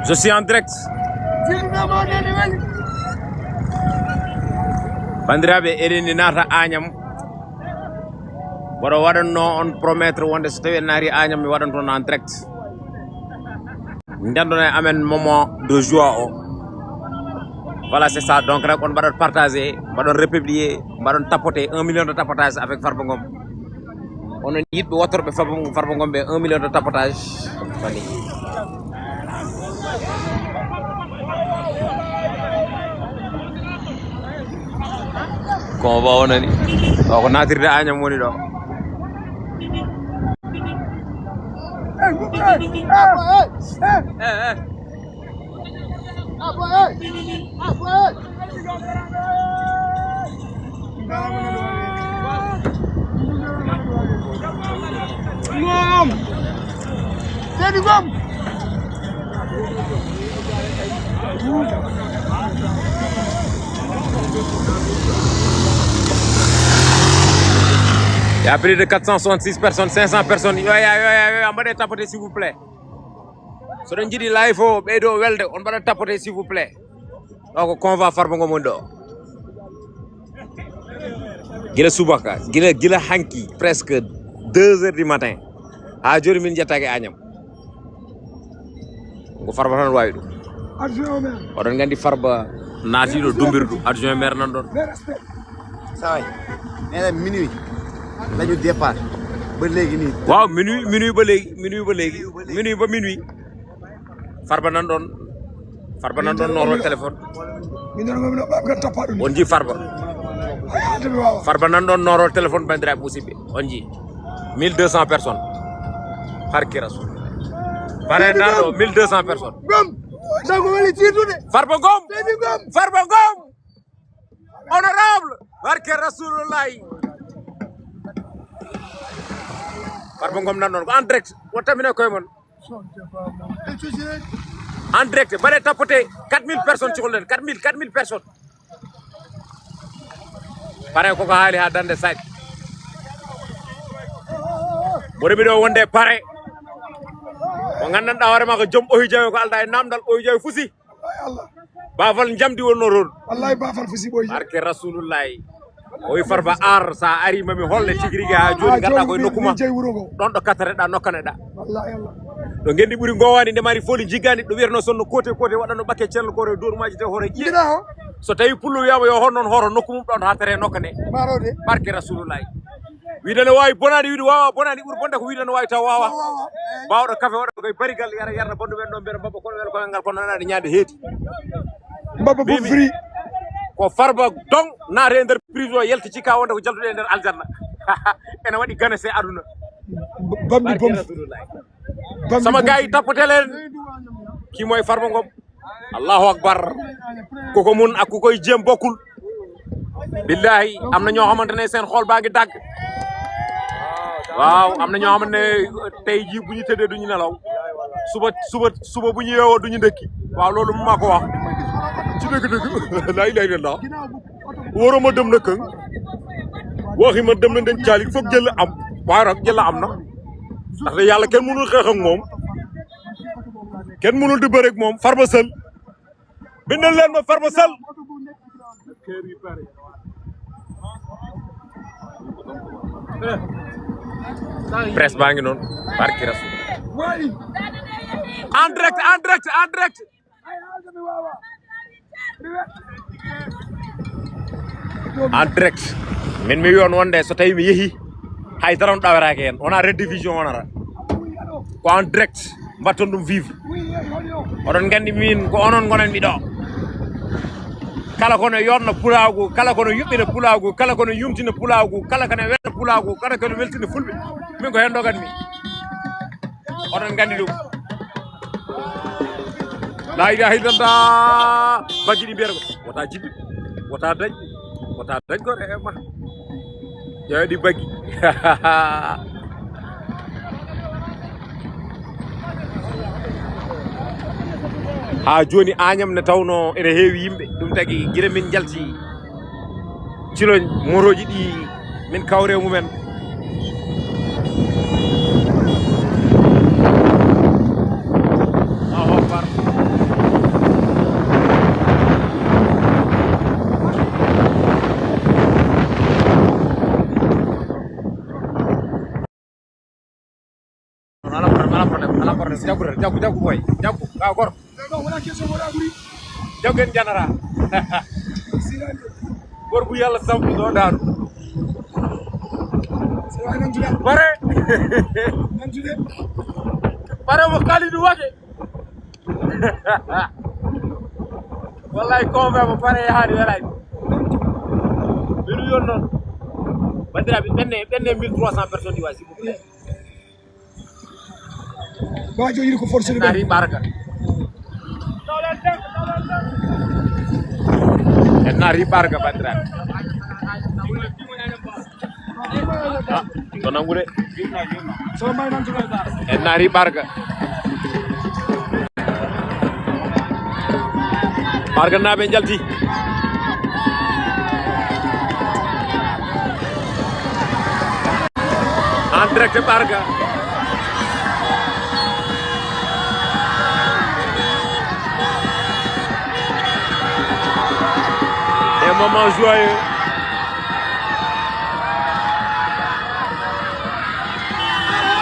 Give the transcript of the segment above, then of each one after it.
Je suis en direct. Bandiraɓe eɗeni naata Agnam mboɗo waɗanno on promettre wonde so tawi en naati Agnam mi waɗan toon en direct ndendon e amen moment de joie o. Voilà, c'est ça. Donc rek on mbaɗon partager mbaɗon republier mbaɗon tapoter 1 million de tapotage avec Farba Ngom. Onon yiɗɓe wottorɓe Farba Ngom ɓe 1 million de tapotage fani. Convoi wonani o ko natirde Agnam woni ɗo. Ngom Seydi Ngom Il y a plus de 466 personnes, 500 personnes. Yo, mbaɗe tapoter s'il vous plaît. So ɗon jiiɗi live o ɓeydo welde on mbaɗa tapoter s'il vous plaît. ɗo ko convoi Farba Ngom woni ɗo. Gila subaka, gila hanki presque 2 heures du matin. Ha joni min jettake Agnam. Ko Farba tan wawi ɗum. adjoint maire Oɗon gandi Farba naatiɗo dumbirdu adjoint maire nan ɗon. Saway nee minuit lañu départ ba léegi nii. Waaw minuit ba minuit. Farba nan ɗon noorol téléphone. On ji Farba. Farba nan ɗon noorol téléphone bandiraɓe musidɓe on ji 1200 personnes harki rasul. Bare nan ɗo 1200 personnes. Farba Ngom honorable barke rasulullahi. Farba Ngom nan ɗon ko en direct won tamine koye mon en direct mbaɗe tapoter 4000 personnes cohluɗen 4000 personnes. Pare koko haali ha dande saɗi ɓurimi ɗo wonde pare mo gandanɗa hoorema ko joom Ohi Diawe ko alda e namdal Ohi Diawe fusi bafal jamdi wonno toon wallahi bafal fusi ɓoyi barke rasulullahi o wi Farba ar sa ari mami holle tigui rigui ha joni garɗa koye nokkuma ɗon ɗo kattareɗa nokkaneɗa ɗo gendi ɓuuri gowani ndemari foli jiggani ɗo wiyatno sonno kote waɗanno ɓakke ceerno kore dorumaji te hoore ƴiye so tawi pullo wiyama yo hon noon hoto nokku mum ɗon ha tere nokkane barke rasulullahi. Wiide ne wawi bonani wiide wawa bonani ɓuuri bonde ko wiide ne wawi taw wawa bawɗo café waɗa koye barigal yarna bondu men ɗo mbiyata mbabba kono wel koye ngal kono nanade ñaade heedi mbabba bo fri ko Farba dong naate e nder prison yalti cikka wonde ko jaltuɗe e nder aljanna ene waɗi gane se aduna bambi sama gayi tappotelen kimoye Farba Ngom allahu akbar koko mun ak ku koy jéem bokkul billahi am na ñoo xamante ne seen xool baa ngi dagg waaw am na ñoo xamante ne tey jii bu ñu tëddee duñu nelaw suba bu ñu yeewoo duñu ndëkki waaw loolu mu maa ko wax ci dëgg-dëgg laa ilaaha illallaah waruma dem na këng waxi ma dem na den caali foog jël am waaye nag jël am na ndaxte yàlla kenn mënul xeex ak moom kenn mënul di bëre ak moom Farba Seul bindal leen ma Farba Seul presse baa ngi noonu barki rasul en direct en direct min mi wiyon wonde so tawi mi yeehi hay dara on ɗaweraki hen wona rediffusion wonata ko en direct mbatton ɗum vivre oɗon gandi min ko onon gonanmi ɗo kala kono yonna pulagu kala kono yuɓɓina pulagu kala kono yumtina pulagu kala kono welna pulagu kala kono weltina fulɓe min ko hen ɗoganmi oɗon gandi ɗum la ilaha illallah baggi ɗi mbiyata ko wota jibbi wota dañ ko e ma ƴeewa ɗi baggi ha joni Agnam ne tawno ene heewi yimɓe ɗum tagi guila min jalti ciloñ motoji ɗi min kawre mumen problème jagu boy jagu ka gor jagen janara gor bu yalla sam do daru bare bare mo Kalidou wage wallahi ko mo pare haadi wallahi biru yon non bandiraɓe ɓenne 1300 personnes ɗi wawi s'il vous plaît Bajo yiri ko force de nari baraka en nari baraka bandiraɓe to nangude so may nan tude en nari baraka baraka naɓe jalti en direct baraka des moments joyeux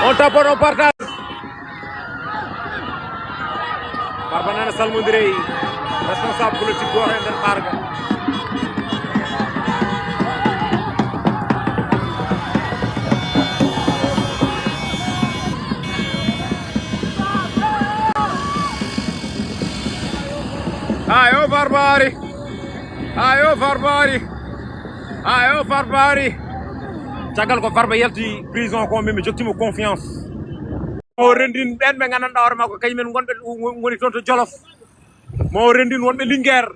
on tapote on partage Farba Nana Salmondire responsable politique do ren den baraka ayo Farbari cagal ko Farba yalti prison ko mimi joktimo confiance o rendin ben be gananda hoore makko kañumen gonbe woni toon to Jolof mo rendin wonbe Linguère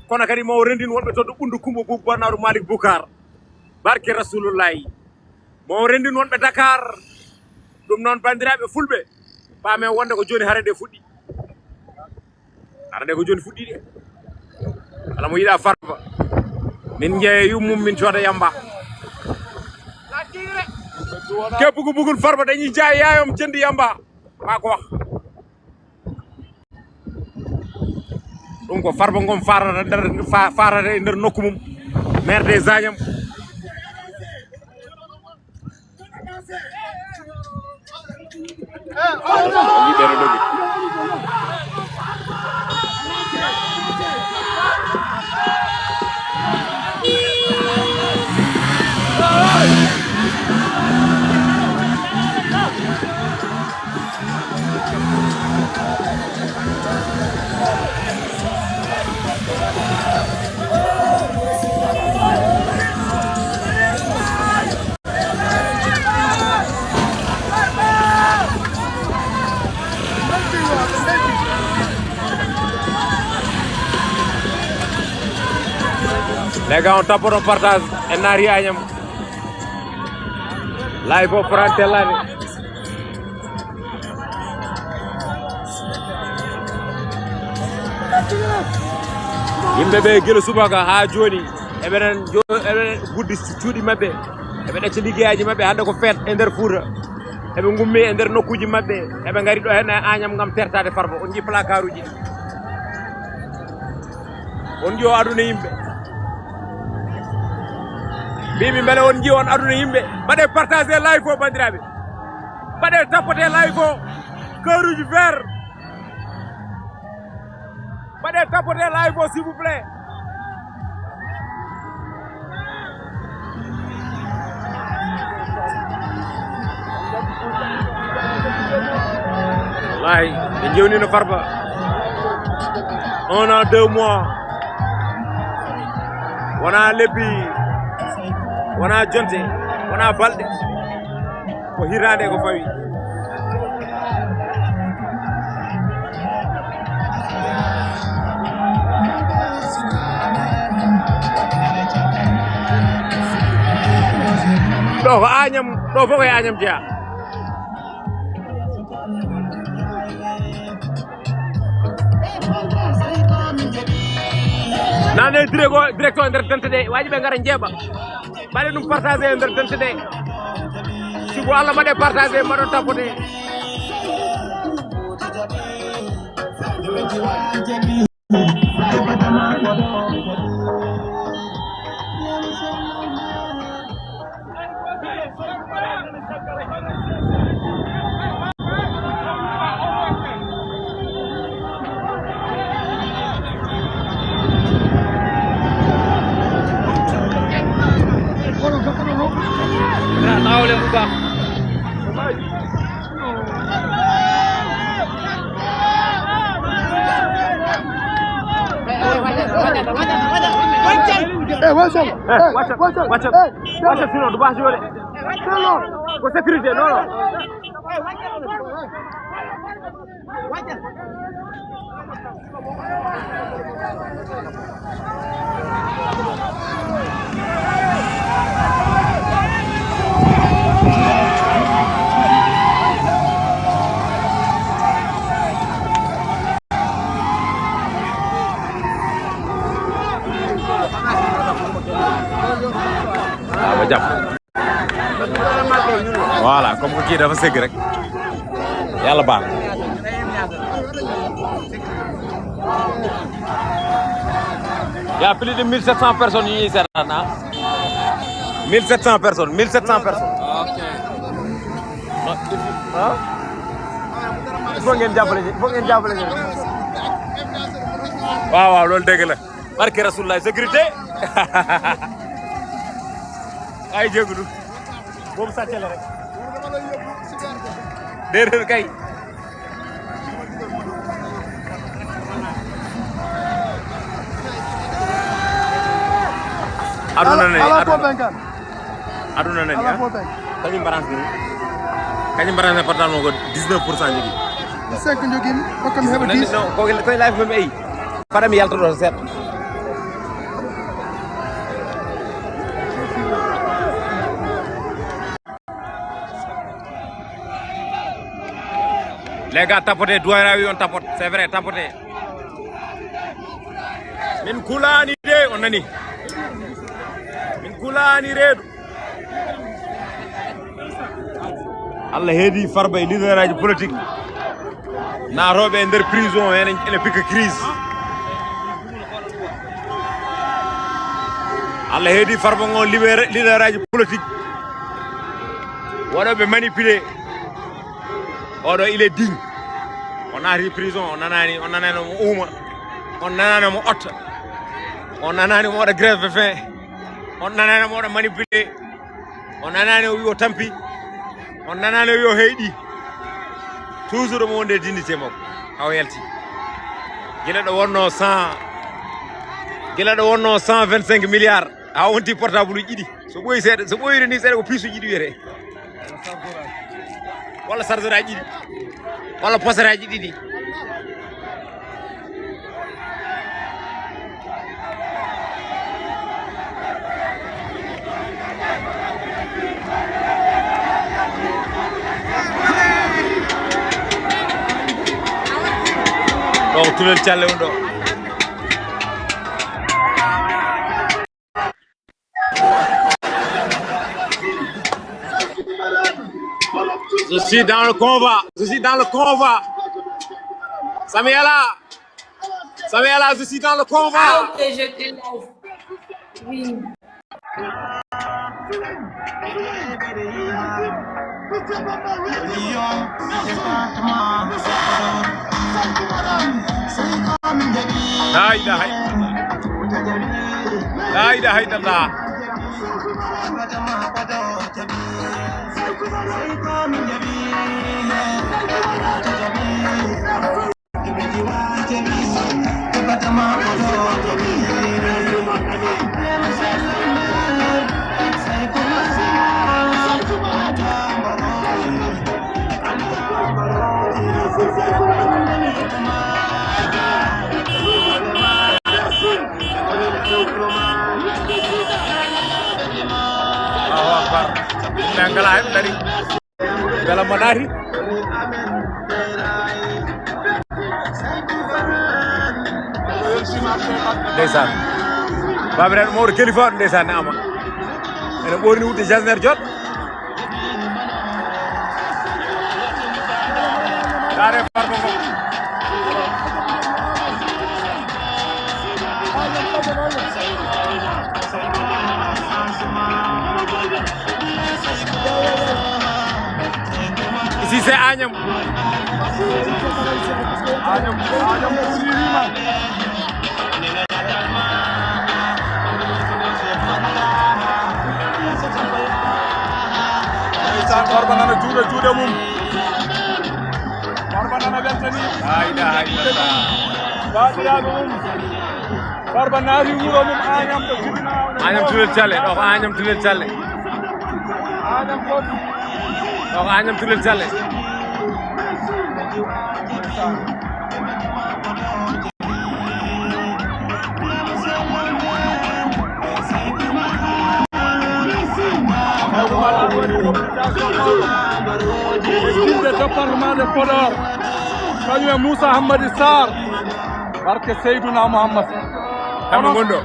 kono kadi mo rendin wonbe to Bundu Kumba Boub Banaru Malik Boukar barke Rasulullah mo rendin wonbe Dakar dum non bandirabe fulbe paame wonde ko joni harande fuddi arande ko joni fuddi de ala mo yida Farba min jeeye yummum min coda yamba képp ku bëggul Farba dañuy jaay yaayam jënd yamba maa ko wax ɗum ko Farba ngom farata nder nokku mum maire des Agnam yiɓeno ɗogi les gars on tapote on partage en nari Agnam live o frantellade yimɓe ɓe guila subaka ha joni eɓenen guddi cuuɗi mabɓe eɓe ɗacca liggeyaji mabɓe hande ko feet e nder Fouta eɓe gummi e nder nokkuji mabɓe eɓe gari ɗo hen e Agnam gam tertade Farba on jii placard uji on jii o aduna yimɓe mbimi beele on jii on aduna yimɓe mbaɗe partagé live o bandiraɓe mbaɗe tapote live o cœur uji vert mbaɗe tapote live o s'il vous plaît wallahi ɓe jewnino Farba 1 an 2 mois wona lebbi wona jonte wona balɗe ko hirande ko fawi ɗo ko Agnam ɗo fof koye Agnam jeeya nane directeur nder dente ɗe waji ɓe gara jeeɓa mbaɗe ɗum partagé e nder dente ɗe sigo Allah mbaɗe partagé mbaɗo tapote waccal. Waccal sinon du baax ci wala. Ko sécurité non non. Ba jàpp voilà comme que kii dafa sëgg rek yàlla baax y a plus de 1700 personnes yu ñuy seetaan 1700 personnes 1700 personnes. OK. Ah. Il faut ngeen jàppale ñu waaw loolu dëgg la barke Rasulullah sécurité ay jégudu boobu sàcce la rek déedéet kay aduna nañu kañum barance portal moo ko 19% njëgi 5 njogin bakam heba 10 non ko koy live meme ay faram yalta do set les gars tapoter Douarawi on tapote c'est vrai tapoter min kulani de on nani min kulani reedu Allah heedi farba e leader aji politique naroɓe e nder prison ene pika crise Allah heedi farba ngon leader aji politique waɗoɓe manipulé oɗo il est digne on naati prison on nanani mo uuma on nanani mo otta on nanani mo waɗa grève de faim on nanani mo waɗa manipulé on nanani o wi o tampi on nanani o wi o heyɗi toujours mo wonde dignité makko haw yalti gila ɗo wonno 125 milliards ha wonti portable uji ɗiɗi so ɓoyide ni seeɗa ko piece uji ɗiɗi wiyete walla chargeur aji ɗiɗi walla posere aji ɗiɗi ɗo tulel calle on ɗo Je suis dans le convoi. Samuela, je suis dans le convoi. Ah, ok, je te lève. Oui. La ilaha illallah. Nangala dari dalam menari ndeysaan babira Mawdo Kalifa ndeysaan ne ama ene ɓorni wudde jasner jot dare farbo ngo ici c'est Agnam Sirima Farba nana juuɗe mum Farba nana weltani la ilaha illallah baɗiraɓe mum Farba naari wuro mum Agnam to jibina Agnam tulel Thialé ɗo ko Agnam tulel Thialé Agnam ko ɗo ko Agnam tulel Thialé Équipe département de Podor kañum Moussa Hamadi Sarr barke Seydouna Mouhammad kamɓe gonɗo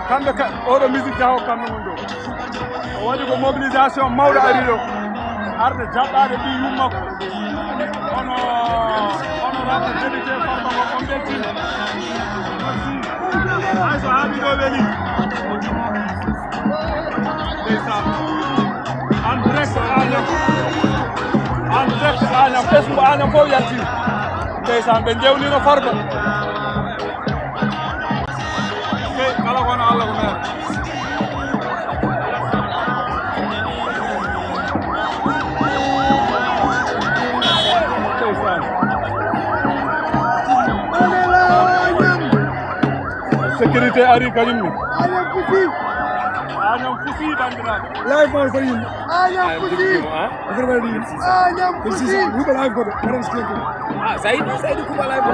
kamɓe oɗo musique jaho kamɓe gonɗo o waɗi ko mobilisation mawɗo ari ɗo arde jaɓɓade ɓi yummakko ono honorable député Farba ko on belti hay so haaɓi ɗo weeli ndeysan en direct Agnam ɓesgu Agnam fof yalti ndeysan ɓe jewnino Farba kala kono Allah ko mere sécurité ari kañumne Agnam fusi bandiraɓe live on for him. Agnam fusi. Agnam fusi. Kuba live ko karam skate. Saïd Kuba live ko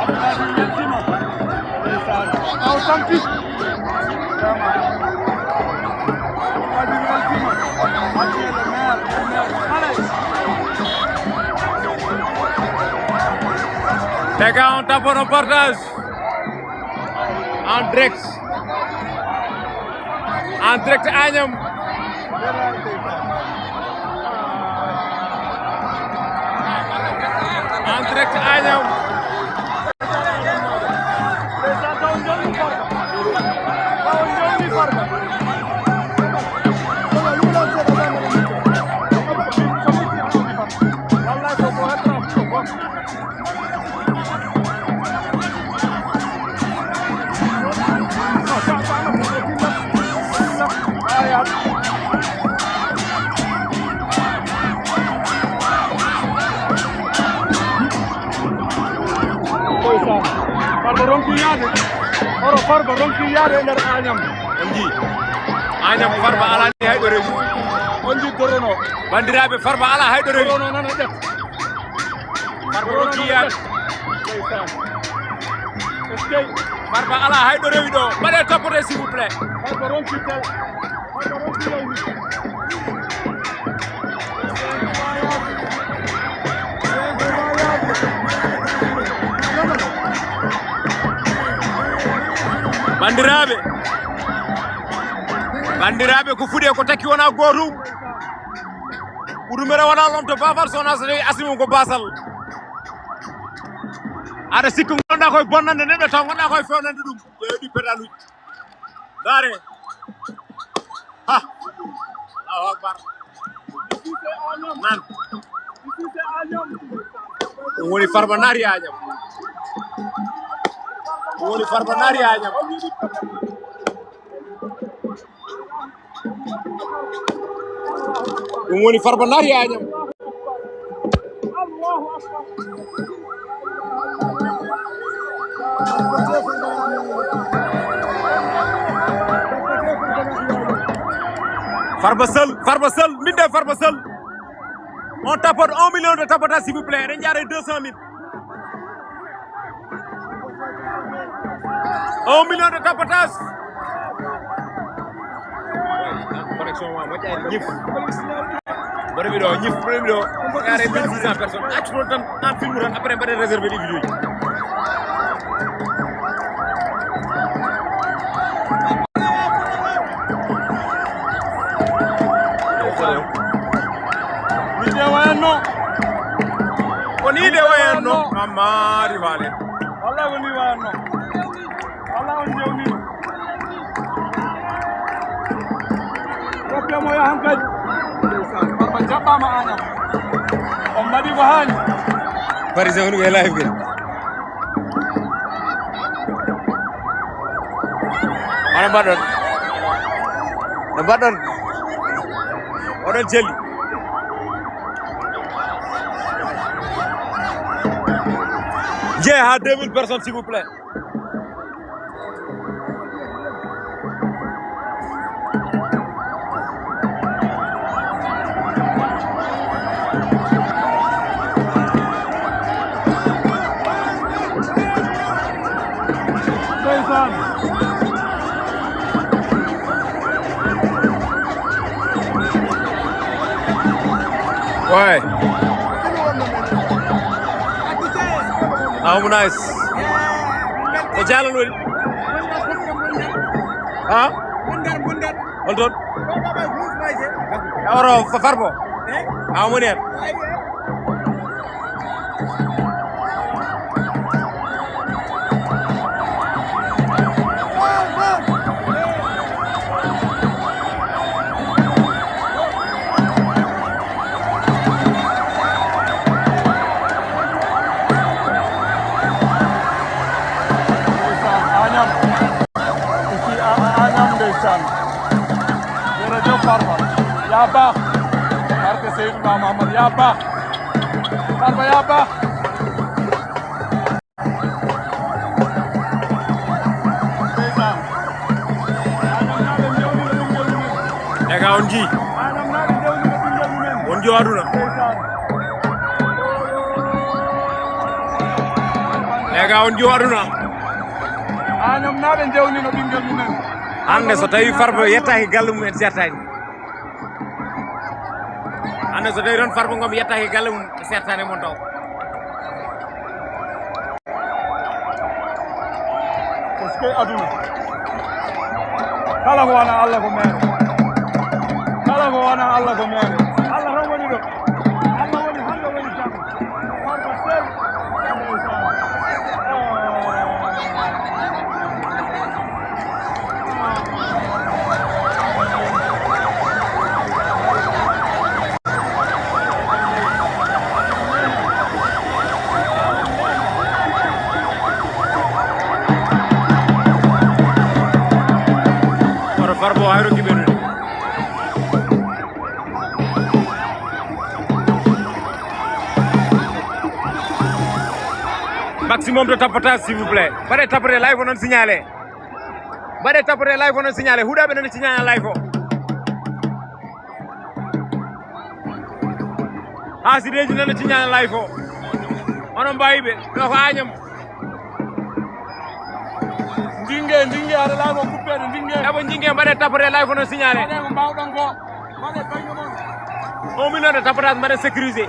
Abdoulaye Yeltima aw tanki Les gars, on tape un reportage en direct Agnam. En direct Agnam. Farba ronki yaade nder Agnam Agnam Farba ala ni hayɗo rewi on ji gorono bandiraɓe Farba ala hayɗo rewi gorono nana ƴet Farba ronki yaade Farba ala hayɗo rewi ɗo mbaɗe toppote s'il vous plaît Farba ronki tel Farba ronki lawni bandiraɓe ko fuɗi ko takki wona gotum ɓuɗumere wona lom to bafal sowona so tawi asimum ko basal aɗa sikka gonɗa koye bonnande neɗɗo taw gonɗa koye fewnande ɗum ƴeewi pédaluji dare ha Allahu akbar nan ɗum woni Farba naari Agnam ɗum woni Farba naari Agnam ɗum woni Farba naari Agnam Farba seul minde Farba seul on tapote 1 million de tapotage s'il vous plaît eɗen jaare 200 000 1 million de tapotage connexion ma moƴƴani ñif mbaɗa ɓiɗo ñif mbaɗa ɓiɗo yaare 1600 personnes accu toon tan en film tan après mbaɗen réservé ɗi vidéo ji Ide wayanno ko ni de wayanno amari vale wallahi woni wayanno wallahi on jewnino woppemo yahan kadi Farba jaɓɓama Agnam on mbaɗi ko haani parisien woni koye live guel hono mbaɗɗon no mbaɗɗon oɗon celli J'ai à 2000 personnes, s'il vous plaît. Ouais. Nice. Ko jalan woni. Ha? Hold on. Oro farbo. Amoni. Ya baax barke Seydina Muhammad ya baax Farba ya baax Ega onji aduna Ega onji aduna anam naɓe jewni no ɓinguel mumen hande so tawi Farba yettaki galle mum en certani hande so tawi ron Farba ngom yettaki galle mum certani mon taw parce que aduna kala ko wona Allah ko mere kala ko wona Allah ko mere Allah tan woni ɗo Allah woni hande woni jam Farba sel Farba hayro kiberu maximum de tapotage s'il vous plaît bare tapoter live on signalé bare tapoter live on signalé hudaɓe non signala live o hasideji non signala live o onon mbawiɓe no ko añam ndingue aɗa live o kuppede ndingue eɓo jingue mbaɗe tapoter live on signalé ko mbawɗon ko mbaɗe baño mon 1 minute de tapotage mbaɗe sécurisé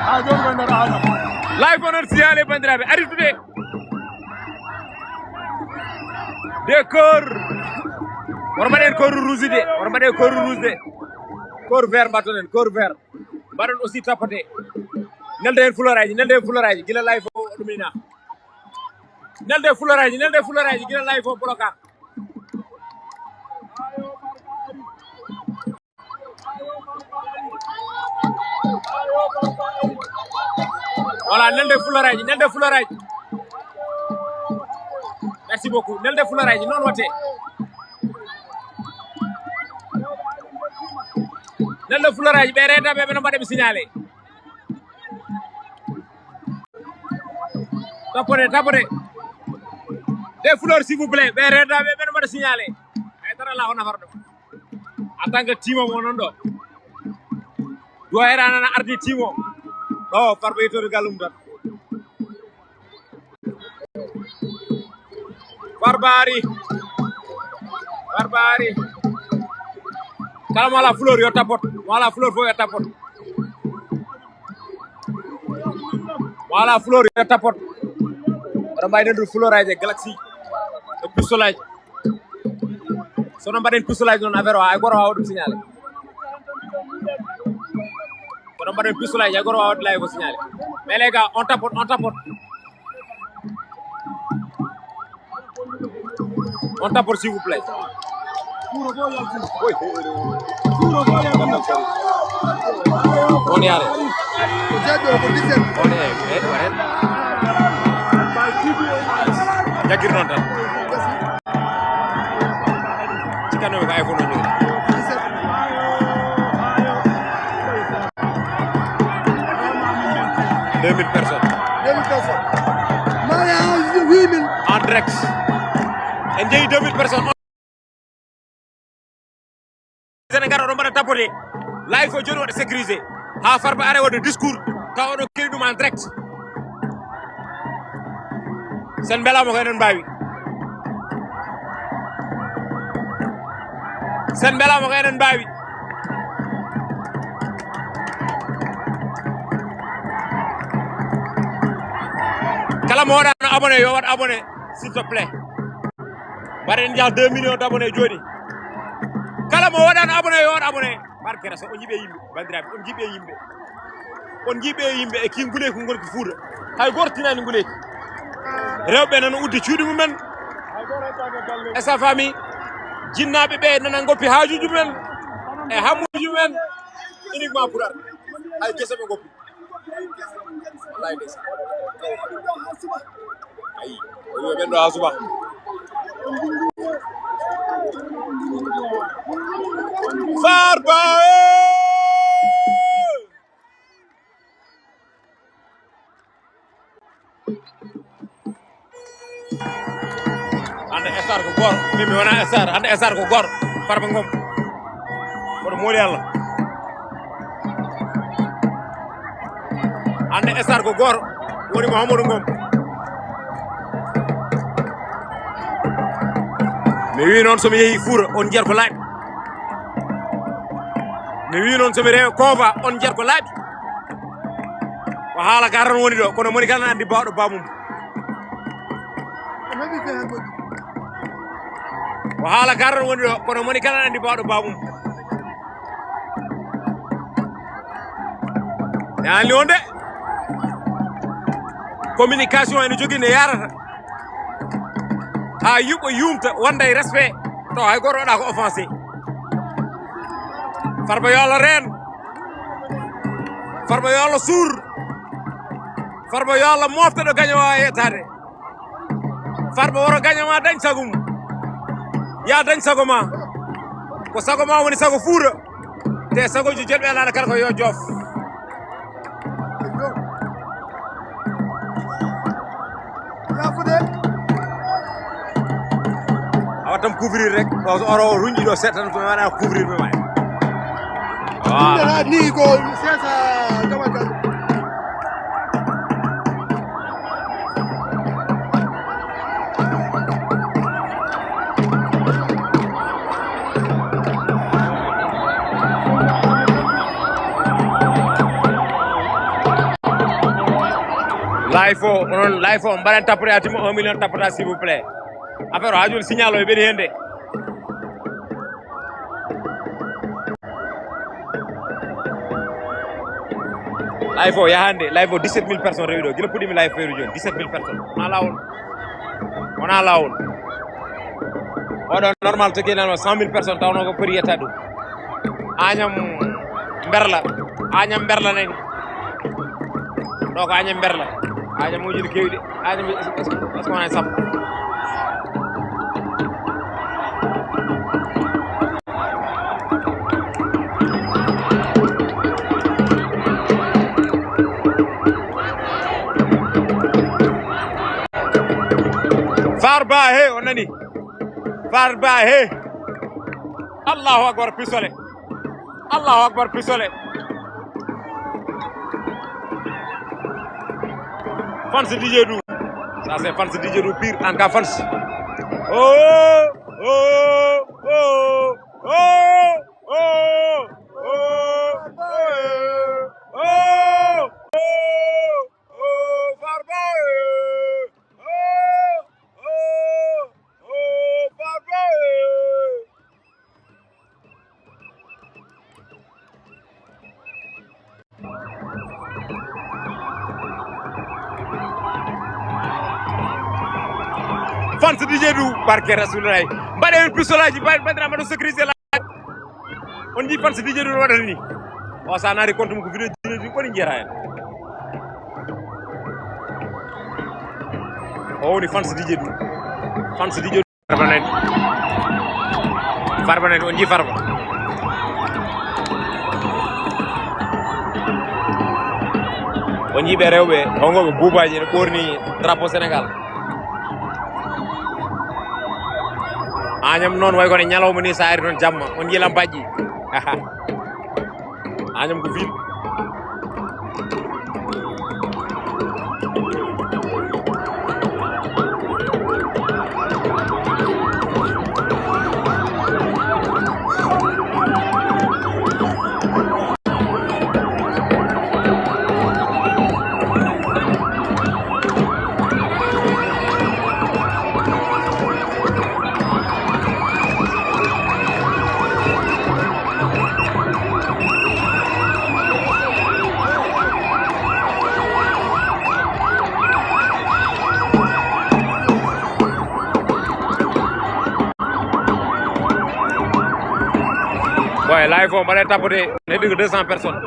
ha jon gonɗoɗo hano live onon signalé bandiraɓe aritude des corps wor mbaɗen corps rouge de wor mbaɗen corps rouge de corps vert mbattoɗen corps vert mbaɗon aussi tapoté nelde hen fuloraji guila live o ɗumina nelde fuloraji guila live o bloquat voilà nelde fuloraji merci beaucoup nelde fuloraji noon watte nelde fuloraji ɓe reedaɓe ɓe no mbaɗeɓe signalé tapote des fleurs s'il vous plaît ɓe reedaɓe ɓe no mbaɗa signalé ay dara la ho nafarɗo en tant que team o noon ɗo do eranana ardi team o ɗo Farba yettode gallum tan Farba ari kala mo ala fleur yo tapote mo ala fleur fof yo tapote oɗo mbawi nendude fleur aji galaxy e pistol aji sono mbaɗen pistol aji noon affaire o hay goto wawa ɗum signalé kono mbaɗen pistol aji hay goto wawa waɗde live o signalé mais les gars on tapote s'il vous plaît on y are on est jaggir noon tan cikkanomi ko iPhone o joni 2000 personnes 2000 personnes. Maya 8000. en direct en jeeyi 2000 personnes Sénégal oɗo mbaɗa tapoté live o joni waɗa sécurisé ha Farba are waɗa discours taw oɗo keɗi ɗum en direct sen belama ko enen mbawi sen belama ko enen mbawi kala mo waɗano abonné yo waɗ abonné s'il te plaît mbaɗen jaa 2 millions d'abonnés joni kala mo waɗano abonné yo waɗ abonné barke raso on jiiɓe yimɓe bandiraɓe on jiiɓe yimɓe on jiiɓe yimɓe e ki nguleyki ngoni ko Fuuta hay goto tinani nguleyki rewɓe nana uddi cuuɗi mumen e sa famille jinnaɓe ɓe nana goppi haajuji mumen e hammuji mumen uniquement pour ar hay gese ɓe goppi wallahi ndeysa ayi o wi ɓen ɗo ha suba Farba hande star ko gor mimi wona star hande star ko gor Farba Ngom oɗo mooli Allah hande star ko gor woni Mouhamadou Ngom mi wi noon somi yeehi Fuuta on jeer ko laaɓi mi wi noon somi rewi Kooba on jeer ko laaɓi ko haala ka tan woni ɗo kono moni kala andi bawɗo bamum ko haala ka tan woni ɗo kono moni kala andi bawɗo bamum mi anli on de communication ene jogui ne yarata ha yuɓɓo yumta wonda e respect to hay goto waɗa ko offensé Farba yo Allah reen Farba yo Allah suur Farba yo Allah mofta ɗo gaño wawa yettade Farba woro gaño ma dañ sagum ya dañ sago ma ko sago ma woni sago Fuuta te sagoji jelɓe alaɗa kala ko yo joof awatam couvrir rek o oro runƴi ɗo seeɗa tan ko waɗa couvrir ɓe may ni ko sesa gabagal live o mbaɗen tappore atima 1 million tappata s'il vous plaît affaire o ha joni signal o e ɓeɗi hen de live o yahande live o 17 000 personnes rewi ɗo guila puɗɗimi live feeru joni 17 000 personnes wona lawol wona lawol oɗon normal to guinano 100 000 personnes tawno ko poti yetta ɗum Agnam Mberla nani ɗo ko Agnam Mberla Agnam uji ɗi kewɗi Agnam est ce que wona sappo Farba he on nani Farba he Allahu akbar pisole Allahu akbar pisole fans DJ Dou ça c'est fans DJ Dou pire en cas fans oh oh oh oh oh fans DJ Dou barke Rasulullah mbaɗen pistolaji bandiraɓe ɗo sécuriser la on ji fans DJ Dou waɗata ni o sa naari compte mum ko vidéo ji ɓoni jiyata hen o woni fans DJ Dou fans di jël Farba nen on ji Farba on ji be rewbe hongo be bubaji ne borni drapeau Sénégal Agnam non way ko ne ñalaw ni saari non jamma on ji lambaji Agnam ko fil Ouais, là, il faut aller tapoter. On est de 200 personnes.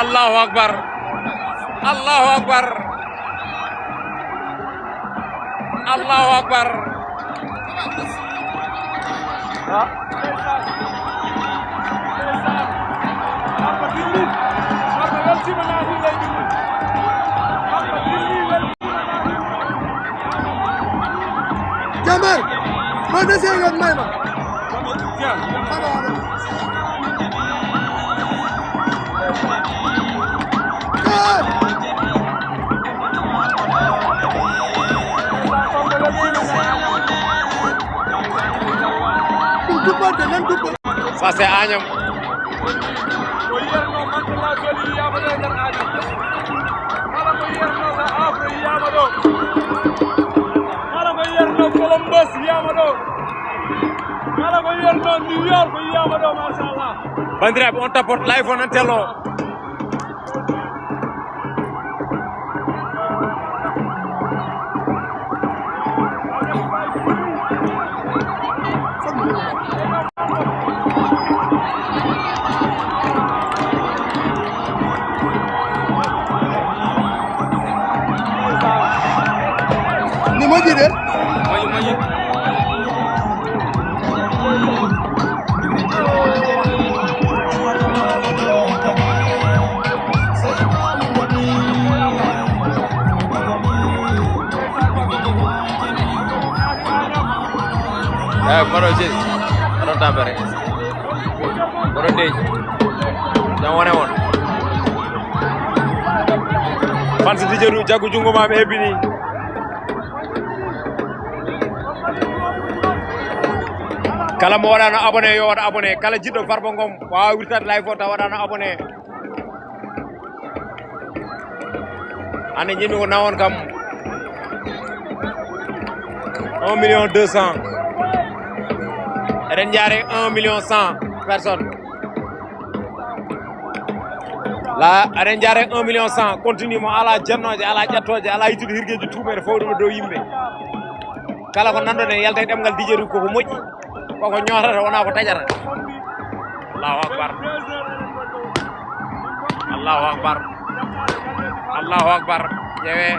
Allahu Akbar. Allahu Akbar. Allahu Akbar. Jambar, mana saya ingat main bang? Ça c'est Agnam. Bandira on tapote live on antelo. Ni mo jide? Mayi. Baru sih, baru tampar ya. Baru deh, jangan one. Fans di jeru jago jungo mam ebini. Kala mo wadana abonné yo wada abonné, kala jiddo Farba Ngom wa wirtat live fota wadana abonné. Ane ñimi ko nawon kam 1.200.000. Ren jare 1.100.000 personnes. La ren jare 1.100.000 continue mo ala jannoje ala jattoje ala yitude hirgeji tumere fawduma dow yimɓe. Kala ko nando ne yalta demgal dijeru ko moƴƴi koko ñootata wona ko tajata. Allahu Akbar. Allahu Akbar. Allahu Akbar. Jewe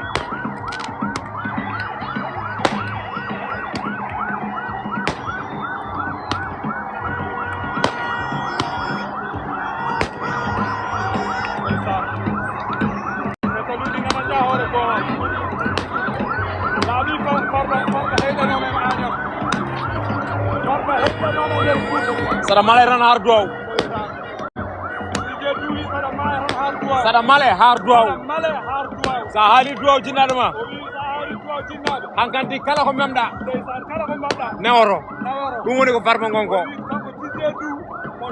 Sada male ran har duaw. Sada male har duaw. Sa hali duaw jinaduma. Hankanti kala ko memda. Neworo. Dum woni ko Farba Ngom ko.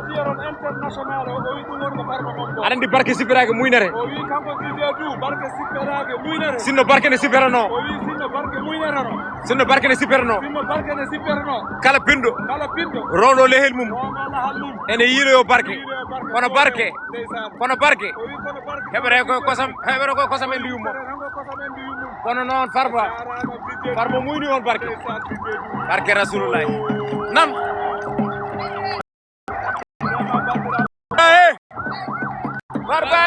biyeron international o wi ɗum wonko Farba Ngom ɗo aɗa andi barke sippiraki muynere o wi kanko Dj Dou barke sipperake muynere sinno barke ne sipperano o wi sinno barke muynerano sinno barke ne sipperano sinno barke ne sipperno kala pinɗo rowno lehel mum ene yiiloyo barke kono barke kono barke heɓere koye kosam heɓere koye kosam en mbiyummo kono noon Farba muyni on barke rasulullahi nan Farba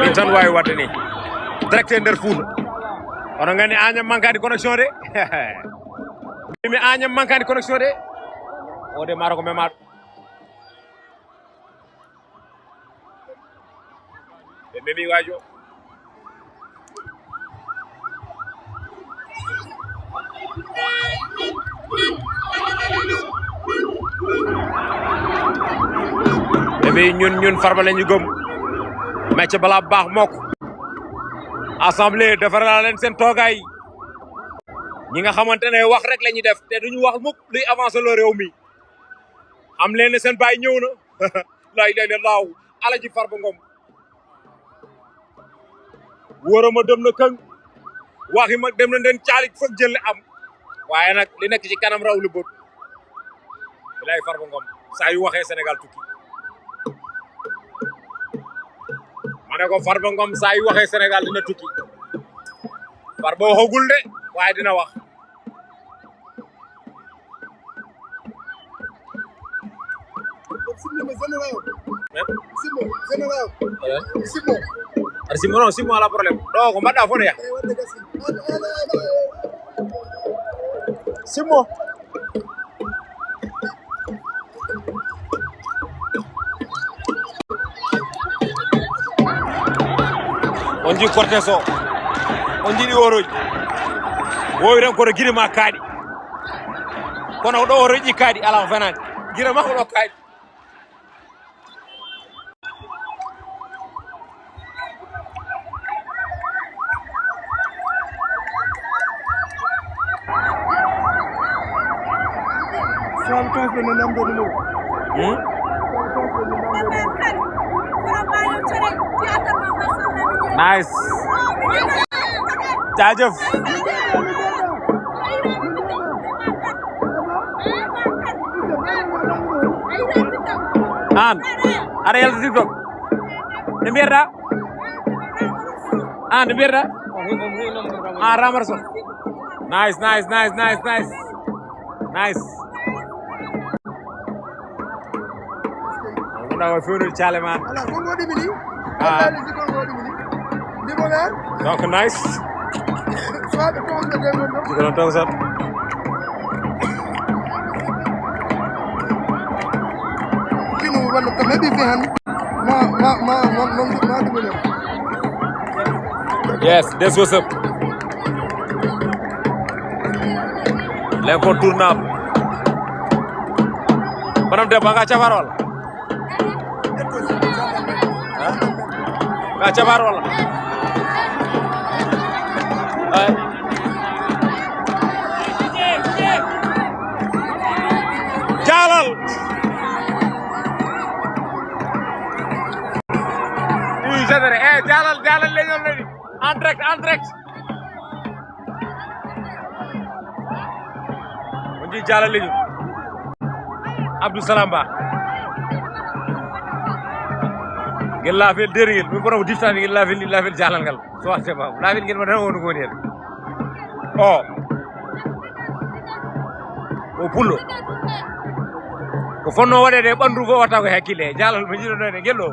min tan wawi wadde ni direct e nder Fouta oɗon gandi Agnam mankani connexion de mi Agnam mankani connexion de o de maro ko memaɗo ɓe memi wajo ɓe ñun Farba lañu gëm mecce bala baax mokk assemblée defaral leen seen toogaay ñi nga xamante ne wax rek la ñuy def te duñu wax mukk luy avancer le réew mi xam leen ne seen baay ñëw na lay lay laaw Alaji Farba Ngom wóorama dem na këng waxi mag dem na den caalit foog jël am waaye nag li nekk ci kanam raw li bët lay Farba Ngom saa yu waxee Sénégal tukki ma ne ko Farba Ngom saa yu waxee Sénégal dina tukki Farba waxagul de waaye dina wax Simo non Simo ala problème ɗo ko mbaɗɗa fo ya Simo on ji cortège o on jiɗi oroji wowi tan koto guine ma kaaɗi kono ɗo o roƴƴi kaaɗi ala ko fenani guine makko ɗo kaaɗi nice jaajëf an aɗa yalta TikTok nde mbiyatɗa an nde mbiyatɗa an Ramarson nice ɗawa fewnude caale ma donc nice jikono togo sat yes that's what's up l'incontournable madame Demba nga cafar wala nga cafar wala Jalal Jalal le ñol ni en direct on dit Jalal le ñu Abdou Salam Ba ngel laafel dergel mi borom diftani ngel laafel Jalal ngal so waxte ba laafel ngel ma tan wonu goni hen o pullo ko fonno waɗede ɓandu fof watta ko hakkille Jalal mo jiɗo noone gello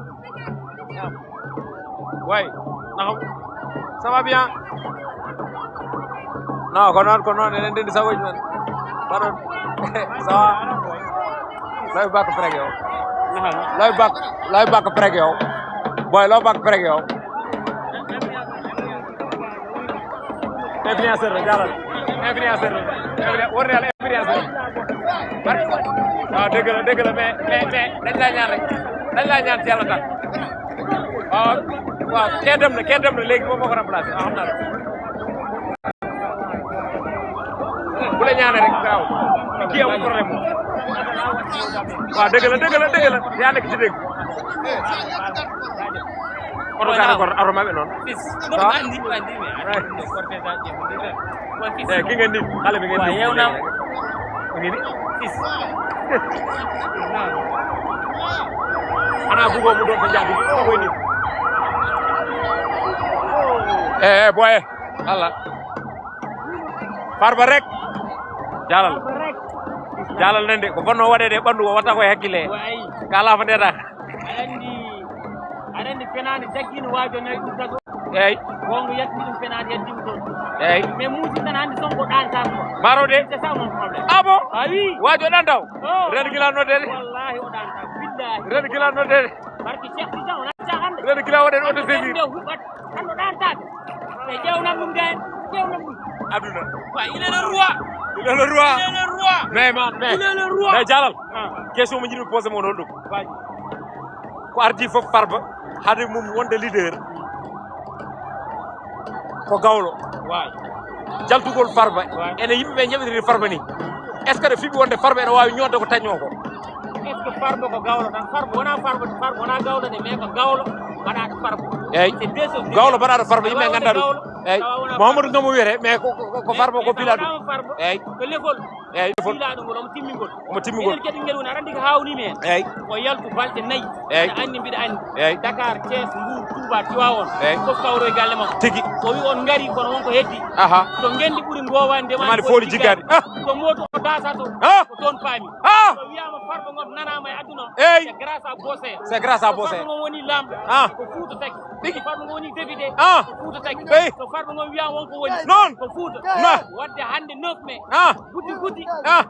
way naam ça va bien non ko noon enen ndendi sagoji men baɗon ça va loy bakko prégue o loy bakko prégue o boy lo bakko prégue o influenceur la Jalal influenceur wonde yàlla influenceur waaw dëgg la mais dañ laa ñaan rek dañ laa ñaan ci yàlla tax waaw kee dem na léegi moom moo ko remplacé waaw xam naa la bu la ñaanee rek gaaw kii amul problème moom waaw dëgg la yaa nekk ci dégg oto gaara gor aroma ɓe noon ki ngeen di xale bi ngeen di yewnam ngi ni fis ana bugo mu doon ko jaabi ko koy ni boye Allah Farba rek jalal nande ko bonno waɗede ɓandu o watta koye hakkille ka laafa ndeta aɗa andi fenade jaggino waajo nayi ɗum tago eyyi gongo yatti ɗum fenade yaddimo toon eyyi mais muusi tan hannde Sonko ɗantama quoi marode c'est ça mon problème ah bon ah oui waajo ɗantaw ren gila noddede wallahi o ɗantama billahi ren gila noddede barke Cheikh Tidiane wona cahande ren gila waɗen auto saisir nde huɓat hande ɗantade e ƴewnam ɗum gayen ƴewnam ɗum aduna il est le roi il est le roi il est le roi mais man il est le roi mais jalal question mo jiɗmi posé mon ɗum ko ardi fof Farba hade mum wonde leader ko gawlo waay jaltugol Farba ene yimɓeɓe jaɓidiri Farba ni est ce que ɗo fiɓi wonde Farba ene wawi ñodde ko taño ko est ce que Farba ko gawlo tan Farba wona gawlo de mais ko gawlo mbaɗaɗo Farba eyyi gawlo mbaɗaɗo Farba yimɓe ganda ɗum eyyi Mahamadou Ngamo wiyete mais ko Farba ko pila ɗum eyyi ko lefol eyyi pilaɗo ngol omo timmingol timmigol kadi ngel woni aɗa andi ko hawni men eyyi o yaltu balɗe 4 eyyi aɗa andi mbiɗa andi eyyi Dakar Thiès Mbour Touba Tivaouane eyyi fof kawro e galle makko tigui o wi on ngari kono wonko heddi aha to ngendi ɓuuri gowani demani fooli jiggade to moto o dasa to ko toon paami so wiyama Farba Ngom nanama e aduna eyyi c'est grâce à Bossé c'est grâce à Bossé Farba Ngom woni lamɗo ko Fouta taki so Farba Ngom woni député ko Fouta taki so Farba Ngom wiyama wonko woni non ko Fouta wadde hande 9 mai guddi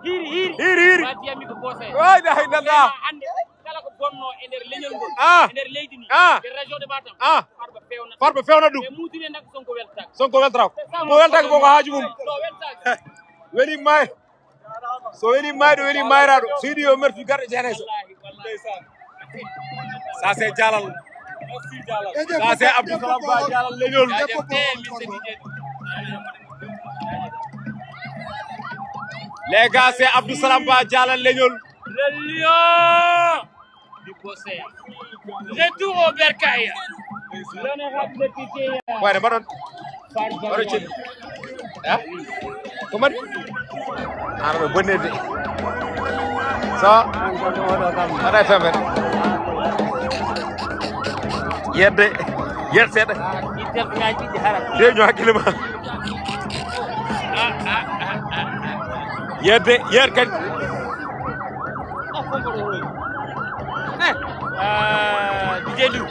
hiri wadiyami ko Bossé wayda haydalla hande kala ko bonno e nder leñol ngol e nder leydi ni e région de Matam Farba fewna ɗum e mutine nak Sonko weltaka Sonko weltako mo weltaka ko haaju mum no weltaka weli may so weli mayɗo weli mayraɗo so yiɗi yo mertu garɗo jeenayso ça c'est Jalal ça c'est Abdou Salam Ba Jalal leñol les gars c'est Abdou Salam Ba Jalal leñol le lion du Bossé retour au Bercail l'honorable député wayne mbaɗon mbaɗo ceɗi ko mbaɗi ana ɓe bonnede so aɗa femere yedde seeɗa intervenant jiɗi hara deño hakkille ma yedde kadi DJ Liw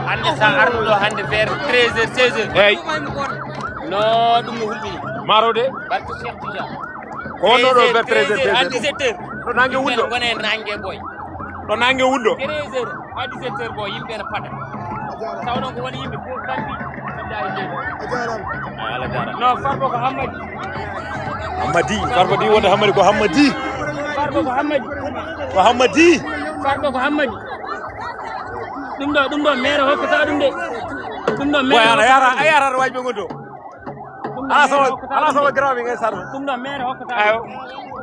hande sa arduɗo hande vers 13h 16h eyyi no ɗum no hulɓini marode barke Cheikh Tidiane ko wonno ɗo vers 13h à 17h ɗo nangue wulɗo gone nangue boy ɗo nangue wulɗo 13h à 17h boy yimɓe ne paɗa taw ɗon ko woni yimɓe fof kamɓi ala jara non Farba ko Hammadi Farba di wonde Hammadi ko Hammadi Farba ko Hammadi Farba ko Hammadi ɗum ɗo maire hokkata ɗum de ɗum ɗo maire ana yara waji ɓe gonto ala sama grand mi ngay sarna ɗum ɗo maire hokkata ayo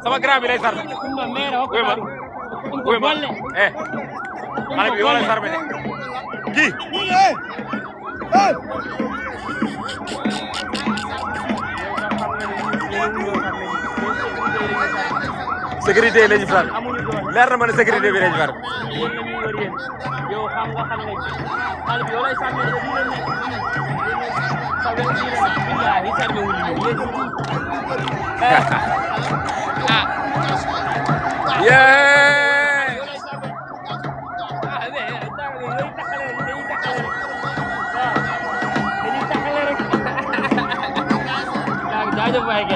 sama grand mi lay sarna ɗum ɗo maire hokkata ɗum ko golle ala mi wala sarbe de ki sécurité lañu far leer na ma ne sécurité bi lañu far yow xam nga xale bi yow lay sànni billahi sànni wuñu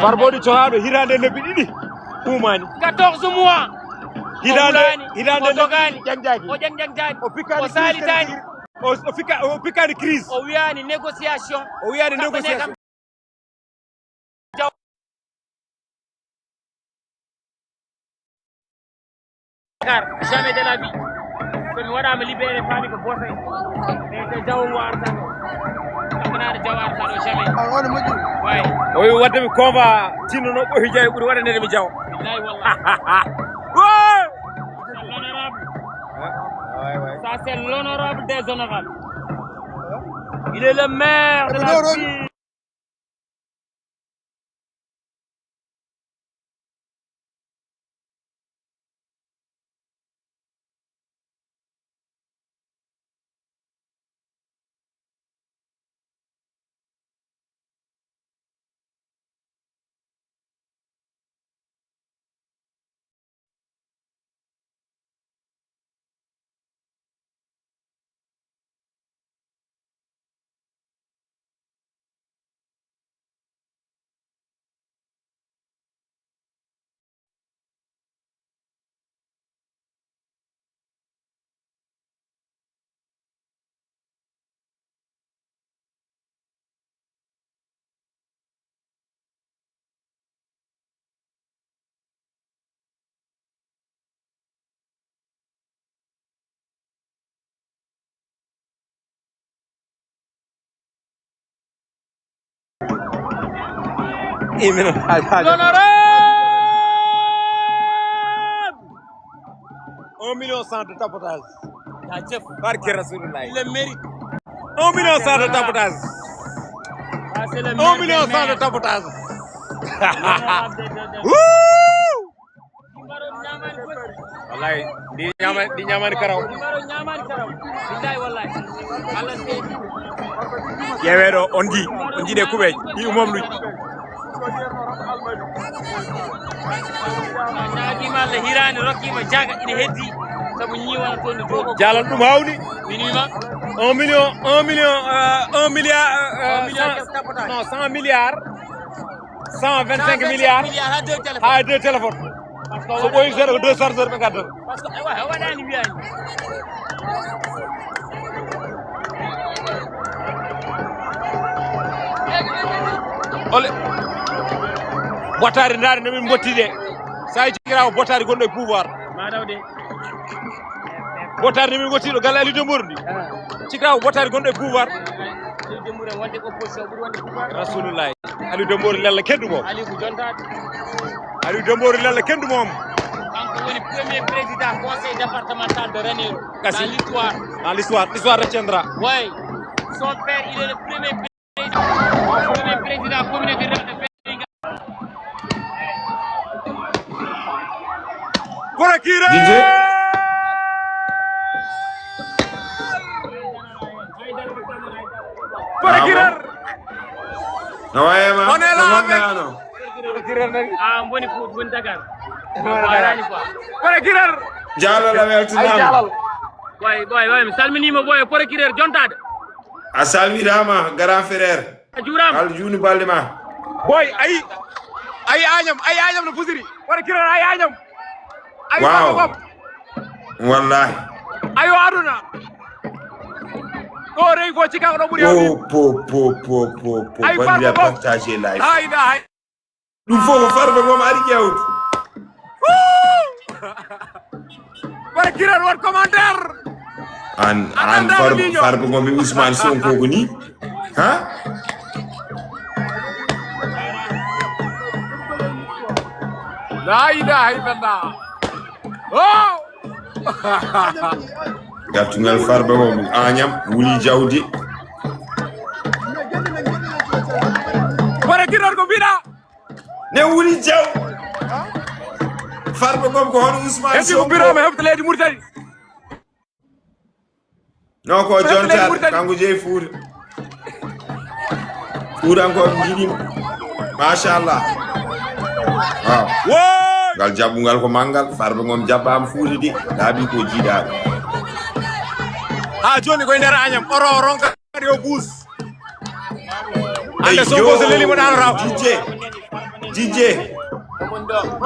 Farba di cohaɗo hirande lebbi ɗiɗi umani 14 mois hirande dogani jangjaki o jangjaki o salitani o pikkani crise o wiyani négociation jamais de la vie waɗama libéré faami ko bote e jawo ngo artan o kamɓenaade jawo artan o jamais on moƴƴi way o wi wadde mi combat tinno no ɓohi jawi ɓuri waɗanede mi jaw billahi wallahi l'honorable ça c'est l'honorable des honorables il est le maire de la ville. L'honorable 1 million 100 de tapotage. Barke Rasulullah. Il le mérite. 1 million 100 de tapotage. Ah, c'est le 1 million 100 de tapotage. Wallahi di ñamani karaw. Billahi wallahi. Allah seedi. Yeweɗo on jiiɗe kuɓeje ɗi mom luji naagima Allah hirani rokkima jaga ina heddi sabu ñiwana toon ne dow jalan ɗum hawni minima 1 milliard non 100 milliards 125 milliards ha 2 téléphones so ɓoyi seeɗa ko 2 chargeurs ɓe gaddata par ce que a waɗani wiyani ole bottari ndaari nomin bottiɗe sa jigirawo bottari gonɗo e pouvoir maɗawde bottari nomin gottiɗo galle Aliou Dembourou ndi cikirawo bottari gonɗo e pouvoir Dembourou wonde opposition ɓuuri wonde pouvoir rasulullahi Aliou Dembourou lella keddumo ali ko jontade Aliou Dembourou lella kendumom kanko woni premier président conseil départemental de Ranérou dans l'histoire retiendra oui son père il est le premier président communauté de Korakire DJ Korakire Nawayema on est là avec ah boni foot boni Dakar warani quoi Korakire Jalal la weltinama boy mi salminima boy Korakire jontade a salmirama grand frère a juurama al juni balde ma boy ay añam no fusiri Korakire ay añam wow wallahi ayo aduna ko rey ko cika ko ɓuri po bandira partager live hayda ɗum fof ko farɓe mom ari ƴewde Korakire wat commentaire an farɓe mom e Ousmane Sonko ko ni ha la ilaha illallah oh gartugal farɓe mom añam wuli jawdi Korakire ko mbiɗa ne wuli jaw farɓe mom ko hono Ousmane heddi ko mbiroma hefta leydi Mauritanie non ko jontal kanko jeeyi Fouta Fuutankoɓe jiiɗima machallah waaw ngal jaɓɓugal ko manggal farɓe mom jaɓɓama Fouta de laaɓi ko jiiɗaɓe ha joni koye nder añam oro ronka kadi o buus ande Sonko so lelimo ɗanotaw jijje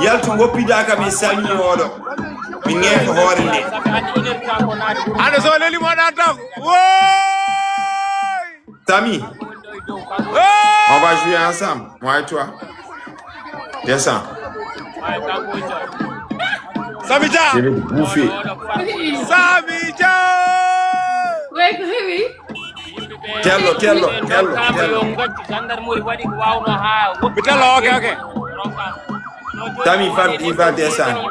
yaltu goppida kam e salmi oɗo mi ŋeefa hoore nde ande so lelimo ɗantaw Tami on va jouer ensemble moi et toi descends Sami Dia je vais te bouffer Sami Dia Like heavy. Kello. Okay. Tami il va descendre.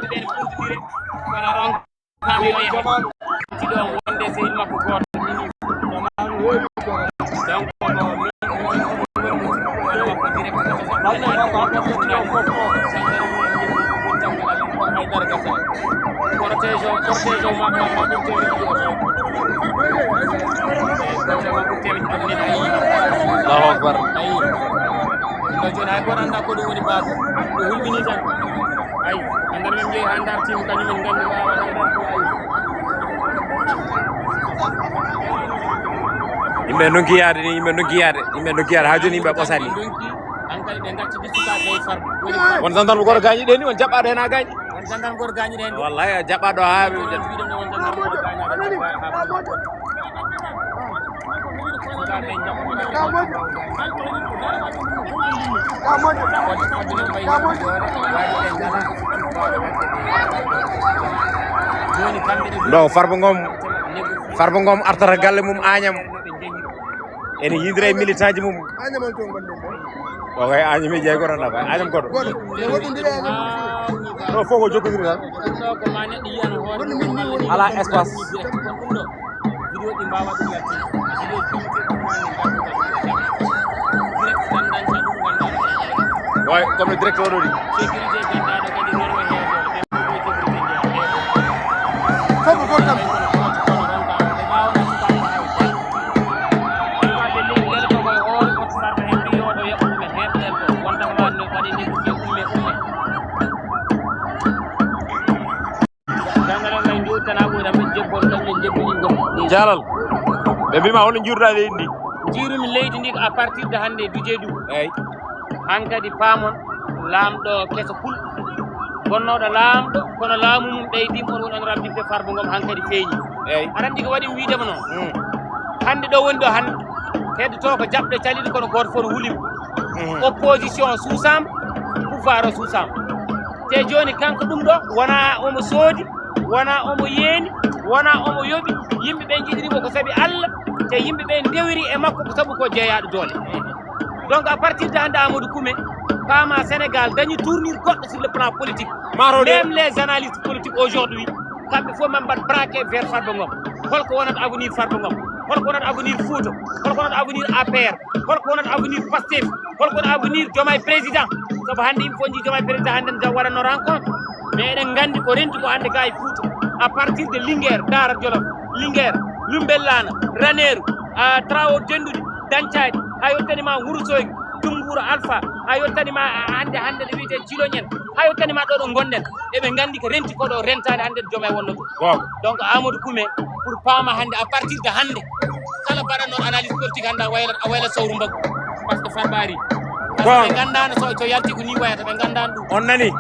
Allahu Akbar. Yimɓe noggiyaade ha joni yimɓe ɓosani won gendarme goto gañi ɗeni won jaɓɓaɗo hen ha gañi wallahi jaɓɓaɗo ha Farba Ngom artata galle mum Agnam ene yidira militant ji mum o kay Agnam e jeey goto nafa Agnam goto no foko jokkodiri tan ala espace way comme le directeur ɗo ɗi Jalal ɓe mbima hono jiiruɗa leydi ndi jiirumi leydi ndi à partir de hannde dujeeɗu eyyi han kadi paamon laamɗo keso pul gonnoɗo laamɗo kono laamu mum ɓeydima on woni honorable député Farba Ngom han kadi feeñi eyyi aɗa andi ko waɗi mi wiidema noon hannde ɗo woni ɗo hannde heddoto ko jaɓɗe caliɗo kono goto fof no hulima opposition suusama pouvoir o suusama te joni kanko ɗum ɗo wona omo soodi wona omo yeeni wona omo yoɓi yimɓeɓe jiɗirimo ko saabi Allah te yimɓeɓe ndewiri e makko ko saabu ko jeeyaɗo doole donc à partir de hannde Amadou Koumé paama Sénégal dañi tournure goɗɗo sur le plan politique même les analystes politiques aujourd'hui kamɓe fof man mbaɗ braqué vers Farba Ngom holko wonata avenir Farba Ngom holko wonata avenir Fouta holko wonata avenir APR holko wonata avenir Pastef holko wonata avenir Diomaye président sabu hannde yimɓe fof jii Diomaye président hannde ne waɗatno rencontre mais eɗen nganndi ko renti ko hannde ga e Fouta à partir de Linguère Daara Jolof Linguère Lumbellana Ranérou Trawo Denduɗi Dancadi ha yettanima Wourossogui Tungouro Alpha ha yettanima hannde ɗo wiyete Djiloñen ha yettanima ɗo ɗo gonɗen eɓe nganndi ko renti koɗo rentade hannde ɗo Diomaye wonno ɗum donc Amadou Koumé pour paama hannde à partir de hannde kala mbaɗatnoɗo analyse politique hannde a wayla sawru mbaggu par ce que Farba ari ɓe gandano so yalti ko ni wayata ɓe gandano ɗum on nani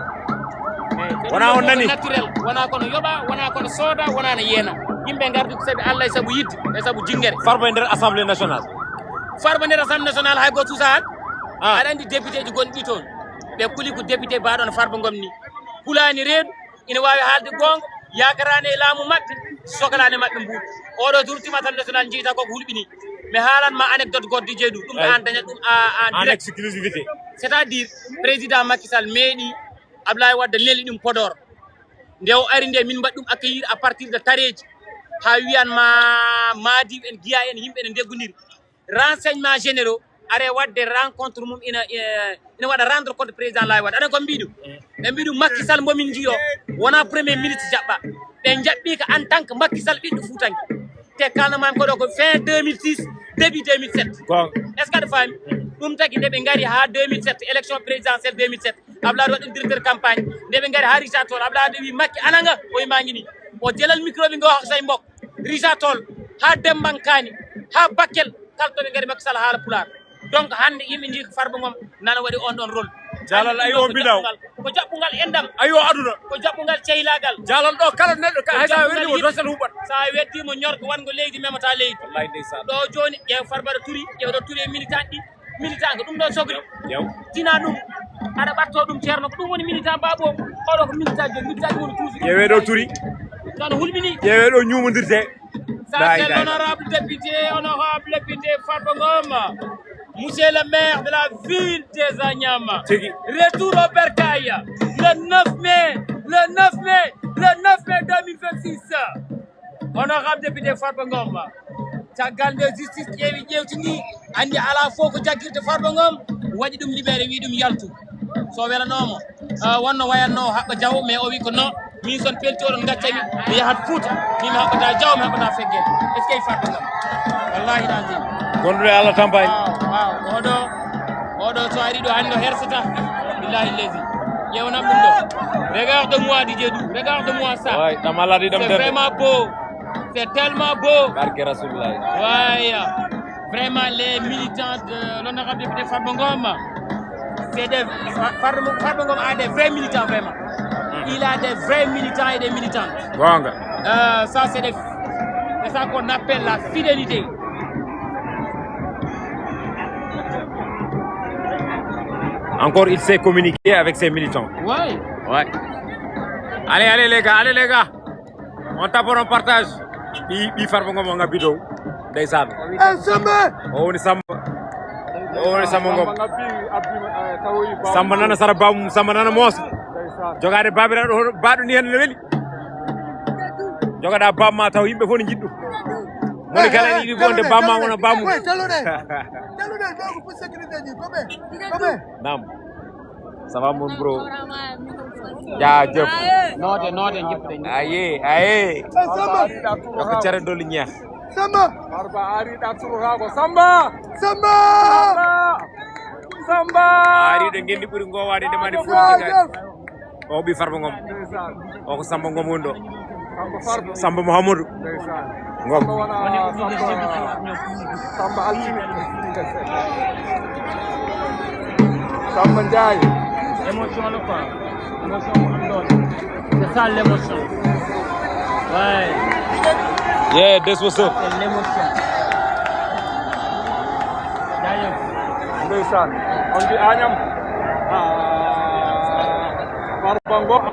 wona on nani naturel wona kono yoɓa wona kono sooda wona no yeena yimɓe gardi ko saabi Allah e saabu yidde e saabu jinguere Farba nder assemblée nationale hay goto susahat aɗa andi député ji gonɗi toon ɓe kuuli ko député mbaɗon Farba Ngom ni kulani reedu ina wawi haalde gonga yakarani e laamu mabɓe sohlani mabɓe mbuuɗ oɗo tourtima tan national jiita koko hulɓini mi haalanma anecdote goɗɗo jeeɗu ɗum an dañat ɗum en exclusivité c'est à dire président Macky Sall meeɗi Abdoulaye Wade leli ɗum Podor nde o ari nde min mbaɗi ɗum accueillir à partir de tareji ha wiyanma Madiw en Guiya en yimɓe ne ndeggoniri renseignement généraux are wadde rencontre mum ina waɗa rendre compte président Abdoulaye Wade aɗa ko mbiɗum ɓe mbiɗum Macky Sall momin jiyo wona premier ministre jaɓɓa ɓe jaɓɓi ko en tant que Macky Sall ɓiɗɗo Fuutanke te kalnamami koɗo ko fin 2006 début 2007 est ce que aɗa faami ɗum tagui nde ɓe gaari ha 2007 élection présidentielle 2007 Abdoulaye waɗi directeur campagne nde ɓe gaari ha Richard Toll Abdoulaye wi Macky ananga o wimagi ni o jelal micro ɓe go say mbok Richard Toll ha Dembankani ha Bakel kaltoɓe gaari Macky Sall haala Pulaar donc hande yimɓe jii ko Farba Ngom nana waɗi on ɗon rôle Jalal ayi o mbiɗaw ko jaɓɓugal endam ayi o aduna ko jaɓɓugal ceylagal Jalal ɗo kala neɗɗo hay sa weddimo dosel huɓat sa weddimo ñorko wango leydi memata leydi wallahi ndeysan ɗo joni ƴeew Farba ɗo turi ƴeew ɗo turi e militant ɗi militant ko ɗum ɗo sogri tina ɗum aɗa ɓatto ɗum ceerno ko ɗum woni militant babo oɗo ko militant joni militant woni tuusi ƴeewe ɗo turi tan hulɓini ƴeewe ɗo ñumodirte sa Ça, c'est l'honorable député Farba Ngom, monsieur le maire de la ville des Agnam. Retour au Bercail, le 9 mai 2026. Honorable député Farba Ngom. Caggal nde justice ƴewtini andi ala fof ko jaggirde Farba Ngom waɗi ɗum libéré wi ɗum yaltu so welanomo wonno wayanno haɓɓa diaw mais o wi ko non min son pelti oɗon gaccami mi yahat Fouta min mi haɓɓata diaw mi haɓɓata feggel est ce que Farba Ngom wallahi lazim gondude Allah tampani waaw oɗo so ari ɗo hande o hersata billahi lesi ƴewnam ɗum ɗo regarde-moi Didier Dou regarde-moi ça c'est vraiment beau. C'est tellement beau. Ouais, vraiment les militants de l'honorable député Farba Ngom, Farba Ngom a des vrais militants vraiment. Il a des vrais militants et des militantes. Ça c'est ça qu'on appelle la fidélité. Encore il sait communiquer avec ses militants. Ouais. Allez les gars. On tape on partage. Bi Farba Ngom nga bido ndeysaan o woni Samba Ngom Samba nana sara bamum Samba nana moosa jogade babiraɗo hono baɗo ni hen ne weli jogaɗa bamma taw yimɓe fof ne jiɗɗum moni kala ne yiɗi fonde bamma wona bamum nam ça va mon bro jaajëf Note jippude aye ko care doli ñeex Samba Farba ari da turuha ko Samba ari ɗo gendi ɓuuri gowade ndemani fuɗi o ɓi Farba Ngom o ko Samba Ngom woni ɗo Samba Mouhamadou Ngom Samba altine Samba Ndiaye émotion le quoi émotion mu am doole c'est ça l'émotion ouais yeah this was up c'est l'émotion jaayef ndeysaan on di Agnam Farba Ngom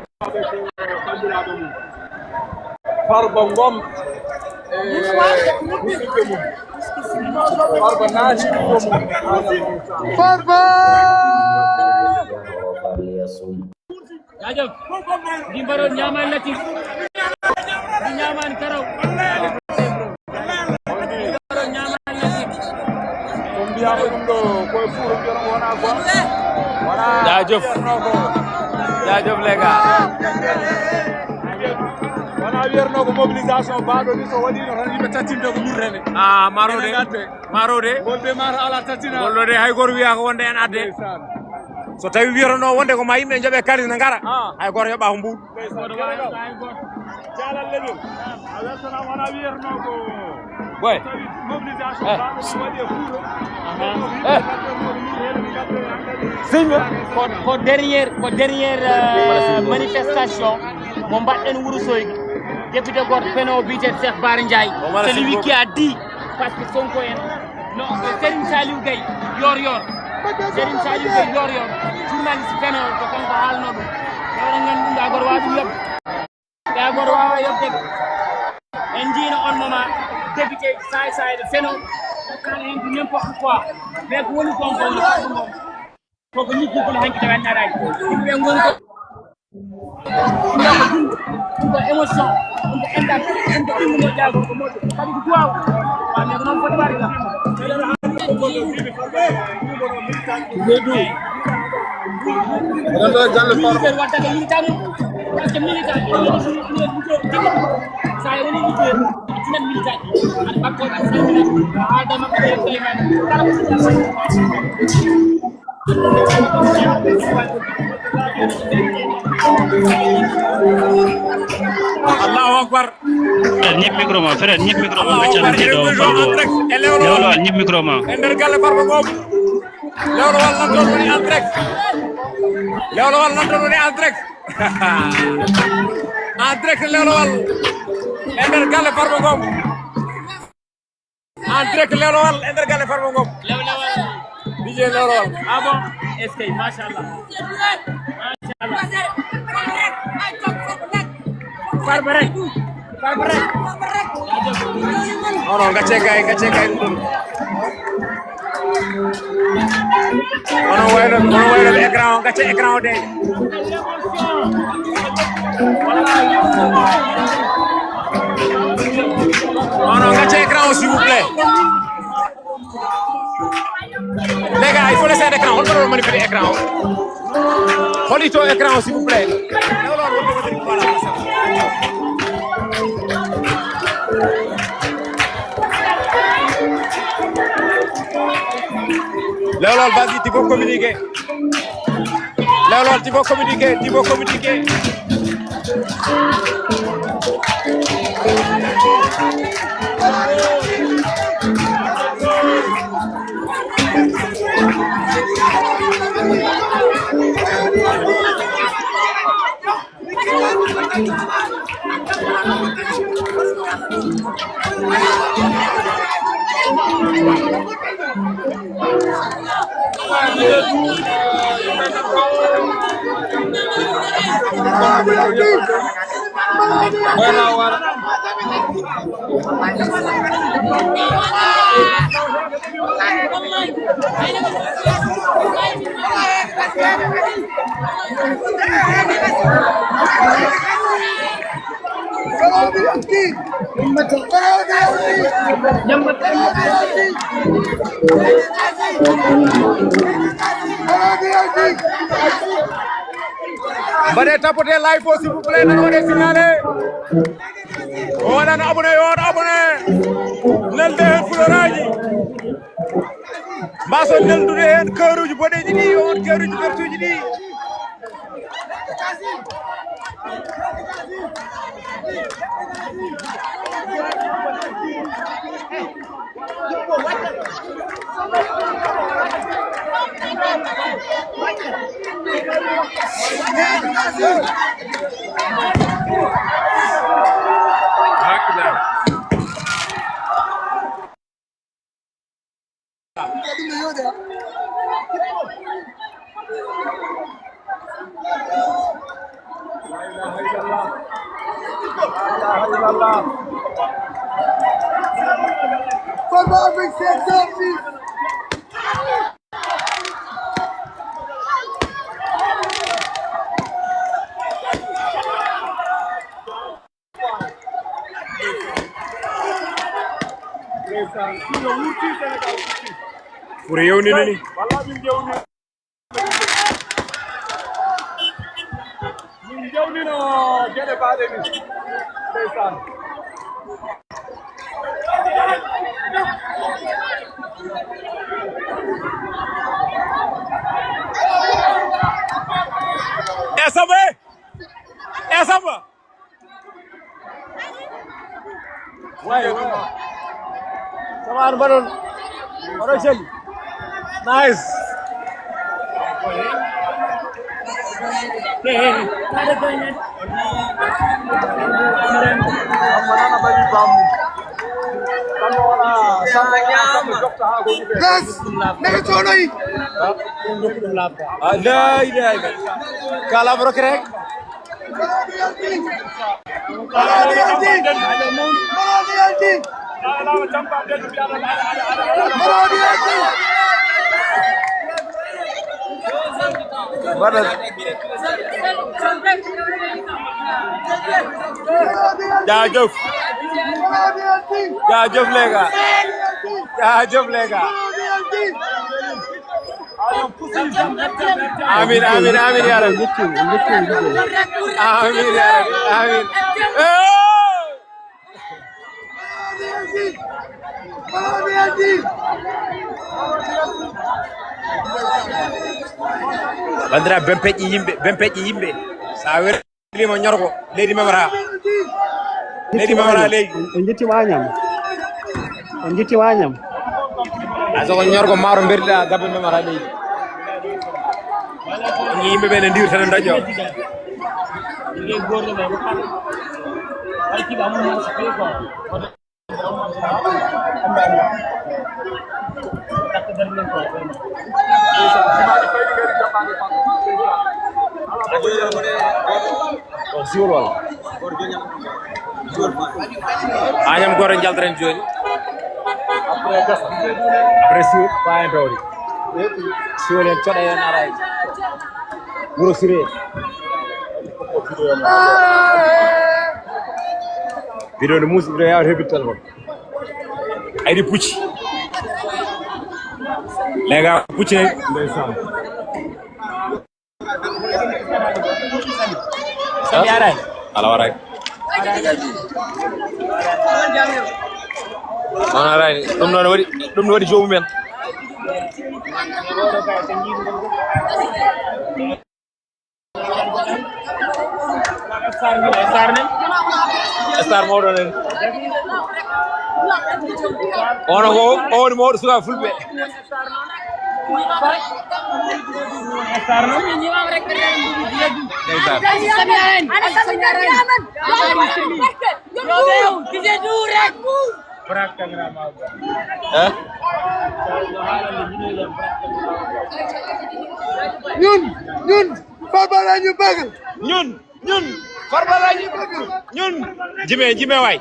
Farba Ngom Farba naati Farba jaajëf di mbaro ñaman latif di ñaman karaw mbaro ñaman latif ko mbiyama ɗum ɗo koye fuuro mbiyatam wona quoi wona jaajëf les gars wona wiyerno ko mobilisation baɗo ni so waɗino tan yimɓe tattinde ko murrene marode golɓe mata ala tattina gollode hay goto wiya ko wonde en adde so tawi wiyatono wonde ko ma yimɓe jooɓe kalis ne gara hay goto yoɓa ko mbuɗ jalal leɗol a weltana wona wiyerno ko boy mobilisation baɗo so waɗi e fuuro ko dernière manifestation mo mbaɗɗen Wourossogui député goto peno biyete Cheikh Bara Ndiaye c'est lui qui a dit parce que Sonko en non Serigne Saliou Gueye yor Serigne Saliou Gueye yor journaliste peno ko kanko haalno ɗum ewɗen ganduɗum ɗa goto wawa ɗum yoɓde ɗa goto wawa yoɓde en jiino on moment député sayde feno kala hen ko n'importe quoi mais ko woni kon ko woni koko ñiggugol hanki taw annaɗaji yimɓe goni ko émotion ko endal en ɗimmo jaago ko moƴƴo kadi ko duwaw mais ko noon foti waɗi kam militaire waddata militant mum par ce que militant sa woni leader tinan militant aɗa ɓakkoɗe aɗa salmina haalda maɓɓe ɓe Souleymane kala Allahu akbar ñip micro ma frère ñip micro ma gaccante do Farba lewlo ñip micro ma e nder galle Farba Ngom lewlo wal nan don woni en direct lewlo wal nan don woni en direct lewlo wal e nder galle Farba Ngom en direct lewlo wal e nder galle Farba Ngom DJ lewlo wal ah bon est-ce que machallah Farba rek Non, non, gacce kay dum. Ono wayno écran, gacce écran de. Non, gacce écran s'il vous plaît. Les gars, il faut laisser l'écran. On peut manipuler l'écran. Holito écran s'il vous plaît. Léolol, vas-y, tu peux communiquer. Léolol, tu peux communiquer. Badé tapoter live s'il vous plaît, on est signalé. On a abonné. Nel de fularaji. Mbaso nel dude hen keuruji bodeji di on keuruji vertuji di. Fure yow ni nani min jewnino gueɗe baɗe ni ndeysan Esaba ouais samaan banon oro jeli nice Yes, nega tonoy. Ada ide. Kala bro krek. Jaajëf lega. Amin ya Rabbi. Amin ya Rabbi. Bandira bempeji yimbe sa wer lima ñorgo leydi memara leydi en jetti wañam aso ko ñorgo maro berda gabbe memara leydi ni yimbe be ne ndir tan dajo ngi gorno be ko tan ay ki ba mo ci ko Siwol wala Agnam gore jaltren joni après sur baye dawri sur en coda en aray Wuro Siré video no musi video yaw hebit telefon ay di pucci lega pucci ndeysaan sami aray ala waray non aray dum no wadi jomu men Star mawɗo nen ono ko owoni mawɗo suka fulɓe ñun Farba la ñu bëgg ñun Farba la ñu bëgg ñun jime waay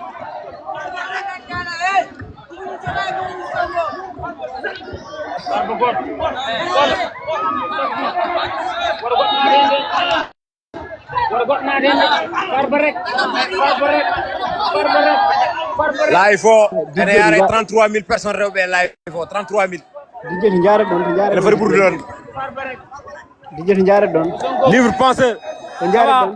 live fo ene yare 33000 personnes rewɓe live fo 33000 dijeti jaare ɗon to jaare ene foti ɓurde ɗon dijeti jaare ɗon livre penseur to jaare ɗon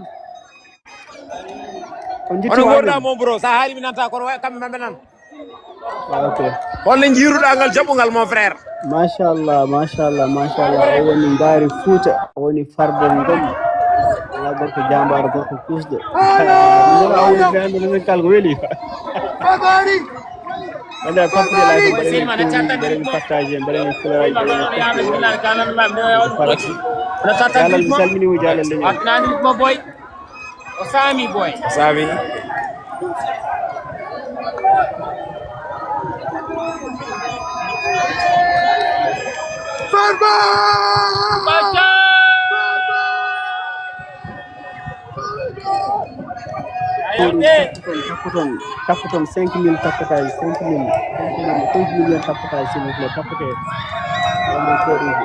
on jitti ono gorɗa mon bro sa haali mi nanta kono kamɓe mamɓe nan ok holle jiiruɗa ngal jaɓɓugal mon frère machallah o woni ngaari Fouta o woni Farba Ngom ala gorko jambaro gorko kusɗo min kalko weeli ande pappire laa mbaɗen partage mbaɗen fularaji jalal mi salminimo jalal leñol nani mo boy o saami boy Farba tapputon 5000 tappotage 5 millions tappotage s'il vous plaît tappote mon koɗuji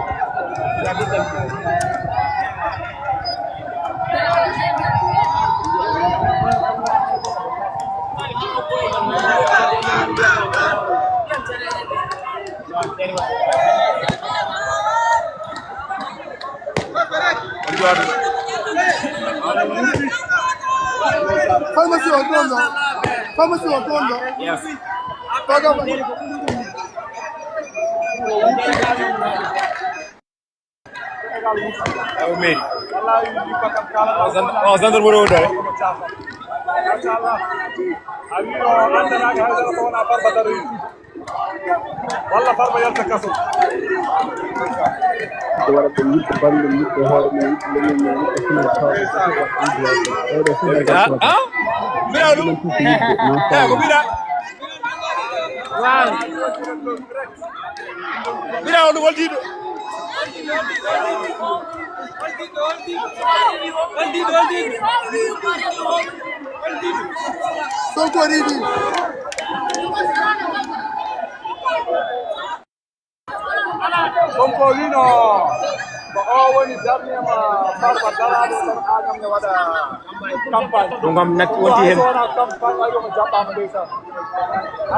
Pharmacy Otondo. yes aw meri o gendarmerie o dare walla Farba yalta kaso wara ko yitto bande yitto hoore men yitto leñol men yitto fina mbiɗa ɗum ko mbiɗa mbiɗa on ɗum waldiɗo Sonko riɗi Sonko wino ko o woni darnema Farba daraɗo tan agam ne waɗa campagne ɗum kam natti wonti hen wona campagne ayo mo jaɓɓama ndeysan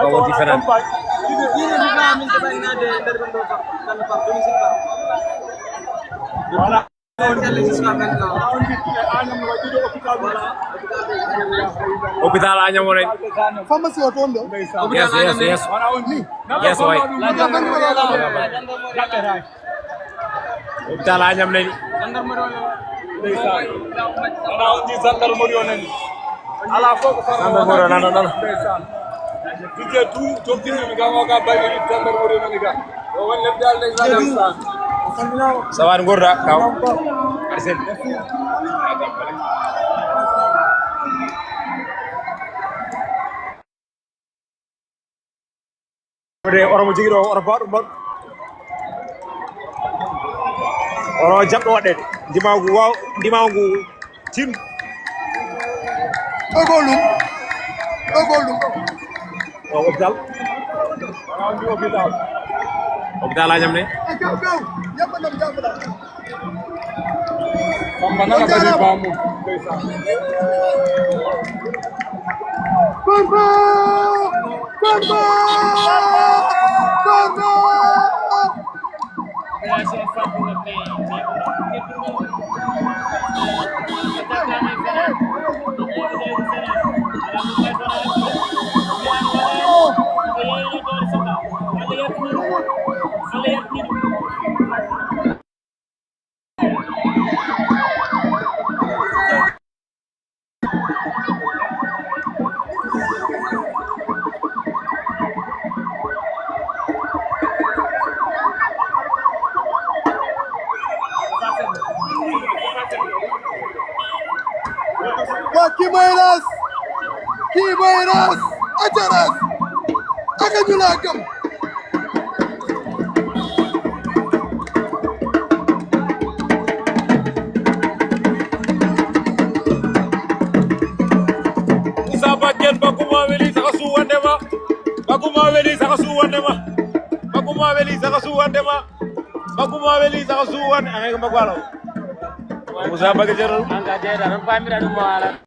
ko wonti fenan hôpital Agnam wonani Pharmacy Otondo. yes way hôpital Agnam nani wona on ji gendarmerie o nani ala fof ko gendarmerie nana dije tout jogdinmi gam o ga bayɗo yit gendarmerie nani ga o woni lebbi alde gadan sawar gorda kaw arsel oro mo jogui ɗo oro baɗɗo mbaɗ oro jaɓɗo waɗede ndimagu tin Ogolum. hôpital hôpital laa ñam ne Samba nana bari baamu Kiboiras, ajaras, akanyulagam. Musa Bakken bakuma weli saka suwandema bakuma weli saka suwandema bakuma weli saka suwandema bakuma weli saka suwan ay magwalo Musa Bakke jeral anga jeda ran pamira dum wala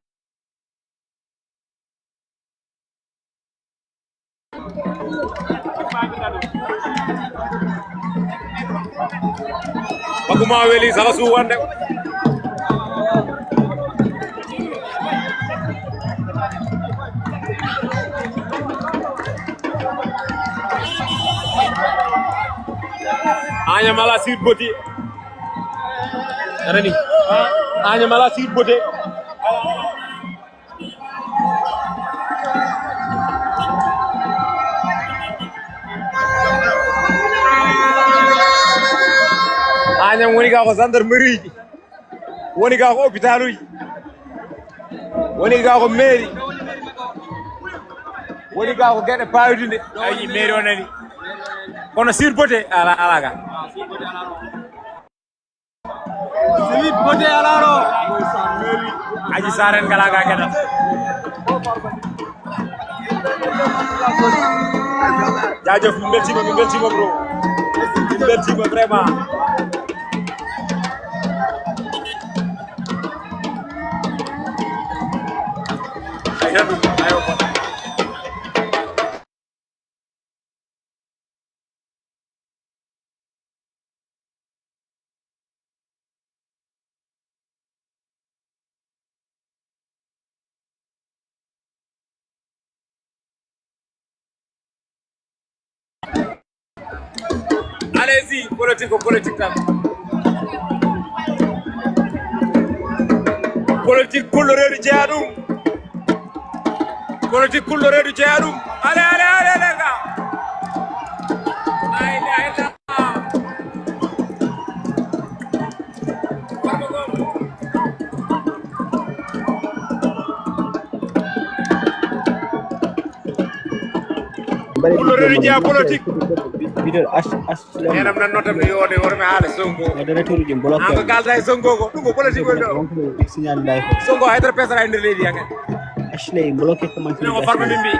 bakuma weli saka suwande Anya mala sir boti arani Anya mala sir boti Anya woni ga ko gendarmerie ji woni ga ko hôpital ji woni ga ko mairie woni ga ko gede pawdinde ay mairie onani kono sir bote ala ga sir bote alaro aji saren gala ga keda jajeuf mbeltima bro mbeltima vraiment ayo Allez-y, politique tam. Politique colorée du Djadou. Politique colorée du Djadou. Allez les gars. Allez. Colorée du Djadou politique. Yanam nan notam ni yode worme haala Sonko dara turuji bloqué an ko galta e Sonko ko dum ko politique do signal live Sonko haytara pesara e nder leydi yange ashley bloqué comment ko farba min bi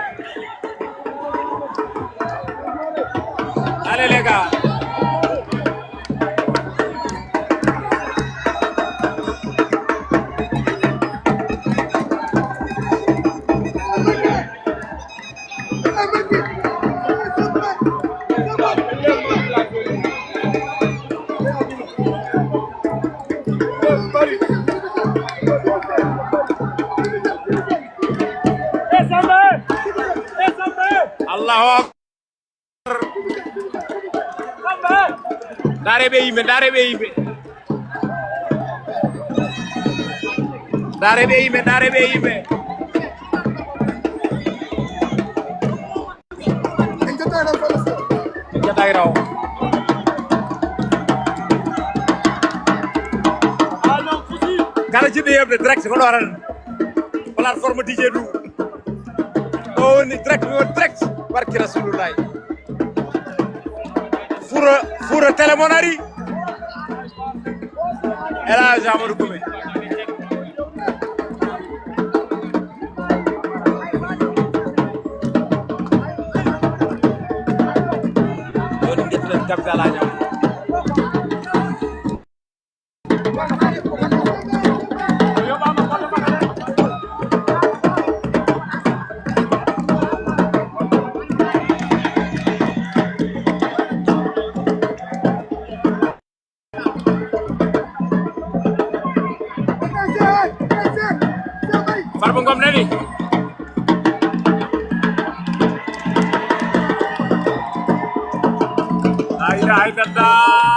allez les gars Allahu Akbar. Darebe yimɓe darebe yimɓe jataay raw kala jiɗɗo yebde direct ko ɗo waran plateforme DJ Dou o woni direct barki Rasulullah fura téléphone ari El Hadji Amadou Koumé Farba Ngom nani la ilaha illallah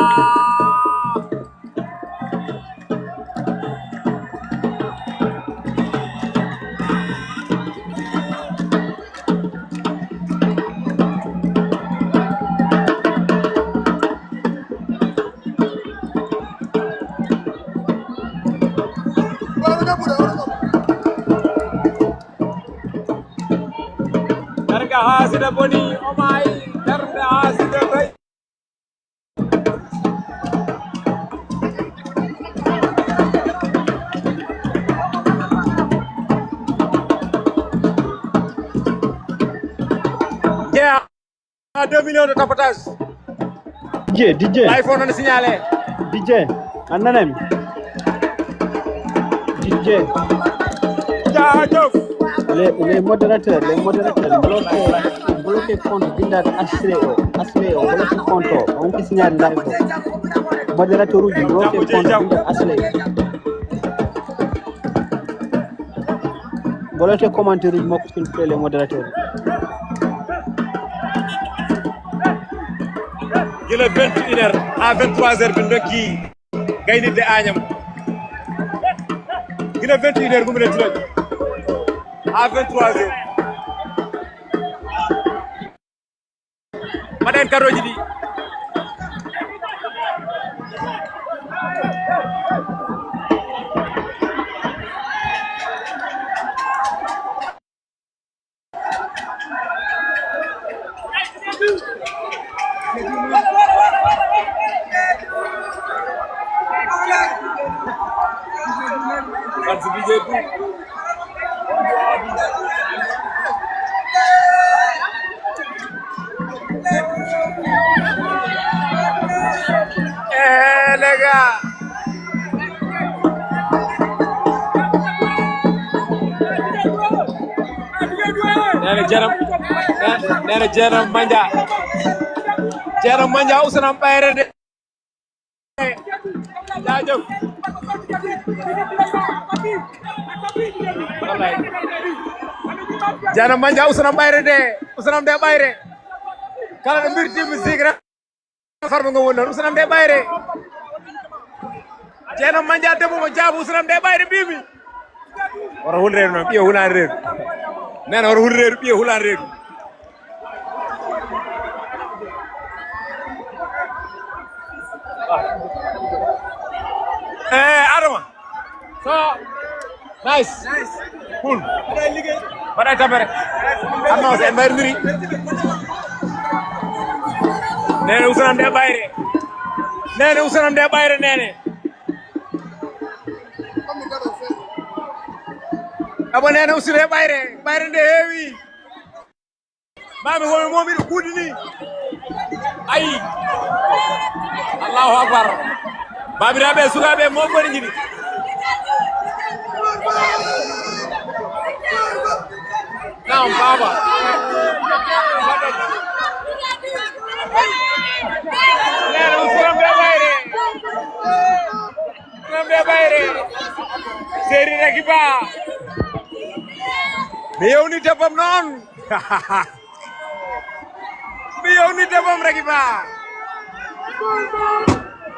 Darga hasida boni omai darga hasida bay yeah 2 millions de tapotage DJ iPhone on signalé DJ annanem DJ jaajëf les modérateurs bloqué compte bindat asreo bloqué compte on ko signal live modérateur uji bloqué compte bindat asreo bloqué commentaire uji makko s'il vous plaît les modérateurs gila 21h à 23h bi ndokki gayni de añam gila 21h gumre tulaj à 23h maden karoji di les gars nene Jeram Manja Ousmane Bayre de jaajëf Jeram Manja Ousmane Bayre de Bayre kala ɗo mbirti musique rek Farba Ngom woni noon Ousmane de Bayre Jeram Manja debbo mo jaabu Ousmane de Bayre mbimi wara hulreedu noon ɓiye hulani reedu nene wara hulreedu ɓiye hulani reedu Adama so nice cool waɗay tampere annonce en mbayrindiri nene Ousmane de Bayre nene abo nene Ousmane de Bayre nde heewi mami homi momiɗo kuudi ni ayi Allahu akbar babiraɓe sukaɓe moɓɓoni jiɗi nam baba nene Ousmane de Bayre Seri Rakiba mi yewni debbam noon mi yewni debbam Rakiba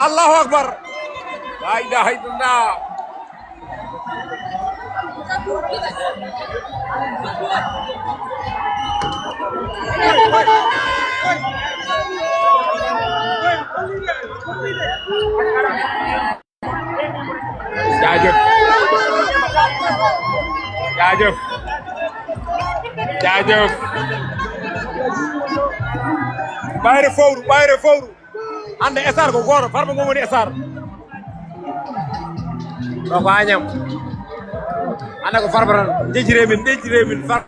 Allahu akbar la ilaha illallah jaajëf Bayre fowru ande esar ko goto Farba Ngom woni esar ɗo ko Agnam anda ko Farba tan jejjire min far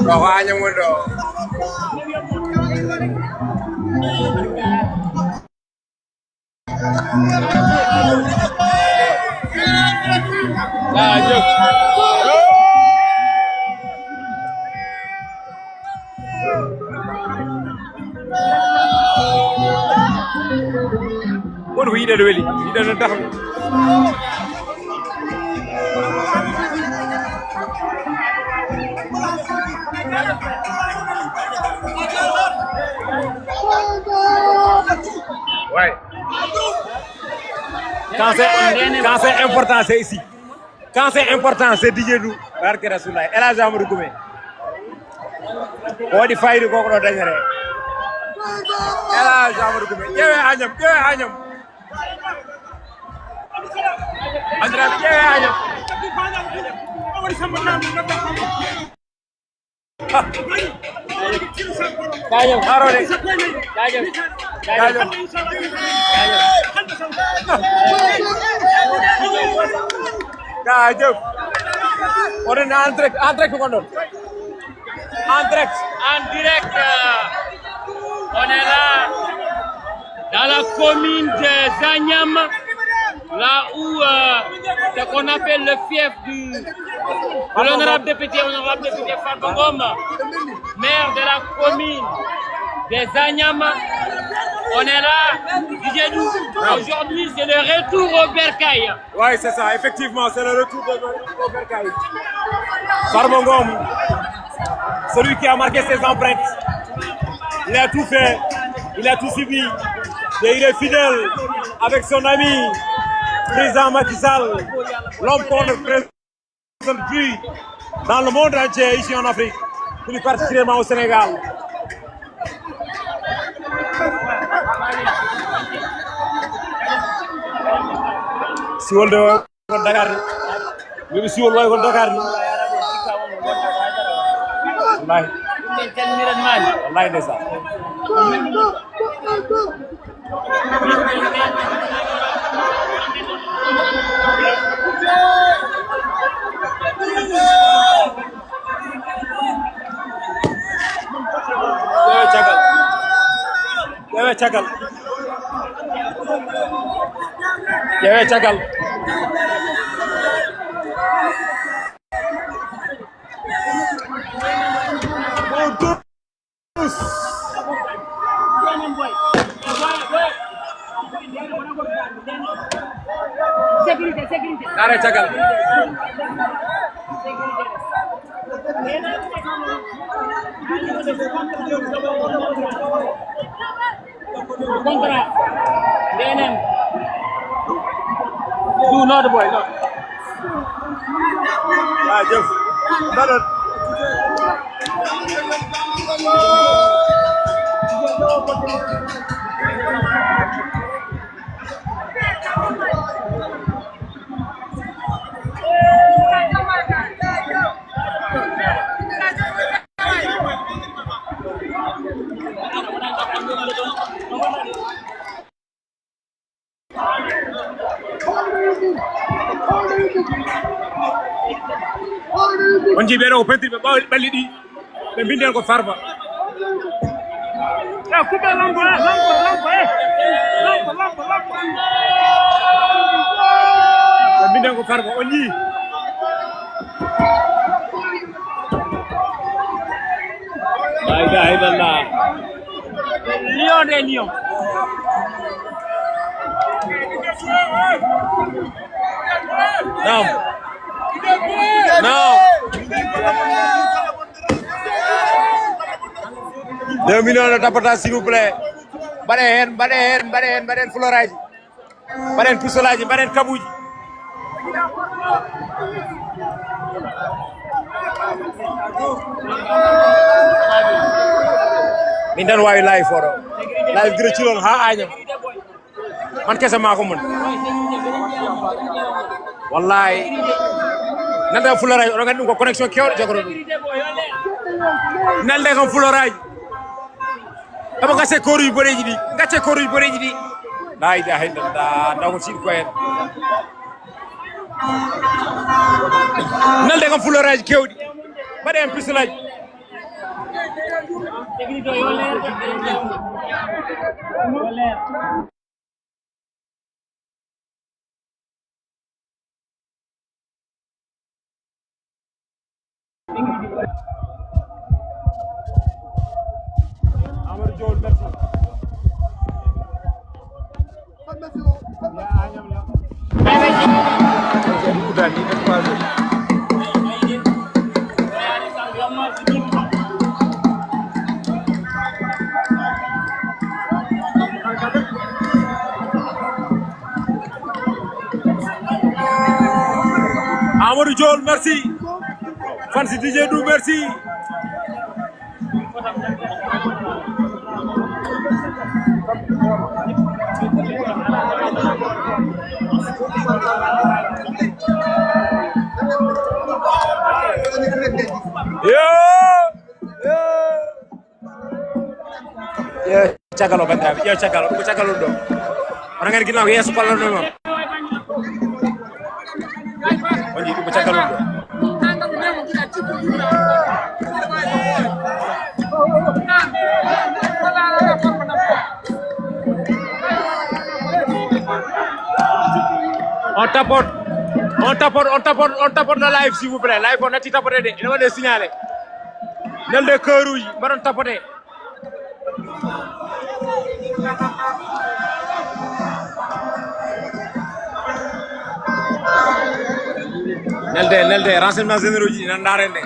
ɗo ko Agnam woni ɗo jaajëf woni ko yiɗede weli yiɗede tax ouais quand c'est important c'est ici quand c'est important c'est DJ Dou barke Rasulullah El Hadj Amadou Goumé wodi fayde koko ɗo dañere El Hadj Amadou Goumé ƴeewe Agnam andiraɓe ƴeewe Agnam jaajëf harode jaajëf on est en direct kon ɗon en direct on est là dans la commune de Zagnam, là où ce qu'on appelle le fief de l'honorable député Farba Ngom, maire de la commune de Zagnam. On est là, DJ Dou. Aujourd'hui, c'est le retour au bercail. Oui, c'est ça, effectivement, c'est le retour au bercail. Farba Ngom, celui qui a marqué ses empreintes, il a tout fait, il a tout subi, et il est fidèle avec son ami, président Macky Sall, l'homme qu'on ne présente plus dans le monde entier, ici en Afrique, plus particulièrement au Sénégal. Siwol de kon Dakar ni siwol way kon Dakar ni wallahi ndeysaan Yewe cagal Are cagal Contrat DNM. Do not boy, no. Jeff. Balon. On jiɓe ɗo ko pentiri ɓe ɓalli ɗi ɓe binden ko Farba kuɓe lampo ɓe binden ko Farba on yii la ilaha illallah Lion des lions. Naam. Naam. 2 millions de tapata s'il vous plaît. Baɗen florage. Baɗen pistolaji, baɗen kabuji. Min dan wawi live oɗo. Live dire cilon ha Agnam. Man kese mako mun. Wallahi. Nanda florage oɗo gandi ɗum ko connexion kewɗo jogoro ɗum. Nalde kam florage. Aba gacce koruji boɗeji ɗi. La ilaha illallah, ndaw ko siɗi ko hen. Nalde kam florage kewɗi. Mbaɗe hen pistolaji. Amadou Diol, merci. Amadou Diol merci Fancy DJ Dou merci yo cagalo bandiraɓe ƴeew cagalo ɗum ko cagalo ɗo oɗon gandi ginnaw ko yeeso kollanno noon on jii ɗum ko cagalo ɗo on tapote no live s'il vous plaît live o natti tapote de ene waɗe signalé nelde cœur uji mbaɗon tapote nelde renseignement généraux ji nan ndaren de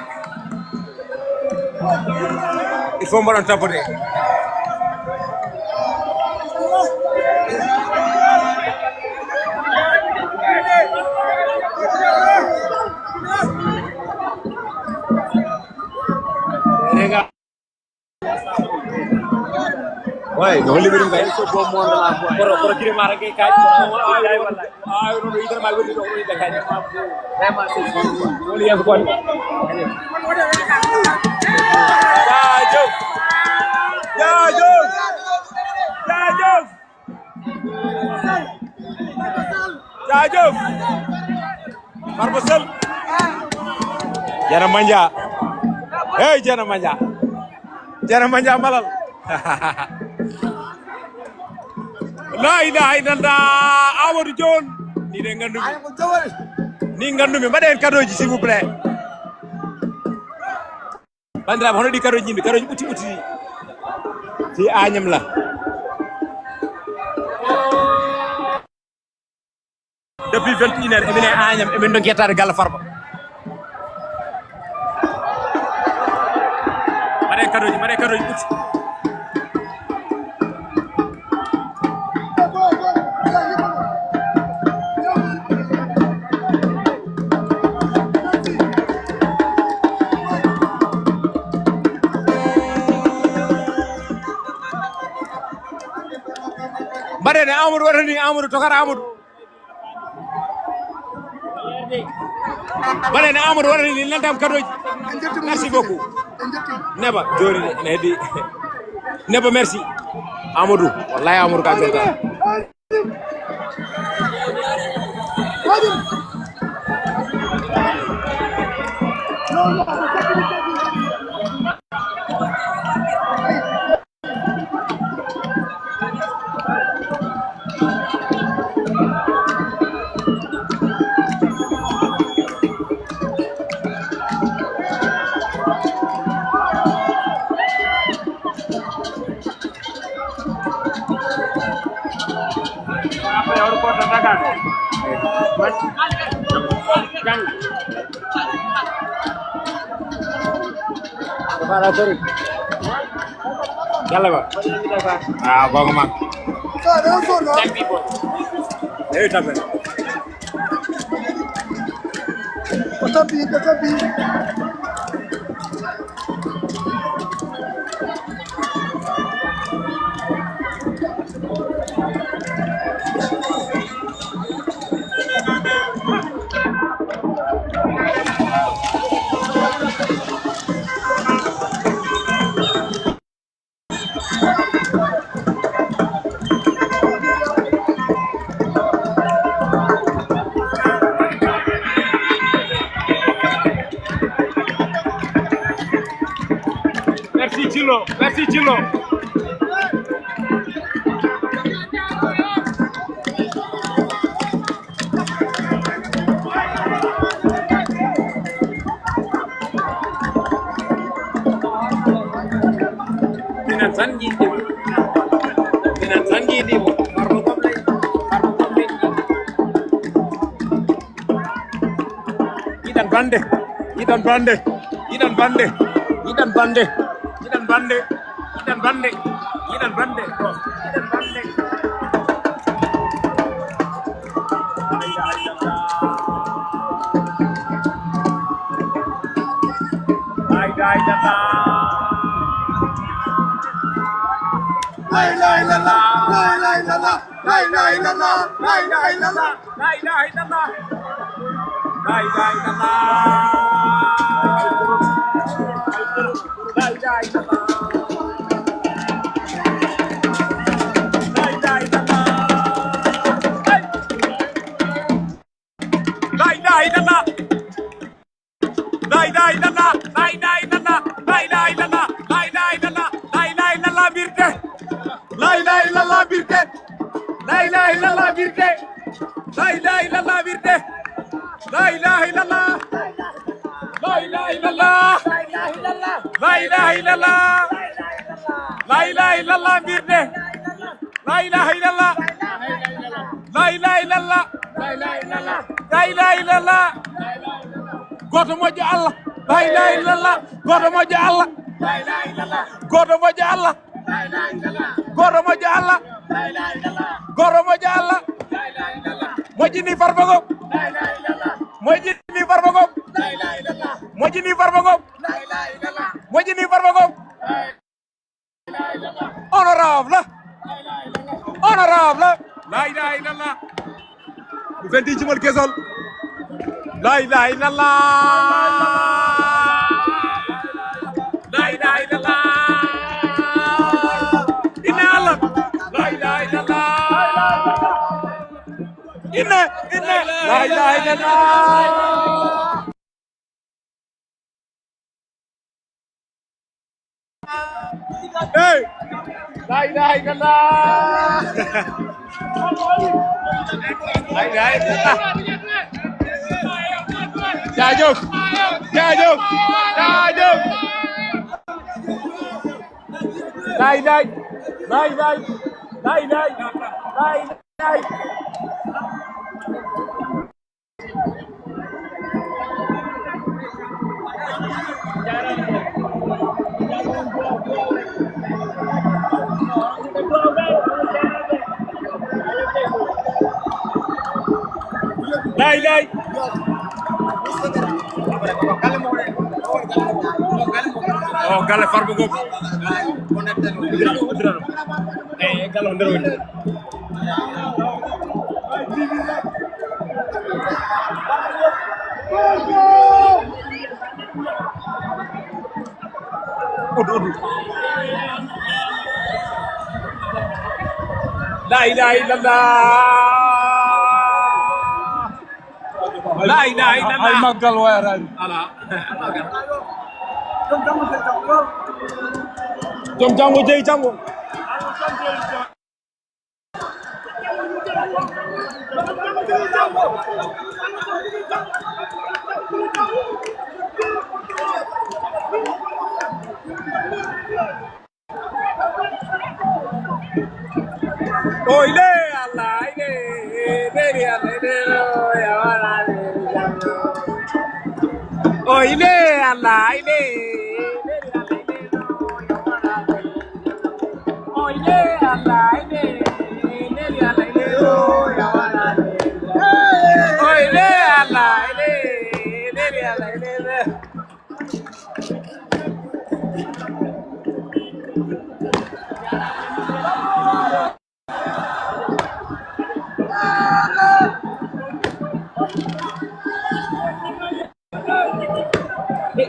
il faut mbaɗon tapote Ouais, non liberi ngai so bo mo na por kire mara ke kai ay wallahi ay no idar ma wadi do ida kai vraiment c'est woli ya ko jaajëf Farba Sel Jana Manja hey Jana Manja malal la ilaha illallah Amadou Diol ni de ngandumi mbaɗen cadeau ji s'il vous plaît bandiraɓe hono ɗi cadeau ji ɓuti si Agnam la depuis 21h emine Agnam emin ɗo guettade Galla Farba mbaɗen cadeau ji ɓuti mbaɗene Amadou waɗani Amadou tokara Amadou mbaɗene Amadou waɗani nantama kadoji merci beaucoup Neba joni ne heddi Neba merci Amadou wallahi Amadou ka belta Yalla ba ah gonga man eh tabe tapi Merci Chilo. Dengan sanji di Idan bande. ilaha illallah, la ilaha illallah, la ilaha illallah, la ilaha illallah, La ilaha illallah. La ilaha illallah. La ilaha illallah. La ilaha illallah. La ilaha illallah. La ilaha illallah. La ilaha illallah. La ilaha illallah. La ilaha illallah. La ilaha illallah birde. La ilaha illallah birde. La ilaha illallah birde. La ilaha illallah birde. La ilaha illallah. La ilaha illallah. La ilaha illallah. La ilaha illallah birde. La ilaha illallah. La ilaha illallah. La ilaha illallah. Goto moƴƴo Allah. La ilaha illallah. Goto moƴƴo Allah. La ilaha illallah. Goto moƴƴo Allah. La ilaha illallah. Goto moƴƴo Allah. La ilaha illallah. Goto moƴƴo Allah. La ilaha illallah. Moƴƴini Farba Ngom. La ilaha illallah. Moƴƴini Farba Ngom. La ilaha illallah. Moƴƴini Farba Ngom. La ilaha illallah. Moƴƴini Farba Ngom. La ilaha illallah. Honorable. La ilaha illallah. Honorable. La ilaha illallah. Bu fendi cimal kesol. La ilaha illallah. La ilaha illallah. Inna Allah. La ilaha illallah. Inna. La ilaha illallah. Hey. La ilaha illallah. La ilaha illallah. Jaajëf. Jaajëf. Jaajëf. La ilaha. La ilaha. La ilaha. La ilaha. La ilaha. Oh, galle Farba Ngom. Galle on ndero. La ilaha illallah. La ilaha illallah. Ay magal wayarani. Ala. Jom jango jey jango. Oile Allah ile beri Allah ile ya wala oile Allah ile beri Allah ile oile Allah ile beri Allah ile ya wala oile Allah ile beri Allah ile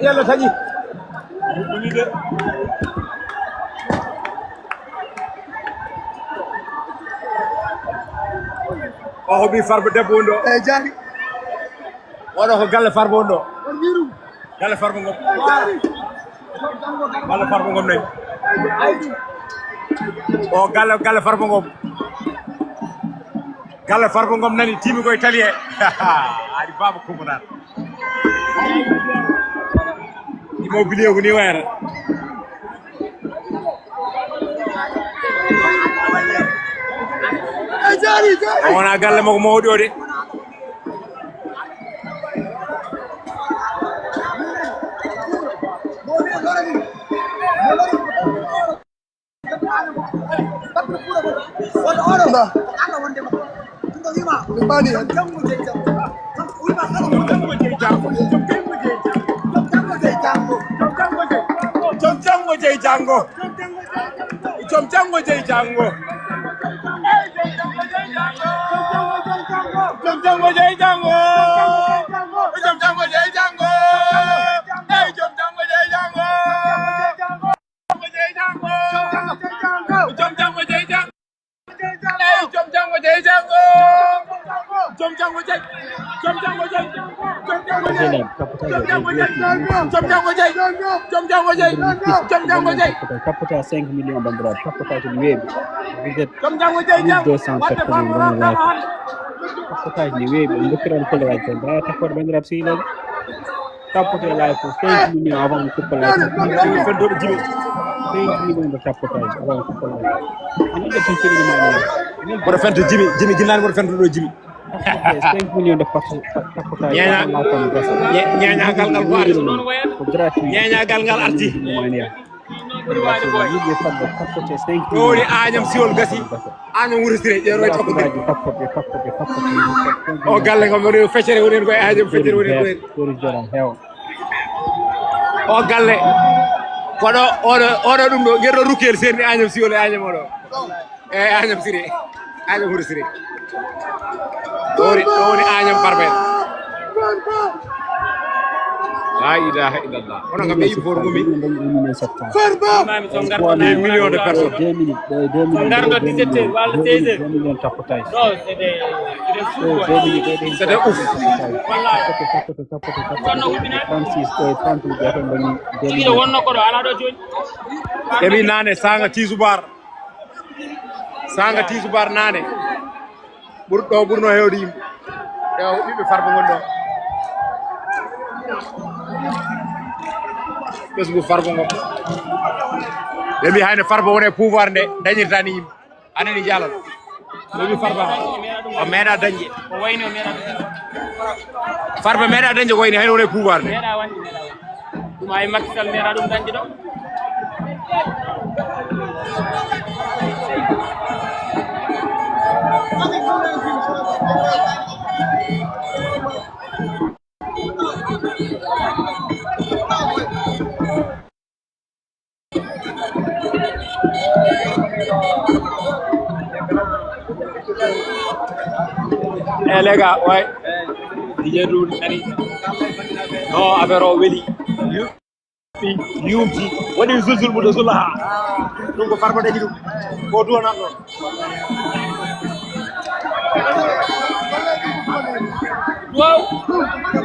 yalla taji ni de o bi Farba debbo ndo e jari wado ko galle Farba ndo galle Farba Ngom galle Farba Ngom nay o galle Farba Ngom galle Farba Ngom nani timi koy talié ari baba kumunat immobilier ko ni wayra jari wona galle mako mawdi o de Jom jango jey jango. Jom jango jey jango. Jom jango jey jango. Hey jom jango jey jango. Jom jango jey jango. Hey jom jango jey jango. Jom jango jey. Jom jango jey. Jom jango jey. Jom jango jey. Jom jango jey. Jom jango jey. Capota 5 millions bandiraɓe capota to weeɓi vous êtes Jom jango jey jang. 1200 personnes woni live capotage ne weeɓi en dokkiran kollegaji ton mbawa takkode bandiraɓe sehilaɓe capote live ko 5 millions avant mo kuppa live Fendoɓe jiɓe. 5 millions de capotage avant mo kuppa live ene ƴettan keɗiɗi maɗa Woto fento jiɓe. Jiɓe ginnani woto fento ɗo jiɓe. 5 millions de capotage ñeñagal ngal ko arti. ko gratuit ñeñagal ngal arti. yiɗɓe fadde capote 5 ɗo woni Agnam Siwol gasi. Agnam Wourossiré ƴeeroy tokkodiri. tappote O galle kam woni feccere woni hen koye Agnam feccere woni hen koye. tori jora heewa O galle koɗo oɗo ɗum ɗo guerɗo rukkel serni Agnam Siwol e Agnam oɗo. Eyi Agnam Siré. Agnam Wourossiré. ɗo woni Agnam Barbel. La ilaha illallah. Ono kam ɓe yiɓi gumi. 2 millions de personnes. 2 minutes 2 minutes Ngardo 17 heures walla 16 heures. 2 millions capotage Non, c'est des C'était ouf. Wonno ubina. 36 30 gato bani Ɗiɗo wonno koɗo ala ɗo joni. Keɓi nane sanga tisubar. Sanga tisubar nane. Ɓurɗo ɓurno hewde yimɓe. Ewa ɓiɓɓe Farba gon ɗo. ɓesgu Farba Ngom. ɓe mbi hayno Farba woni e pouvoir nde dañirta ni yimɓe anani jaalal ɓe mbi Farba o meeɗa dañde Ko wayno meeɗa. Farba meeɗa dañde ko wayni hayno woni e pouvoir nde Meeɗa wandi meeɗa. Ɗum ay Macky Sall meeɗa ɗum dañde ɗo. les gars ouais DJ Doudou nani non affaire o weli yumti waɗi zulzul muɗo zulaha ɗum ko Farba dañi ɗum ko duwanan ɗon wow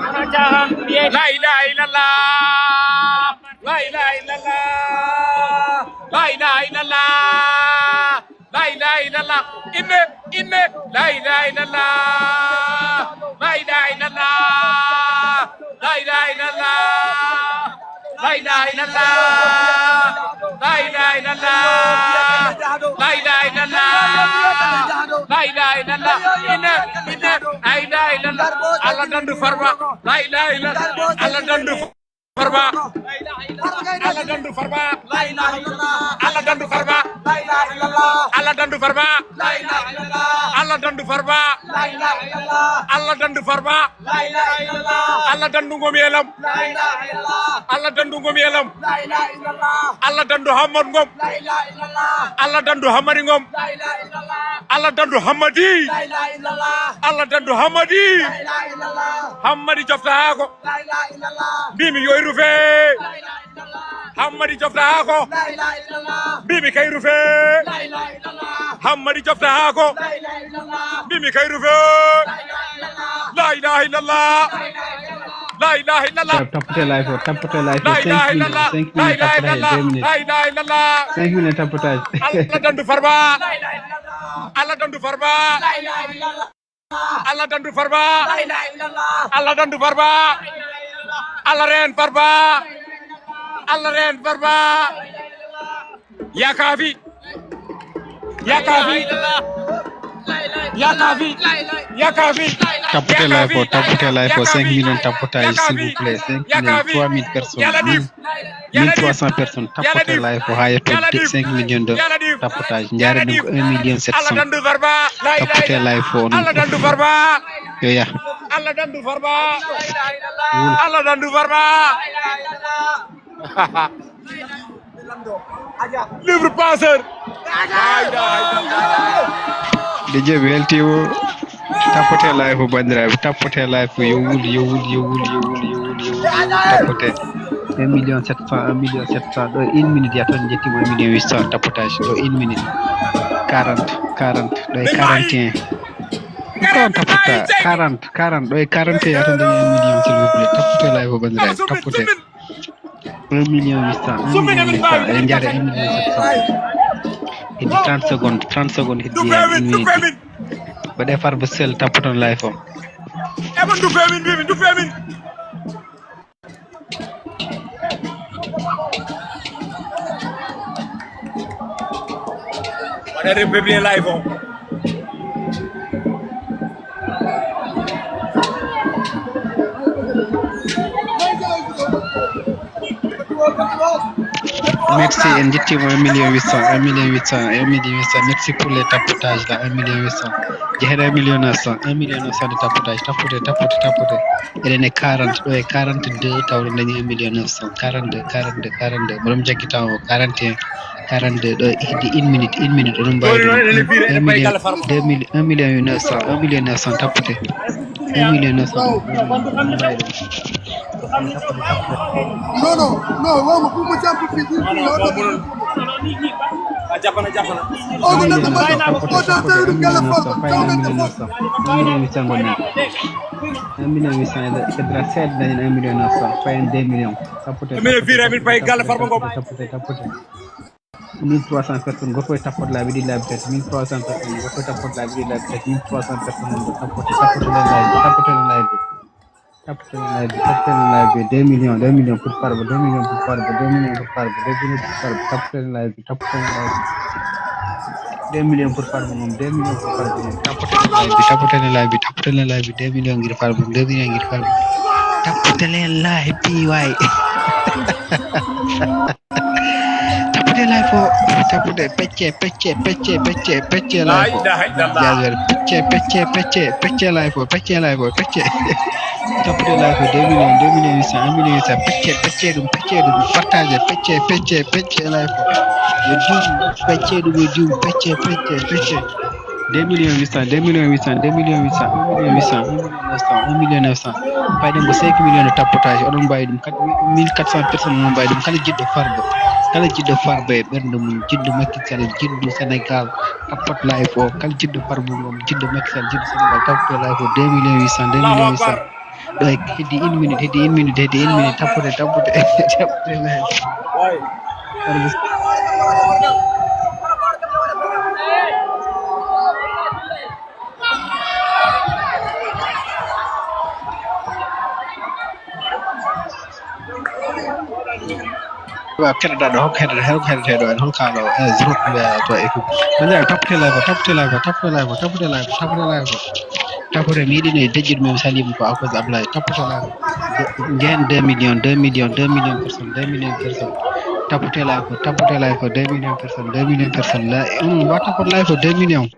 ana jahan la ilaha illallah la ilaha illallah la ilaha illallah la ilaha illallah inne la ilaha illallah la ilaha illallah la ilaha illallah la ilaha illallah la ilaha illallah la ilaha illallah la ilaha illallah inne la ilaha illallah Allah dandu Farba la ilaha illallah Allah dandu Farba Allah dandu Farba la ilaha illallah Allah dandu Farba la ilaha illallah Allah dandu Farba la ilaha illallah Allah dandu Farba la ilaha illallah Allah dandu Farba la ilaha illallah Allah dandu Ngomelam la ilaha illallah Allah dandu Ngomelam la ilaha illallah Allah dandu Hamad Ngom la ilaha illallah Allah dandu Hamadi Ngom la ilaha illallah Allah dandu Hamadi la ilaha illallah Allah dandu Hamadi la ilaha illallah Hamadi jofta hako la ilaha illallah bimi yoy rufe la ilaha illallah Hamadi jofta hako la ilaha illallah bimi kay rufe la ilaha illallah Hamadi jofta hako la ilaha illallah bimi kay rufe la ilaha illallah la ilaha illallah tapote live la ilaha illallah 5 minutes la ilaha illallah la ilaha illallah 5 minutes tapotage Allah dandu Farba la ilaha illallah Allah dandu Farba la ilaha illallah Allah dandu Farba la ilaha illallah Allah dandu Farba Allah ren Farba Allah ren Farba ya kafi ya kafi ya kafi ya kafi tapote live for 5 millions tapotage s'il vous plaît 5 millions 3000 personnes 1300 personnes tapote live for haya to 5 millions de tapotage njare ɗum ko 1 million 700 tapote live for Allah dandu Farba yo ya Allah dandu Farba Allah dandu Farba Libre passeur. DJ weltimo tapote live bandiraɓe tapote live yo wuli tapote 1 million 700 ɗo 1 minute ya toon jettima 1 million 800 tapotage ɗo 1 minute 40 ɗo e 41 kon tapota 40 ɗo e 41 ya toon dañi 1 million s'il vous plaît tapote live bandiraɓe tapote 1 million 800 1 million 800 eɗen jaada 1 million 700 heddi 30 secondes heddi 1 minute waɗe farba sel tapoton live o Du femin. Waɗere publier live o. merci en jettima 1 million 800 merci pour les tapotages là 1 million 800 jeeɗa 1 million 900 de tapotage tapote eɗen e 40 ɗo e 42 tawde dañi 1 million 900 42 boɗom jaggi taw 41 42 ɗo heddi 1 minute oɗon mbawi 1 million 900 tapote 1 million 900 No, vamos, como já pediu. Japana. Oh, não tá mais. Oh, tá saindo aquela foto. 1 million 800 kedra sed dañi 1 million 900 payen 2 millions tapote Mine vira min pay galle farba ngom tapote 1300 personnes goto e tapote laabi ɗi laabi tati 1300 personnes goto e tapote laabi ɗi laabi tati 1300 personnes tapote live 2 millions pour farba 2 millions pour farba tapote live 2 millions pour farba mom 2 millions pour farba tapote live 2 millions ngir farba 2 millions ngir farba tapote live way tapote live o tapote pecce live jazer pecce live o tapote live 2 millions 800 1 million 800 pecce dum partage pecce live yo dum pecce 2 millions 800 1 million 900 payden go 5 millions de tapotage odon mbawi dum 1400 personnes non mbawi dum kala jiddo farba e bernde mum jiddo Macky Sall jiddo Sénégal tapote live o kala jiddo farba mum jiddo Macky Sall jiddo Sénégal tapote live 2 millions 800 ɗo heddi 1 minute tapote live Canada ɗo hokkede ɗo en holkaɗo zero to équipe bandiraɓe tapote live tapote mi yiɗino e dejjude min salima ko à cause Ablaye tapote live jehen 2 millions personnes tapote live 2 millions personnes la mba tapote live 2 millions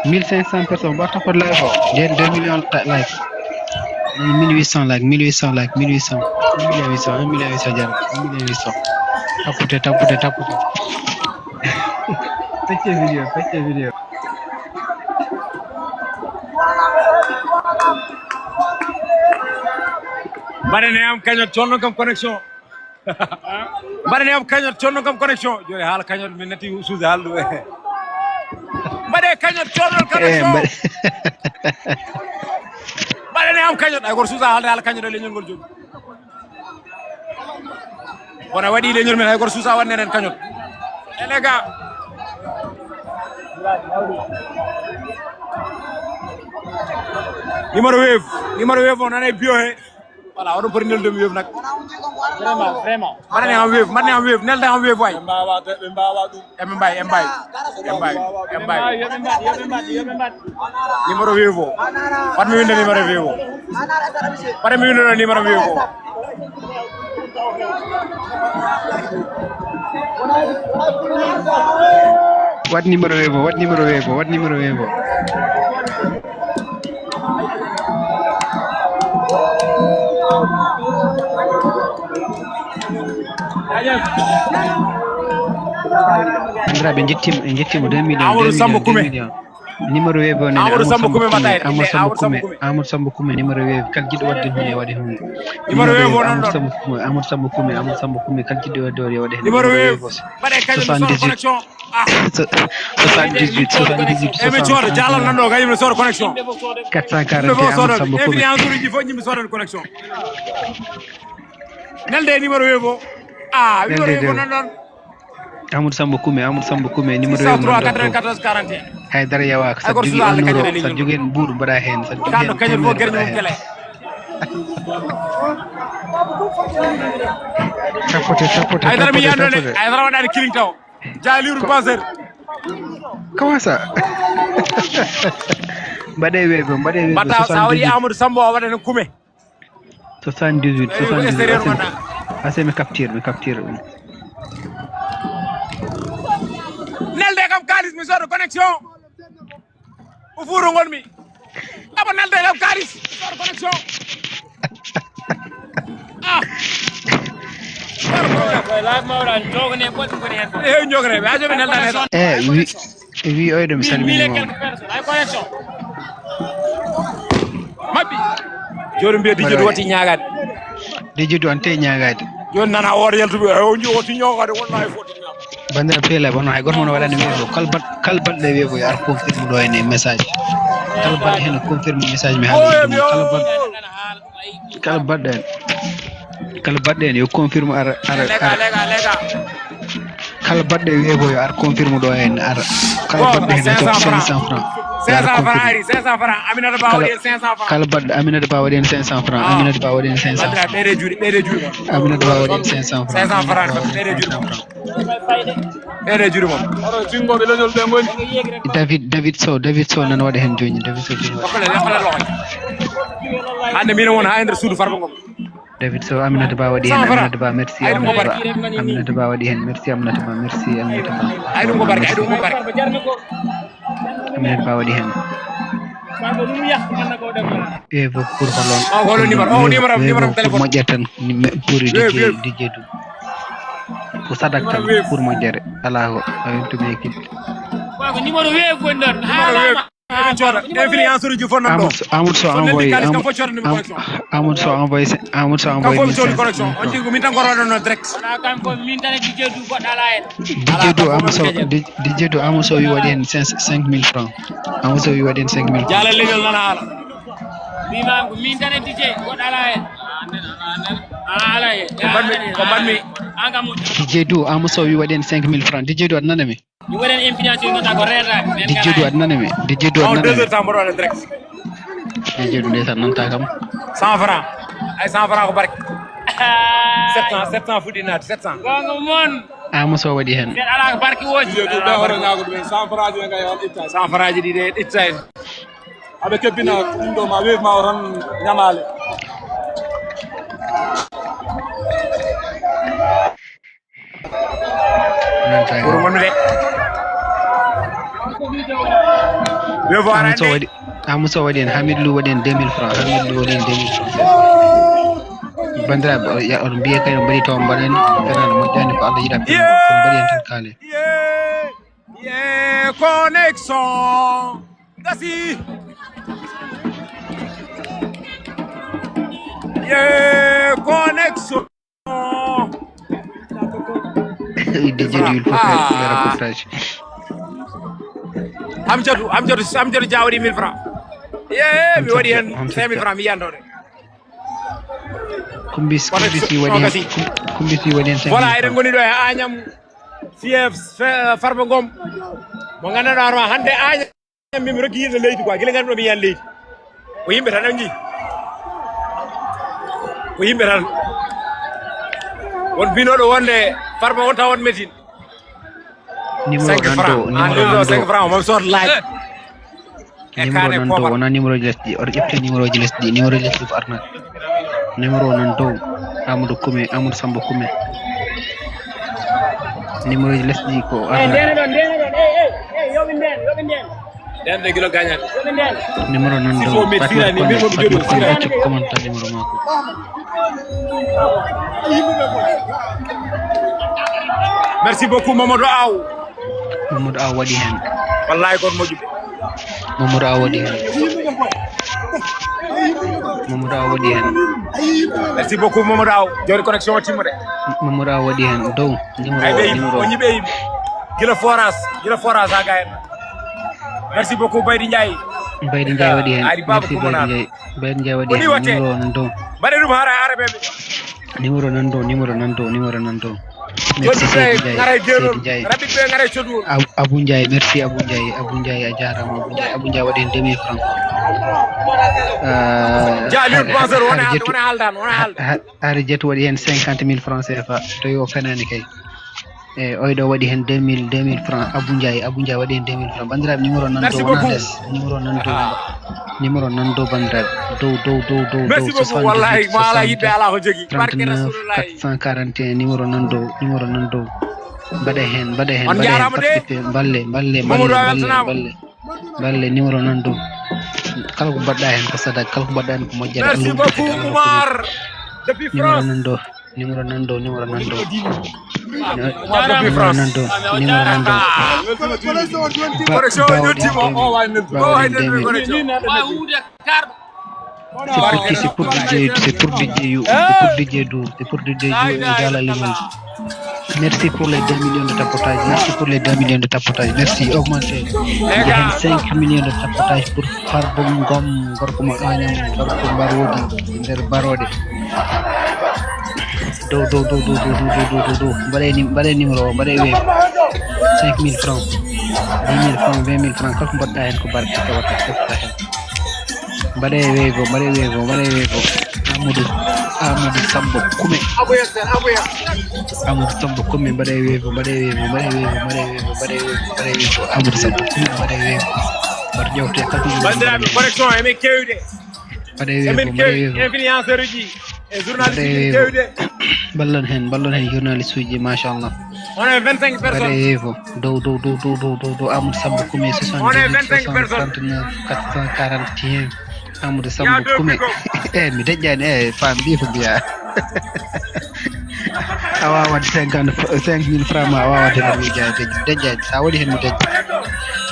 1500 personnes mba tapote live o jehen 2 millions live 1800 like 1800 1 million 800 jar 1 million 800 tapote pecce video Barene am kañot conno kam connexion Barene am kañot conno kam connexion joni haala kañot min nati suude haaldu mbaɗe kañot conno connexion Barene am kañot ay gor suusa haalde haala kañot e leñol ngol joni wona waɗi leñol men hay gor suusa wanne nen kañot les gars numéro wave on nanay bio he voilà oɗon poti neldude mi wave nak vraiment mbaɗane am wave nelde am wave way ɓe mbawa ɗum eɓe mbawi numéro wave o fatmi winde numéro wave o fatmi winde numéro wave o wat numéro wave o Andra jettima 2 millions. Amadou Samba Koumé. Numéro web on Amadou Samba Koumé matay. Amadou Samba Koumé numéro web kal jiddo wadde hunde wadi hunde. Numéro web on non. Amadou Samba Koumé kal jiddo wadde wadi hunde. Numéro web. Bade kañum so connexion. 78 e mi coorde jalal nan do kañum so connexion. 440 Amadou Samba Koumé. Influence uji fo ñimi so connexion. Nelde numéro web o. Numéro web non non. Amadou Samba Koumé numéro 94 41 hay dara yawa ko sa jogen buur bada hen sa jogen kando kañum fo gerne mum kele tapote ay dara mi yandone ay dara wadani killing taw jaliru passer comment ça bade wego bata sa wari Amadou Samba o wadana Koumé 78 assez me capture nelde kam kalis mi sodo connexion o furo ngol mi aba nelde kam kalis sodo connexion live mawra jogne bodum ko hen jogre be ajobe nelda wi oydo mi salmini mo ay connexion mabbi jori mbiye dijedu wati ñaagade dijedu ante ñaagade joni nana wor yeltuɓe o woti ñogade wallahi foti bandira pele bono hay goto mon wadani wi'o kalbat le wi'o ar confirme do ene message kalbat hen confirme message mi haali kalbat den yo confirme ar kalbat de wi'o yo ar confirme do en ar kalbat hen 500 francs 500 francs ari 500 francs Aminata Ba wadi 500 francs kalbat Aminata Ba wadi 500 francs Aminata Ba wadi 500 bandira bede juuri Aminata Ba wadi 500 francs 500 francs bede juuri mom oro jingobe leñol be ngoni David Sow nan wadi hen joni David Sow okale loxo hande min won ha nder suudu Farba Ngom David Sow Aminata Ba wadi hen Aminata Ba merci Aminata Ba wadi hen merci Aminata Ba merci Aminata Ba aydum ko barke Aminata Ba wadi hen bo pour holon holo numéro téléphone mo jetan pour DJ du ko sadak tan pour mo jere ala ko to be kit ko numéro web gondon influenceur ji fon nan do Amadou Sow envoyé connexion on jigo min tan ko rodon direct wala kam ko min tan DJ du godala en DJ du Amadou Sow wi wadi hen 5000 francs Amadou Sow wi wadi hen 5000 jala leñol nana hala bima min tan DJ godala en ala e ko badmi anga mo DJ du Amadou Sow wi wadi hen 5000 francs DJ du adnana mi ni woden influence yo ngata ko reta DJ du adnana mi DJ du adnana 2 heures temps rodon direct DJ du ndesan nanta kam 100 francs ay 100 francs ko barke 700 fudinat 700 gongo mon Amadou Sow wadi hen sen ala ko barki woji du da horo nyago dum 100 francs nga yon itta 100 francs di de itta abe kebina ndo ma weef ma ron nyamale pour mon de Amadou Sow wadi hen Hamidou wadi hen 2000 francs bandira ya on biye kay bari to mbaden kanal mo jani ko Allah yida ko bari en tan kale connexion gasi connexion DJ du pour faire le reportage Amjadu jawdi 1000 francs mi wadi hen 5000 francs mi yandode kumbisi wadi hen voilà eden goni do e Agnam fief Farba Ngom mo ganduɗa hoorema hande Agnam mimi rokki yirde leydi quoi guila ganduɗo mi yiyan leydi ko yimɓe tan angi ko yimɓe tan won binoɗo wonde Farba wonta won métine numéro 5 francs mom sort laaj numéro nan do wona numéro lesdi o ƴefte numéro ji lesdi numéro lesdi ko arnat numéro nan do Amadou Samba Koumé numéro ji lesdi ko arnat den de kilo gagnat numéro nan do comment numéro mako merci beaucoup Mamadou Aw. Mamadou Aw waɗi hen. Wallahi kon moƴƴuɓe. Mamadou Aw waɗi hen. Mamadou Aw waɗi hen. Merci beaucoup Mamadou Aw. Joni connexion o timmude. Mamadou Aw waɗi hen dow numéro. O ñiɓe yimɓe. Gila forage ha gayen. Merci beaucoup Baydi Ndiaye. Baydi Ndiaye waɗi hen. Ari Baba Kumana. Baydi Ndiaye waɗi hen numéro nan dow. Mbaɗe ɗum hara araɓeɓe. Numéro nan dow. Merci Seydou Ndiaye. Rabbi ɓe ngare coɗuol. Abou Ndiaye merci Abou Ndiaye a jarama Abou Ndiaye waɗi hen 2000 francs. Jalil Basor wona haldan. Ari Jetu waɗi hen 50 000 francs CFA to yo fenani kay. Oyɗo waɗi hen 2000 francs Abou Ndiaye waɗi hen 2000 francs bandiraɓe numéro nan dow wona less numéro nan dow bandiraɓe dow merci beaucoup wallahi mo ala yidɓe ala ko jogui barke 441 numéro nan dow mbaɗe hen balle numéro nan dow kala ko mbaɗɗa hen ko sadak kala ko mbaɗɗa hen ko moƴƴere merci beaucoup Oumar depuis France numéro nan dow c'est pour DJ Dour Jala Limon. Merci pour les 2 millions de tapotage. Merci augmenter 5 millions de tapotage pour Farba Ngom gorko mo Agnam gorko Barodi nder Barode. Do mbaɗe numéro mbaɗe weewi 5000 francs 10 000 francs 20 000 francs kala ko mbaɗɗa hen ko barke tawata tefta hen mbaɗe weego Amadou Sambo Kume mbaɗe weego Amadou Sambo Kume mbaɗe weego mbaɗa ƴewte kala bandiraɓe connexion emin kewde influenceur uji e journaliste uji kewde ballon hen journaliste uji machallah on est 25 personnes mbaɗe weego dow Amadou Sambo Kume 79 441 Amadou Sambo Kume mi deƴƴani fam mbi ko mbiya a wawat 5 000 francs ma a wawat hen mi deƴƴani sa waɗi hen mi deƴƴa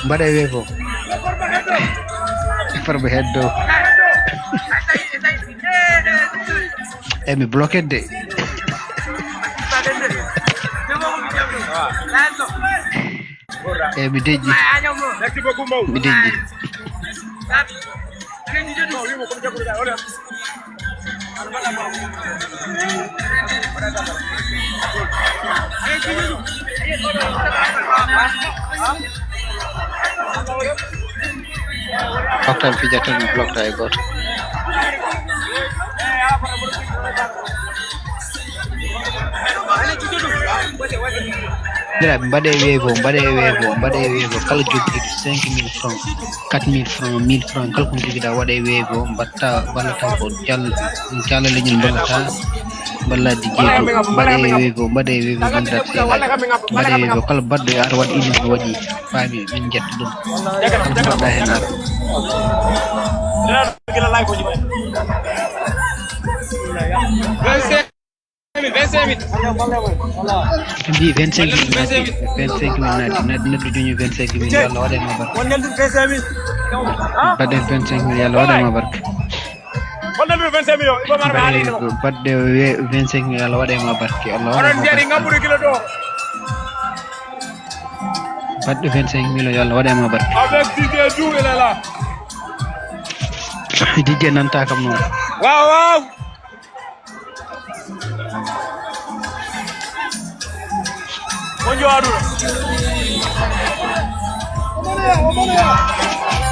mbaɗe weego Farba heddo mi bloqué de mi deƴƴi mi deƴƴi Waktan pijatan mi bloqué e goto mbaɗe weego kala jogiiɗo 5 000 francs 4 000 francs 1000 francs kala ko jogiɗa waɗe weego mbatta ballata ko jalla leñol ballade jeeɗo mbaɗe weego bandiraɓe mbaɗe weego kala baɗɗo yo ara waɗa ilimi no waɗi faami min jetta ɗum kala ko mbaɗɗa hen ara mbi 25 000 naati neɗɗo joñi 25 000 yo Allah waɗema barka mbaɗen 25 000 yo Allah waɗema barka baɗɗe 25 000 yo Allah waɗema barke Allah baɗɗe 25 000 yo Allah waɗema barke DJ nanta kam noon waaw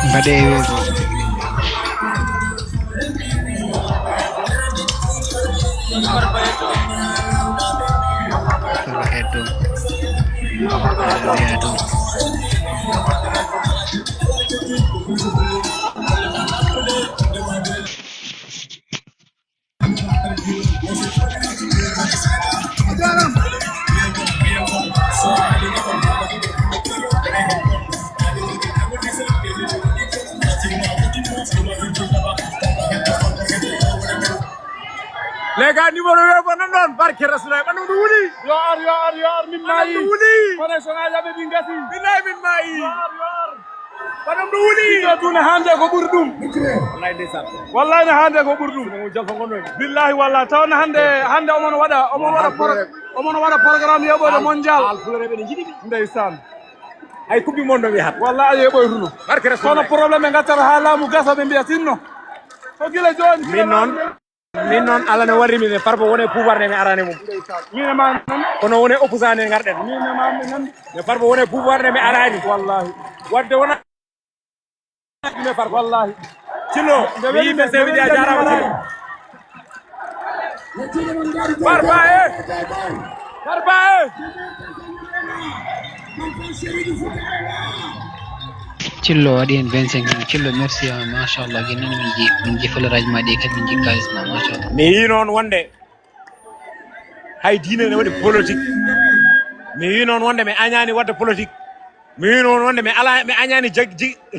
mbaɗe weego Farba heddo les gars numéro 2 bon non barke rasulullah ɓandu ɗum wuli yo ar min mayi wuli connexion ajaɓe ɗi gasi billahi min mayi yo ar ɓandu ɗum wuli ɗo dune hande ko ɓuri ɗum wallahi ndeysan wallahi ne hande ko ɓuri ɗum billahi wallahi tawne hande omon waɗa programme yeɓode mondial alfuloreɓe ne jiɗi ndeysan hay coupe du monde wi hat wallahi a yeɓoytuno barke kono rasulullah probléme ɓe gattata ha laamu gasa ɓe mbiya tinno ko gila joni min noon Allah ne warrimi ne Farba woni pouvoir ne mi arani mum mine ma nan kono woni opposant ne garɗen mine ma nan ne Farba woni pouvoir ne mi arani wallahi wadde wona ne Farba wallahi cillo mi yimɓe sewidi a jarama Farba Cillo waɗi hen 25 minutes. Cillo merci machallah guennani min ji falaraji ma ɗi kadi min ji kalisma machallah. mi yi noon wonde hay diine ne waɗi politique mi yi noon wonde mi añani wadde politique mi yi noon wonde mi añani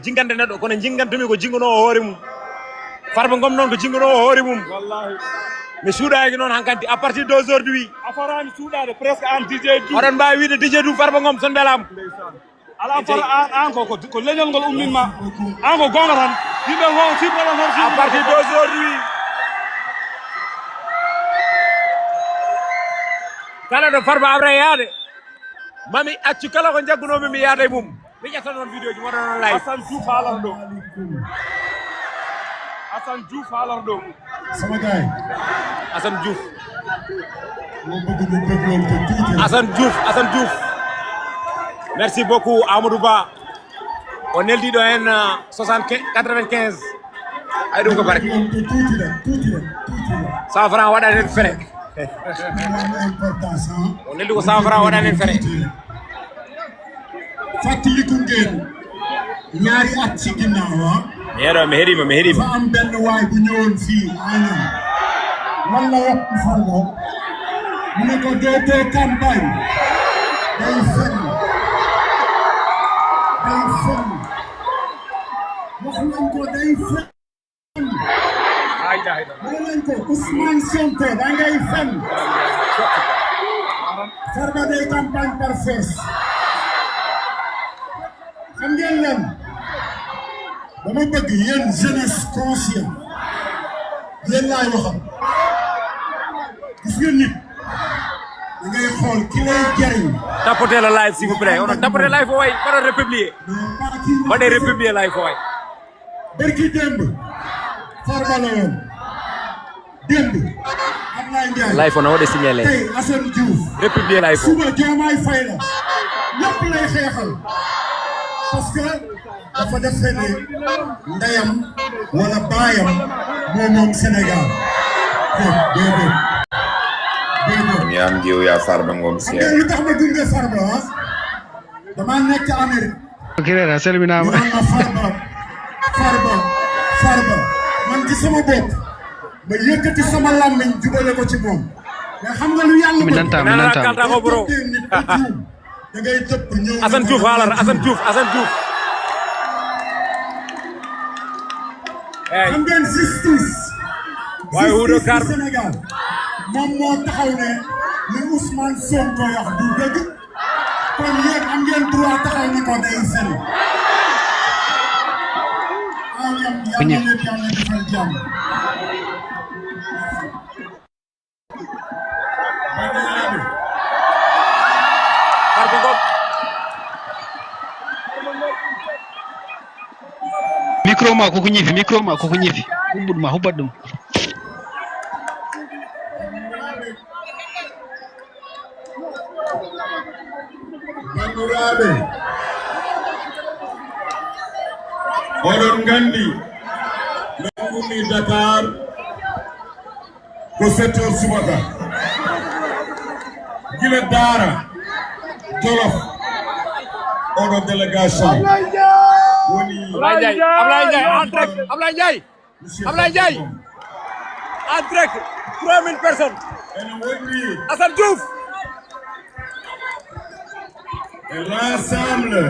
jingande neɗɗo kono jingantumi ko jingonowo hoore mum Farba Ngom noon ko jingonowo hoore mum wallahi mi suuɗaki noon hankkadi à partir d'aujourd'hui a forani suuɗade presque an DJ Dou oɗon mbawi wiide DJ Dou Farba Ngom son beelama ala fota an ko leñol ngol umminma an ko gonga tan yimɓe fo sippala ton à partir d'aujourd'hui kala ɗo Farba abra yaade mami accu kala ko jaggunomi mi yaada e mum mi ƴetta noon vidéo ji moɗo noon live Assane Diouf haalata ɗo Assane Diouf haalata ɗo sama gaay Assane Diouf mo bëgg ñu bëggoon ko tuuti Assane Diouf merci beaucoup Amadou Ba o neldiɗo hen 95 ay ɗum ko barke tuuti rek 100 francs waɗani hen fere importance o neldi ko 100 francs waɗani hen fere fàttaliku ngeen ñaari at ci ginnaaw mi heeɗima dafa am benn waay bu ñëwoon fii Agnam walla yokk Farba mu ne ko dootoo campagne day fen wax nañ ko day fen mu ne leen ko Ousmane Sonko da ngay fen Farba day campagne par force xam ngeen leen dama bëgg yéen jeunesse conscient yéen laay waxal gis nga nit da ngay xool ki lay jariñ tapoter le live s'il vous plaît onon tapoter live o way mbaɗon republier mbaɗe republier live o way barki démb Farba la woon démb Ablaye Ndiaye live o no waɗe signalé tey Assane Diouf republier live o suba Diomaye Faye la ñëpp lay xeexal parce que dafa def ne ndeyam wala baayam moom Sénégal déedéet ñam jiw ya Farba Ngom xam nga lu tax ma gunge Farba dama nekk Amérique Kirera salminama ñu naan Farba man ci sama bopp ma yëkkati sama làmmiñ jubale ko ci moom mais xam nga lu yàlla mi nantam kanta ko bro da ngay tëpp ñëw Assane Diouf haalata Assane Diouf xam ngeen justice waaye wuudo kar Sénégal moom moo taxaw ne li Ousmane Sonko wax du dëgg kon yéen am ngeen droit taxaw ni ko day fen Agnam yàlla leen yàlla defal jàmm Farba Ngom micro ma koko ñifi huɓɓuɗuma huɓɓat ɗum bandiraɓe oɗon gandi min ummi Dakar ko 7 heures subaka gila Daara Jolof oɗo délégation woni Ablaye Ndiaye en direct 3000 personnes ene woni Assane Diouf l'ensemble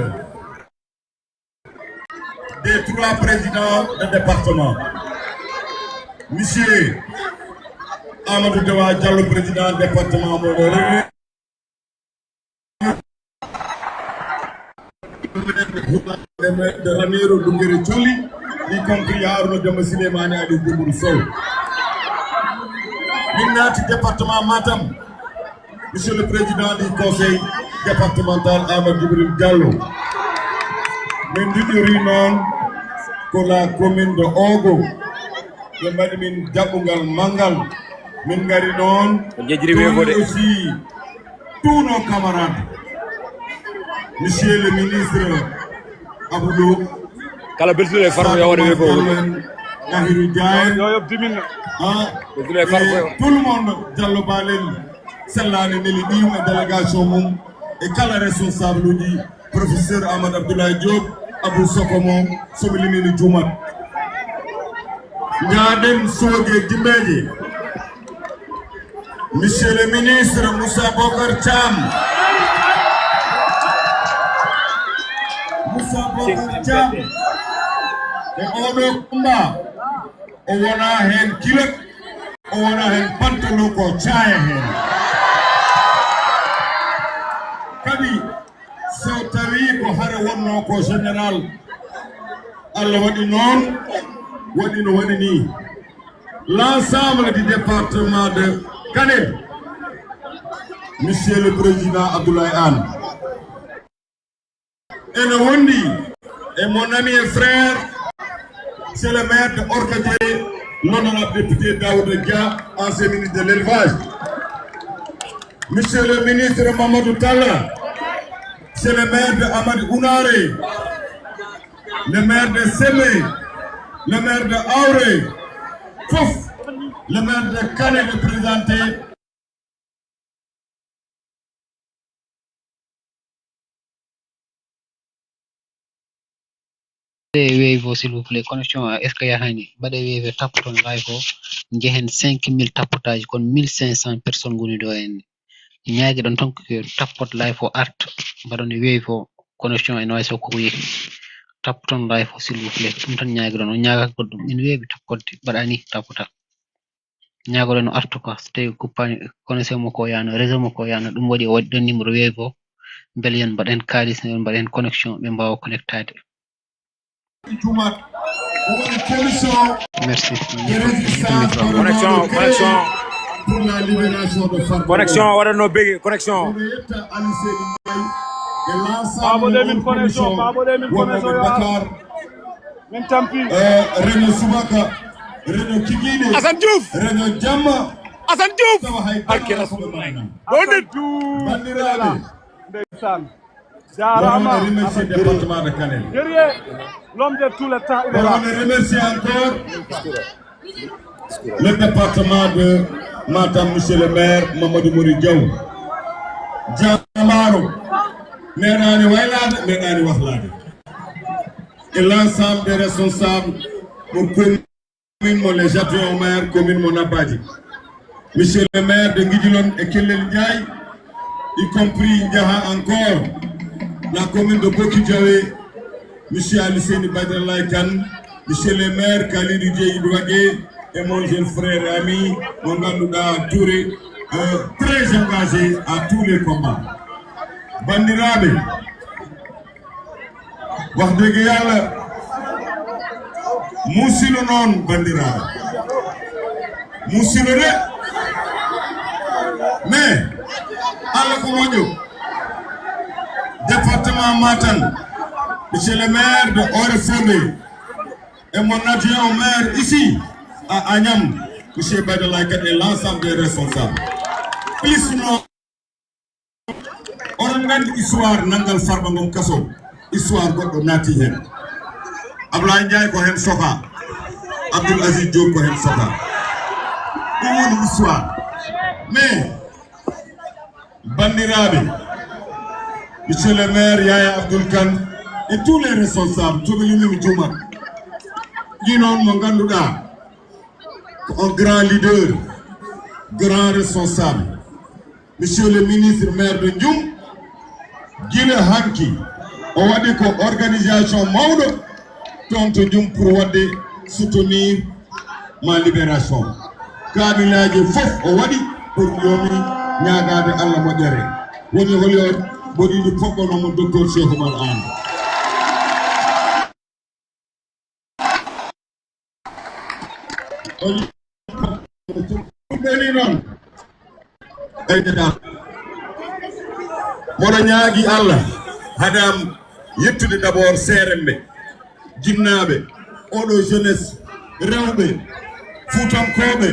des 3 présidents de département. Monsieur Amadou Dewa Diallo président département de Ramiro Dungere Choli, y compris Arnaud de Masilemani à Djibouti Sow. Minati département Matam, monsieur le président du conseil départemental Amadou Djibril Diallo. Mendidi non pour la commune de Ogo, de Madimin Diabungal Mangal, Mingari non, aussi tous nos camarades. Monsieur le ministre Aboudou, kala beltude e farmo yawde we fof Nahirou Diagne, tout le monde Diallo Balen sellani neli ɗium e délégation mum e kala responsable uji professeur Amadou Abdoulaye Diop Abou Sokomo somi limini Jumat ñaɗen soogue dimbeji monsieur le ministre Moussa Bocar Thiam e oɗo kumba o wona hen kilot o wona hen pantalon ko caaya hen kadi so tawi ko hare wonno ko général Allah waɗi noon waɗi no waɗi ni l'ensemble du département de Kanel monsieur le président Abdoulaye Anne et le Wondi et mon ami et frère, c'est le maire de Orkadé, l'honorable député Daouda Dia, ancien ministre de l'élevage. Monsieur le ministre Mamadou Talla, c'est le maire de Amad Ounare, le maire de Semé, le maire de Auré, Fouf, le maire de Kane représenté. Wave s'il vous plaît connexion est-ce que yahani bade wave tapoton live ko jehen 5000 tapotage kon 1500 personnes goni do en nyaagi don tonko tapot live ko art badon wave connexion en wayso ko yi tapoton live s'il vous plaît dum tan nyaagi don nyaaga goddum in wave tapotte badani tapota nyaago don art ko ste coupani connexion mo ko yana réseau mo ko yana dum wadi don numéro wave bel yen baden kalis en baden connexion be mbaw connectade. Merci. Connexion. Pour la libération de Farba. Connexion, on a no big connexion. René Soubaka, René Kigine, Assane Diouf, René Diama, Assane Diouf. On remercie le département de Kanel. L'homme de tout le temps, il est On là. remercie encore le département de Matam, monsieur le maire Mamadou Mouri Diaw. Diamaro, Menani Wailad, Menani Wahlad. Et l'ensemble des responsables pour commune, les adjoints au maire, commune Monabadi. Monsieur le maire de Ngidilon et Kelel Ndiaye, y compris Ndiaha encore. La commune de Bokidjawe, M. Aliceni Badrelay Kane, M. le maire Khalidou Dieye et mon jeune frère et ami, Mangandouda Touré, très engagé à tous les combats. Bandirabe, Wardege Yalla, Moussino non Bandirabe. Moussino de, mais, Allah Koumanyo, département Matam, monsieur le maire de Orefondé et mon adjoint au maire ici à Agnam, monsieur Badalaïkat et l'ensemble des responsables. Plus non, on a une histoire Nangal Farba Ngom Kasso, histoire de Nati Hen. Ablaye Ndiaye ko hen soka, Abdoul Aziz Diop ko hen soka. C'est une histoire. Mais, Bandirabe, monsieur le maire Yaya Abdoul Kane et tous les responsables, tous les gens qui ont un grand leader, grand responsable, monsieur le ministre maire de Ndioum, Guile Hanki, on va dire que l'organisation Maudo, tonto Ndioum pour soutenir ma libération. kaamilaji fof o waɗi pour yomi ñaagade Allah moƴƴere woni holi on boɗiɗi poɓɓonomo docteur Cheikh Oumar Anne ɓeni noon ɓeydeɗa moɗo ñaagui Allah hadam yettude d' abord seeremɓe jinnaɓe oɗo jeunesse rewɓe fuutankoɓe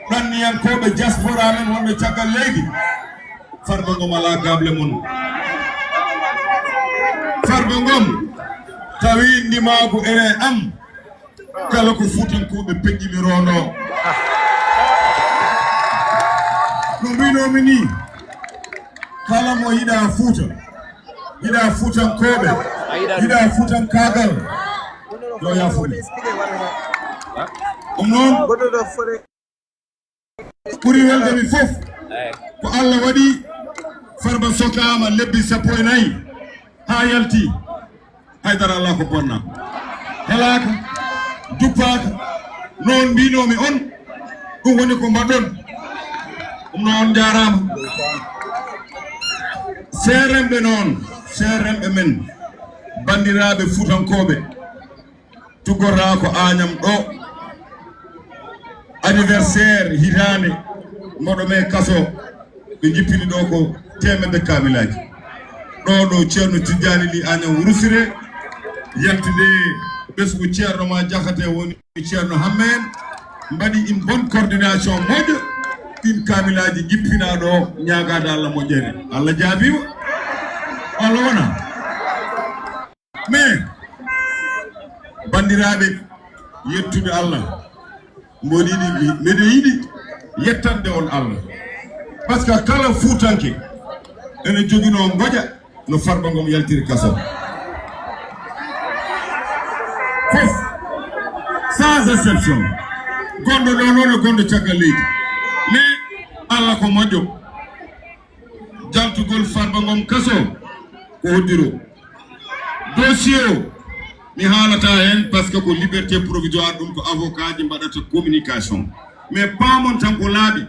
ɗanniyankoɓe diaspora men wonɓe caggal leydi Farba Ngom ala gable mon Farba Ngom tawi ndimagu ene am kala ko fuutankoɓe peƴƴimi rono no mbinomi ni kala mo yiɗa fuuta yiɗa fuutankoɓe yiɗa fuutankagal yo yafude ɗum noon ɓuri weldemi fof ko Allah waɗi Farba sokama lebbi 14 ha yalti haydara Allah ko bonna helaka duppaka noon mbinomi on ɗum woni ko mbaɗɗon ɗum noon jarama seeremɓe noon seeremɓe men bandiraɓe fuutankoɓe tugorra ko Agnam ɗo anniversaire hitande moɗo me kaso ɓe jippini ɗo ko temedde kamilaji ɗo ceerno Tidiani Ly Agnam Wourossire yaltude ɓesgu ceerno ma Diakhaté woni ceerno Hammen mbaɗi une bonne coordination moƴƴo ɗin kamilaji jippina ɗo ñagade Allah moƴƴere Allah jaabima Allah wona mais bandiraɓe yettude Allah mboɗi ɗi mbeɗe yiɗi yettande on Allah par ce que kala fuutanke ene joguino goƴa no Farba Ngom yaltiri kaso fof sans exception gonɗo ɗo noon e gonɗo caggal leydi mais Allah ko moƴƴo jaltugol Farba Ngom kaso ko hoddiro dossier o mi haalata hen par ce que ko liberté provisoire ɗum ko avocat ji mbaɗata communication mais pamon tan ko laaɓi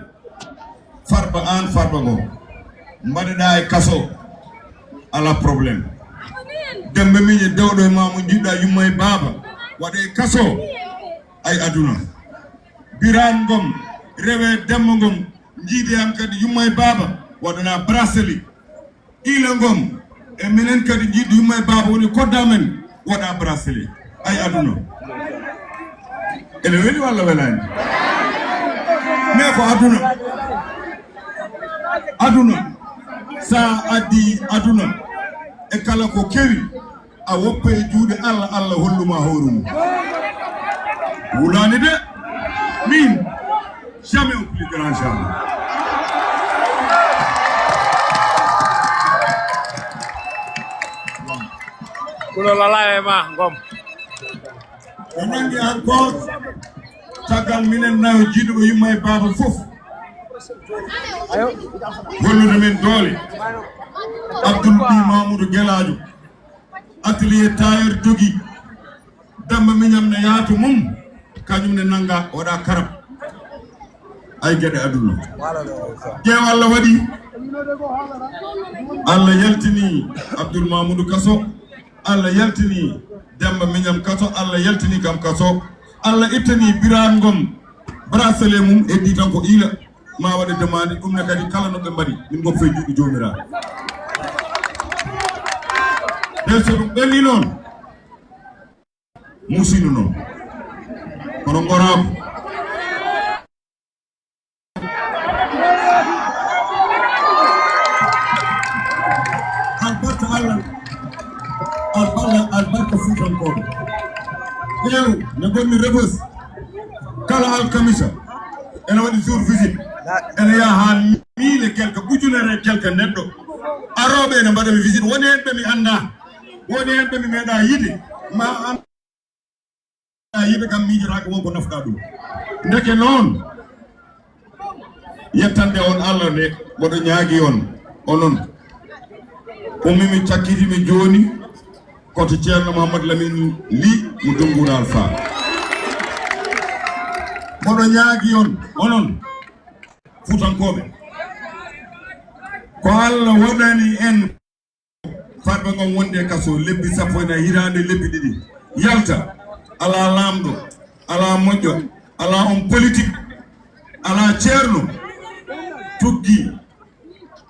Farba Ngom mbaɗeɗa e kaso ala probléme dembe miñe dewɗo e ma mo jiɗɗa yumma e baaba waɗe kaso ay aduna Birane Ngom rewe Demba Ngom jiiɗi am kadi yumma e baaba waɗana bracelet Ila Ngom e minen kadi jiɗɗi yumma e baaba woni kodda men waɗa bracelet ay aduna ene weli walla welani mais ko aduna sa addi aduna e kala ko kewi a woppa e juuɗe Allah Allah holluma horumu wulani de min jamais au plus grand jamais kulo lala e ma Ngom o nangi encore caggal minen nayo jiiɗuɓe yumma e baaba fof hollude men doole Abdoul Bi Mamoudou Gueladio atelier tailleur jogi Demba Miñam ne yaatu mum kañum ne nanga waɗa karab ay gueɗe aduna ƴeew Allah waɗi Allah yaltini Abdoul Mamoudou kaso Allah yaltini Demba Miñam kaso Allah yaltini kam kaso Allah ittani Birane Ngom bracelet mum heddi tan ko ila ma waɗe demande ɗum ne kadi kala no ɓe mbaɗi min goppo e juuɗe jomiraɓe nden so ɗum ɓenni noon musino noon kono gorako albarka Allah albarka fuutankoɓe ƴeew ne gonmi Rebeuss kala alkamisa ene waɗi jour visite ene yaha ha 1000 et quelque ujunere et quelque neɗɗo aroɓe ene mbaɗami visite woni hen ɓe mi anda woni hen ɓe mi meeɗa yiide ma yiɓe kam miijotaka wonko nafɗa ɗum ndeke noon yettande on Allah nde mboɗo ñaagui on onon ummimi cakkitimi joni koto ceerno Mouhamadou Lamine Ly mo Dongour Alpha moɗo ñaagi on onon Fuutankoɓe ko Allah waɗani en Farba Ngom wonde kaso lebbi 10 hirande lebbi ɗiɗi yalta ala lamɗo ala moƴƴo ala on politique ala ceerno tuggi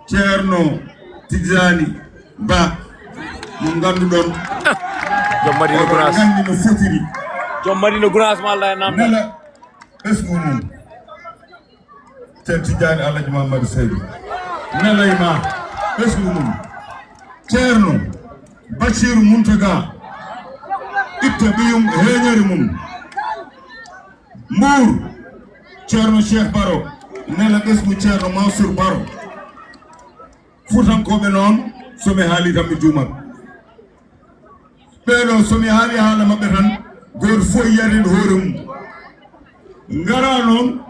ceerno Tidjani Ba mo ganduɗon Jom Madina Gounass gandi no fotiri Jom Madina Gounass ma Allah e namdal nela ɓesgu mum ceerno Tidjani Alhaji Mamadou Seydou nelayma ɓesgu mum ceerno Bachirou Mountaga itta ɓiyum heeñori mum Mbour ceerno Cheikh Baro nela ɓesgu ceerno Mansour Baro Fuutankoɓe noon somi haali tan mi juumat ɓeɗo somi haali haala maɓɓe tan goto fof yaride hoore mum ngara noon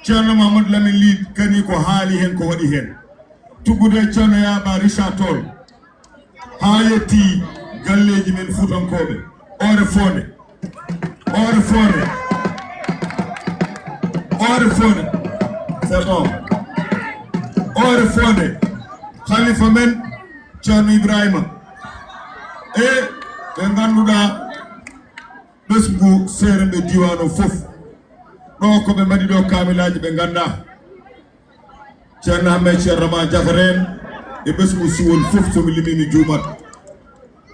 ceerno Mamadou Lamine Ly kani ko haali hen ko waɗi hen tuggude ceerno Yaba Richard Toll ha yetti galleji men Fuutankoɓe ore fonde c'est bon ore fonde Khalifa men ceerno Ibrahima e ɓe ganduɗa ɓesgu seere ɓe diwano fof ɗo ko ɓe mbaɗi ɗo kamilaji ɓe ganda ceerno Hammet ceerno ma Jafaren e ɓesgu suwol fof somi limimi juumat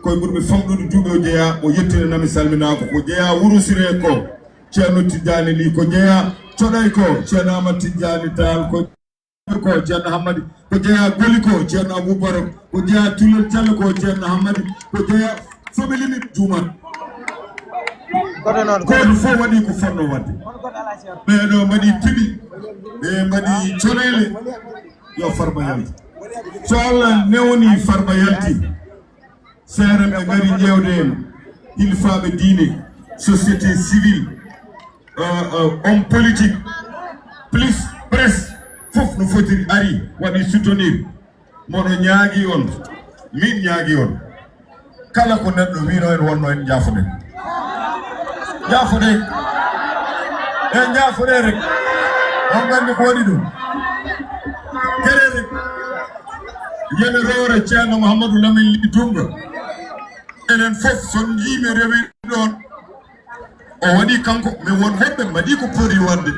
koye ɓurɓe famɗude juuɓe o jeeya o yettinanami salminako ko jeeya Wourossire ko ceerno Tidjani Ly ko jeeya Coɗay ko ceerno Amadou Tidjani Tall ko ceerno Hammadi ko jeeya Goli ko ceerno Aboubakar ko jeeya Tulel Thiallo ko ceerno Hammadi ko jeeya somi limi juumat kono fof waɗi ko fonno wadde ɓeɗo mbaɗi tiɓi ɓe mbaɗi coɗele yo Farba yalti so Allah newni Farba yalti seere ɓe ngari ƴewde en hilfaɓe diine société civile homme politique plus presse fof no fotiri ari waɗi soutenir moɗo ñaagui on min ñaagui on kala ko neɗɗo wino en wonno en jaafoɗen jaafoɗe rek on gandi ko waɗi ɗum kere rek yene rewre ceerno Mouhamadou Lamine Ly Dunga enen fof son jiimi rewi ɗon o waɗi kanko mi won hoɓɓe mbaɗi ko pori wadde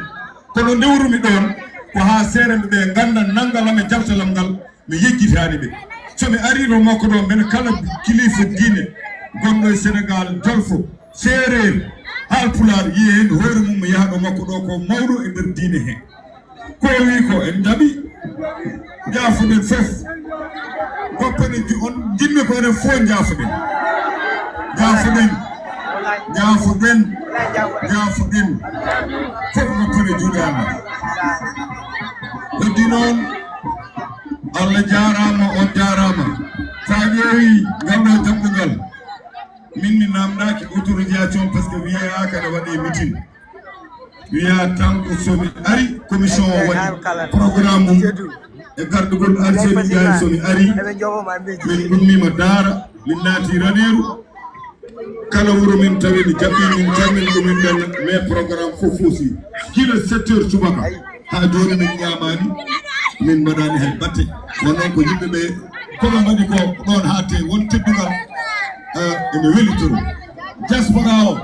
kono ndewrumi ɗon ko ha seereɓe ɓe ganda nangalam e jabtalam ngal mi yejjitani ɓe somi ari ɗo makko ɗo mbeɗa kala kilifa diine gonɗo e Sénégal Jolfo Séréer Haalpulaar yiye hen hoore mum mi yaha ɗo makko ɗo ko mawɗo e nder diine he ko wi ko en jaɓi jaafuɗen fof goppane on jinmi ko enen fof jaafuɗen fof goppane juuɗe Allah heddi noon Allah jarama on jarama sa ƴeewi ngal ɗo jaɓɓugal min mi namdaki autorisation par ce que wiya kada waɗe meeting wiya tan ko somi ari commission o waɗi programme mum e garɗugol arseɗi Ndiaye somi ari min ɗummima daara min naati raneru kala wuro min tawi mi jaɓɓi min cammin ɗumin ɗen mais programme fof aussi kila 7 heures subaka ha joni min ñamani min mbaɗani hay batte wonon ko yimɓeɓe koɓe mbaɗi ko ɗon ha te won teddugal ene welitoro diaspora o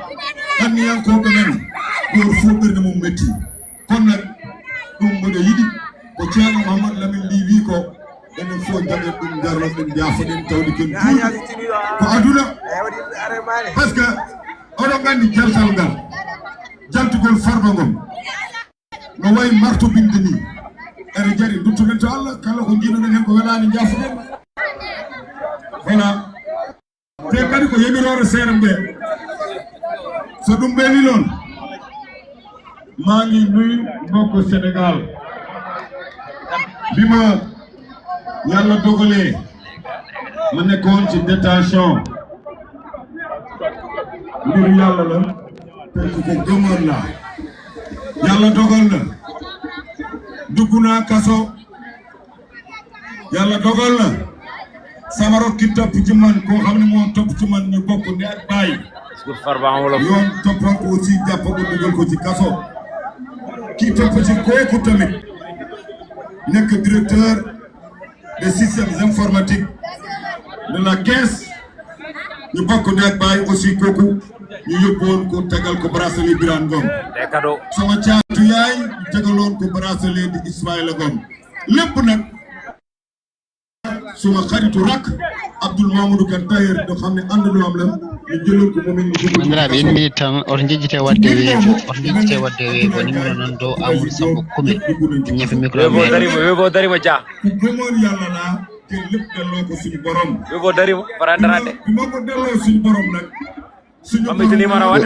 anniyankoɓe men goto fof ɓerde mum metti kono nag ɗum mboɗo yiɗi ko ceerno Mouhamadou Lamine Ly wi ko enen fof jaɓen ɗum darno ɗen jaafoɗen tawde ken juuɗi ko aduna par ce que oɗon gandi jaltal ngal jaltugol Farba Ngom no wayi marto binde ni ene jari duttuɗen to Allah kala ko jiiɗoɗen hen ko welani jaafoɗen voilà te kadi ko yemirore seere ɓe so ɗum ɓeeni noon maa ngi nuyu mbokku Sénégal bi ma yàlla dogalee ma nekkoon ci détention mbiru yàlla la te ku ko gëmoon la yàlla dogal na dugg naa kaso yàlla dogal na sama rokki topp ci man koo xam ne moo topp ci man ñu bokk ne ak bàyyi yoon toppal ko aussi jàpp ko dugal ko ci kaso kii topp ci kooku tamit nekk directeur des systèmes informatiques de la caisse ñu bokk nekk bàyyi aussi kooku ñu yóbboon ko tegal ko bracelet Birane Ngom sama caatu yaay ñu tegaloon ko bracelet di Ismaïla Ngom lépp nag suma xaritu rak Abdoul Mamadou Kan tailleur do xam ne àndandoo am la ñu jëloon ko moom it bandiraɓe en mbiɗi tan oto jejjite wadde weevo numéro noon dow Amadou Samba Kume ñefe micro weevo darima dia ku gëmoon yàlla laa te lépp delloo ko suñu borom weevo darima farandarade bi ma ko delloo suñu borom nag mamiti numéro wadde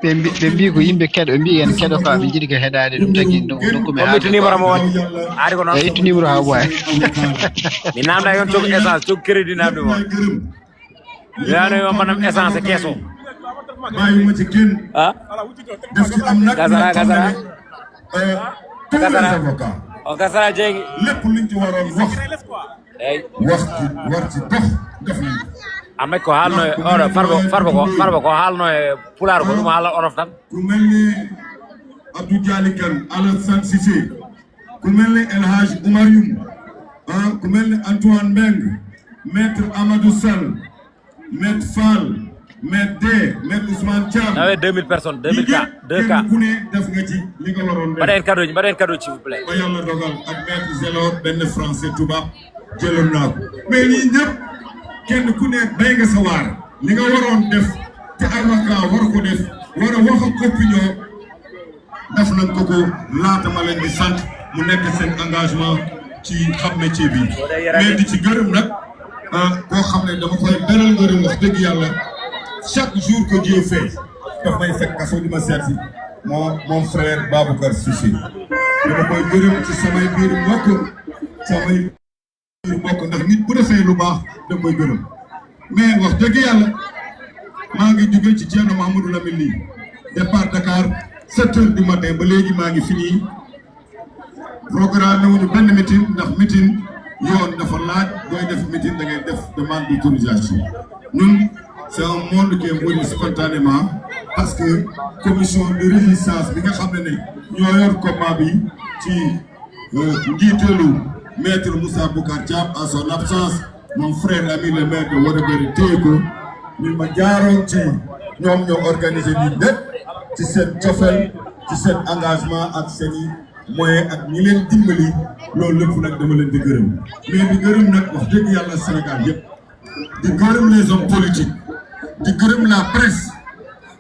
ɓe mbi ko yimɓe keɗo mbi en keɗo ka ɓe jiiɗi ko heɗade ɗum tagui dokkume mamiti numéro mo wadde ari ko noon ittu numéro ha ɓooya mi namda yon cog essence cog crédit namde mo yano yo manam essence kesso bàyyuma ci kenn def ci am nag gasara avocat o gasara jeegi lépp luñ ci waroon wax ci war ci dox def nañ amet ko haalno oɗo farba ko haalno e pulaar ko ɗum haala olof tan ku mel ni Abdou Dialy Kane Alassane Cissé ku mel ni El Hadj Oumar Youm ku mel ni Antoine Mbengue maître Amadou Sall maître Fall maître D maître Ousmane Thiam nawe 2000 personnes 2000 cas 2 cas ku ne def nga ci li nga waroon def mbaɗen cadeau s'il vous plaît ba yàlla dogal ak maître Zélor benn français tubaab jëloon naa ko mais ñii ñëpp kenn ku ne bay nga sa waar li nga waroon def te avocat war ko def war a wax ak opinion def nañ ko laata ma leen di sant mu nekk seen engagement ci xam métier bi mais di ci gërëm nag koo xam ne dama koy beral ngërëm wax dëgg yàlla chaque jour que Dieu fait daf may fekk kaso di ma seet si mon frère Baboucar Cissé dama koy gërëm ci samay biir mbokk ndax nit bu defee lu baax da koy gërëm mais wax dëgg yàlla maa ngi jóge ci Thierno Mahamadou Lamine Ly départ Dakar 7 heures du matin ba léegi maa ngi fini programme wuñu benn meeting ndax meeting yoon dafa laaj booy def meeting da ngay def demande d'autorisation ñun c'est un monde qui est venu spontanément parce que commission de résistance bi nga xam ne ñoo yor combat bi ci njiiteelu maître Moussa Boucar Thiam en son absence mon frère ami le maire de Wadabere téye ko ñu ma jaaroon ci ñoom ñoo organisé nii lépp ci seen cofeel ci seen engagement ak seen i moyen ak ñi leen dimbali loolu lépp nag dama leen di gërëm mais di gërëm nag wax dëgg yàlla Sénégal yëpp di gërëm les hommes politiques di gërëm la presse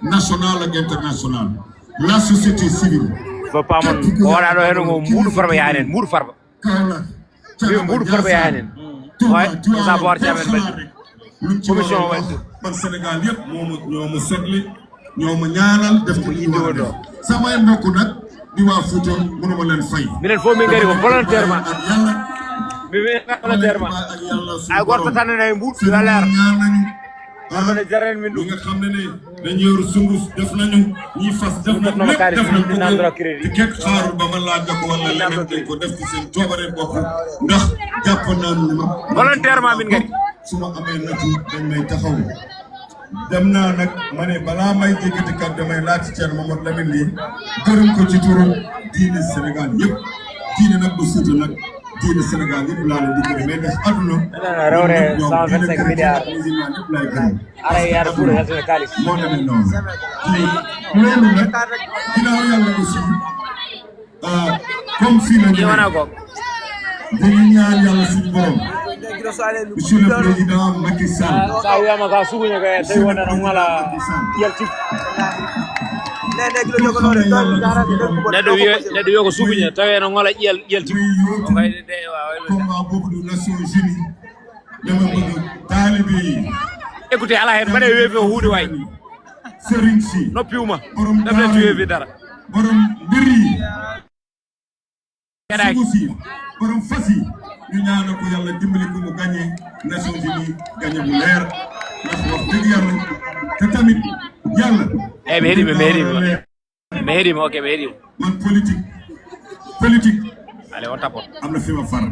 nationale ak internationale la société civile fo pamon ko waɗa ɗo heno ngo mbuɗo farba yahanen mbuɗo farba mbuɗo farba yahanen way Moussa Bocar Thiam en mbaɗi commission waɗi man Sénégal yëpp ñoo ma sotle ñoo ma ñaanal def ko indi woon samay mbokk nag di waa Fouta mënuma leen fay minen fof min gari ko volontairement ak yàlla volontairement ay goto tan ne mbuɗo walar amane jaren min ɗum nga xam ne dañu yor sunguf def nañu ñi fas def nañu lépp def nañu ko te kenn xaarul ba ma laaj ko wala leneen dañ ko def ci seen coobare bopp ndax jàpp naa ne ma volontairement min gari su ma amee natu dañ may taxaw dem naa nag ma ne balaa may jékkati kat damay laaj ci Thierno Mamadou Lamine Ly gërëm ko ci turu diine Sénégal yëpp diine nag bu Fuuta nag diine Sénégal yëpp laa leen di gërëm mais ndax àdduna rawre 125 milliards musulman yëpp laay gërëm ara yaara Fuuta hasene kalis moo demee noonu loolu nag ginnaaw yàlla aussi comme fii la ñu dañu ñaan yàlla suñu borom monsieur le président Macky Sall sa wiyama ka suguñe ko tawi wonde no ngala yalti neɗɗo wiyo ko suguñe tawi no ngola ƴelti combat boobu du Nations Unies dama bëgg taalibe yi écoutez ala hen mbaɗe weefi o huude way sëriñ si noppiwuma def len weefi dara borom mbir yi sugu si borom fas yi ñu ñaanal ko yàlla dimbali ko mu gagné Nations Unies gagné bu leer ndax wax dëgg yàlla te tamit yàlla mi heeɗima ok mi heeɗima man politique allez on tapot am na fi ma far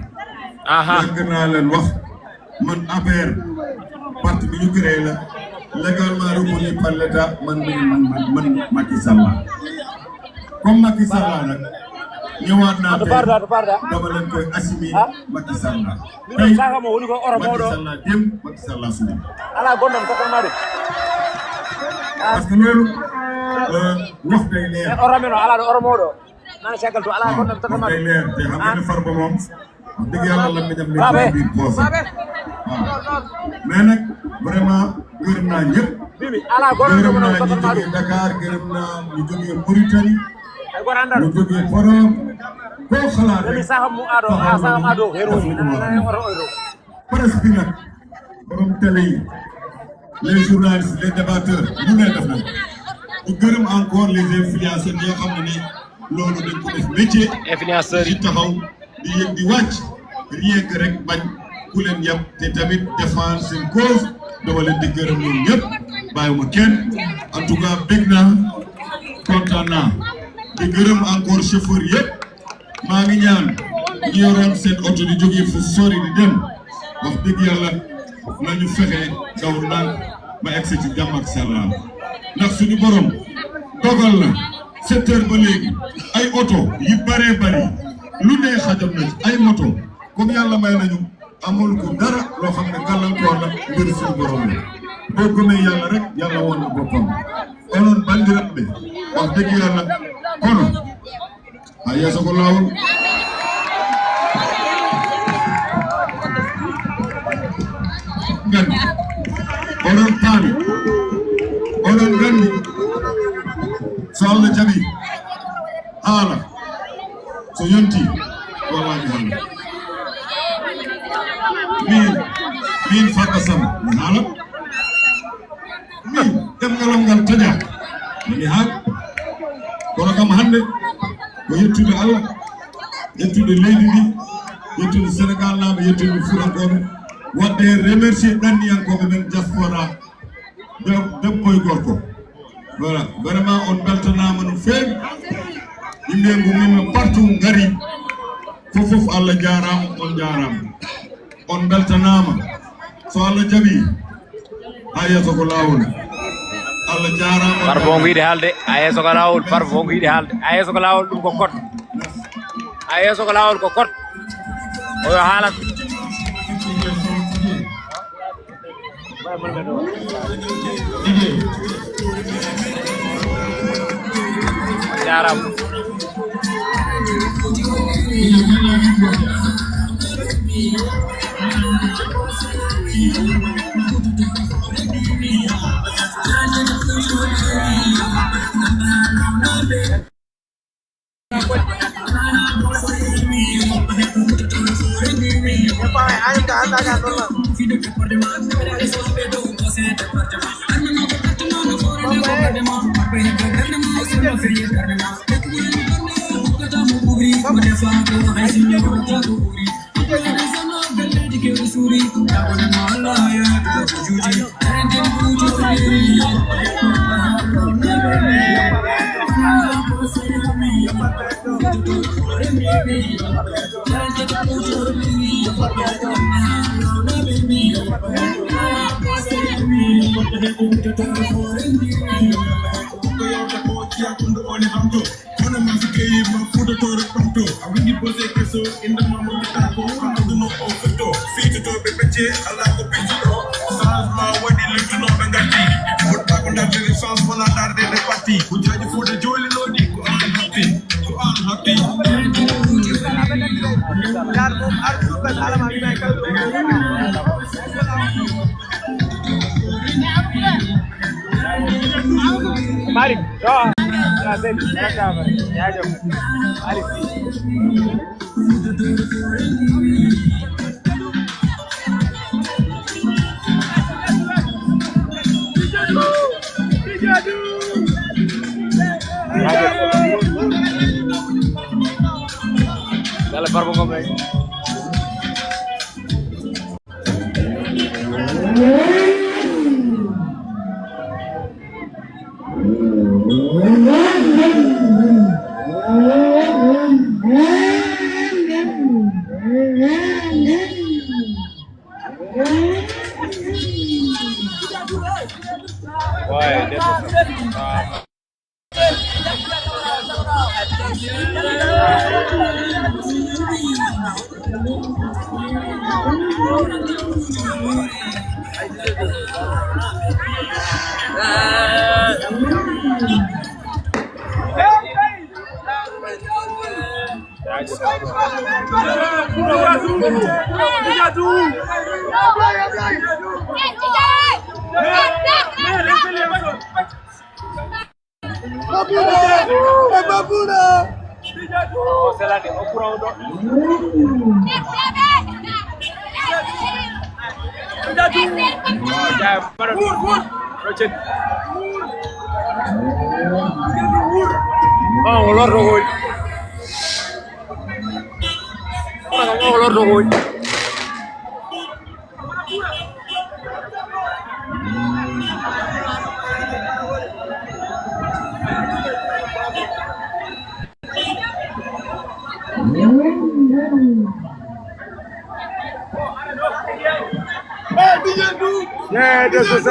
aha yàgg naa leen wax man APR parti bi ñu créé la légalement reconnu par l'État man Macky Sall comme Macky Sall nag ñëwaat naa tey dama leen koy assumer Macky Sall tey Macky Sall dem Macky Sall suñu parce que loolu wax day leer wax day leer te xam nga ne Farba moom dëgg yàlla la mi dem ne biir poos mais nag vraiment gërëm naa ñëpp gërëm naa ñu jógee Dakar gërëm naa ñu jógee Mauritanie ñu jógee Podor koo xalaat rek presse bi nag borom télé yi les journalistes les débatteurs ñu ne def nañ ñu gërëm encore les influenceurs ñi nga xam ne ni loolu dañ ko def métier influenceurs yi taxaw di yëg di wàcc rien que rek bañ ku leen yàpp te tamit défendre seen cause dama leen di gërëm ñoom ñëpp bàyyiwuma kenn en tout cas bég naa kontaan naa di gërëm encore chauffeur yëpp maa ngi ñaan ñu yoroon seen oto di jógee fu sori di dem wax dëgg yàlla nañu fexe daw ndànk ba egsi ci jàmm ak salaam ndax suñu borom dogal na 7 heures ba léegi ay oto yi bëree bëri lu ne xajam na ci ay moto comme yàlla may nañu amul ko dara loo xam ne gàllankoor la mbir suñu borom la boo gëmee yàlla rek yàlla woon na boppam onoon bandiraɓe wax dëgg yàlla kono a yeeso ko laawol gandi onon paami onon gandi so Allah jaɓi haala so yonti wallahi haala min Farba Sam mi haala min ɗemngalal ngal taƴa mi haal kono kam hannde ko yettude Allah yettude leydi ndi yettude Sénégal naaɓe yettude Fuutankoɓe wadde remercier ɗanniyankoɓe men diaspora debbo e gorko voilà vraiment on beltanama no feewi yimɓe gumima partout ngari fof Allah jarama on jarama on beltanama so Allah jaɓi ha yeeso ko lawol Allah jarama Farba ngo yiɗi haalde a yeeso ko lawol Farba ngo yiɗi haalde a yeeso ko lawol ɗum ko code a yeeso ko lawol ko code oyo haalat jarama Malik, doa. Dale Farba Ngom. Yeah, this is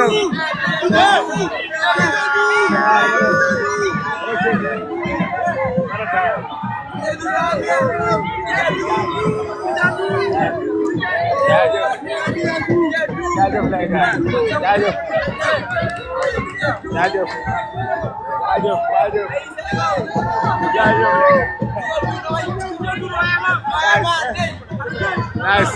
nice.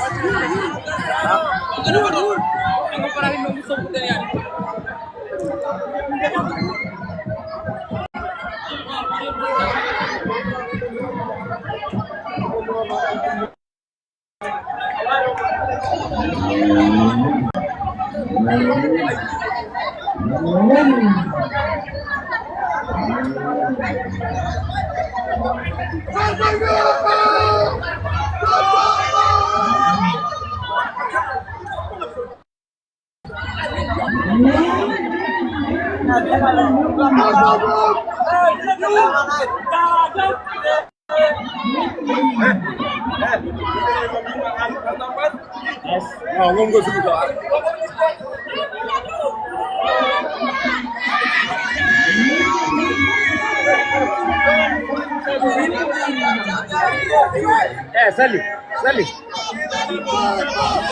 Ngom go sugu ko.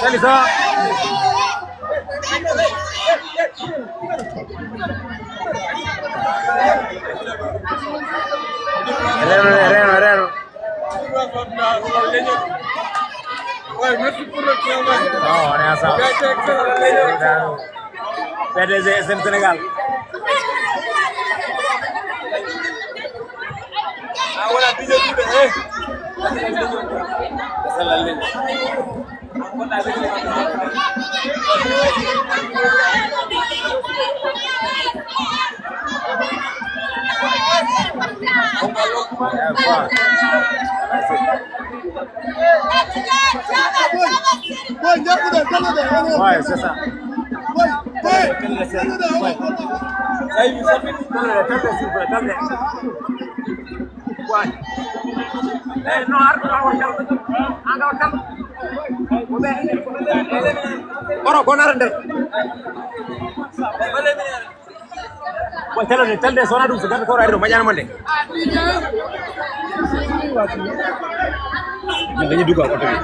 Sali ça. Reno. Ouais, merci pour le travail. Non, on est ensemble. PDG SM Sénégal. Ah voilà, DJ Touré. C'est la ligne. Ouais, c'est ça. Telde sona dum sugan ko raydo mañana mande dañu duggal auto bi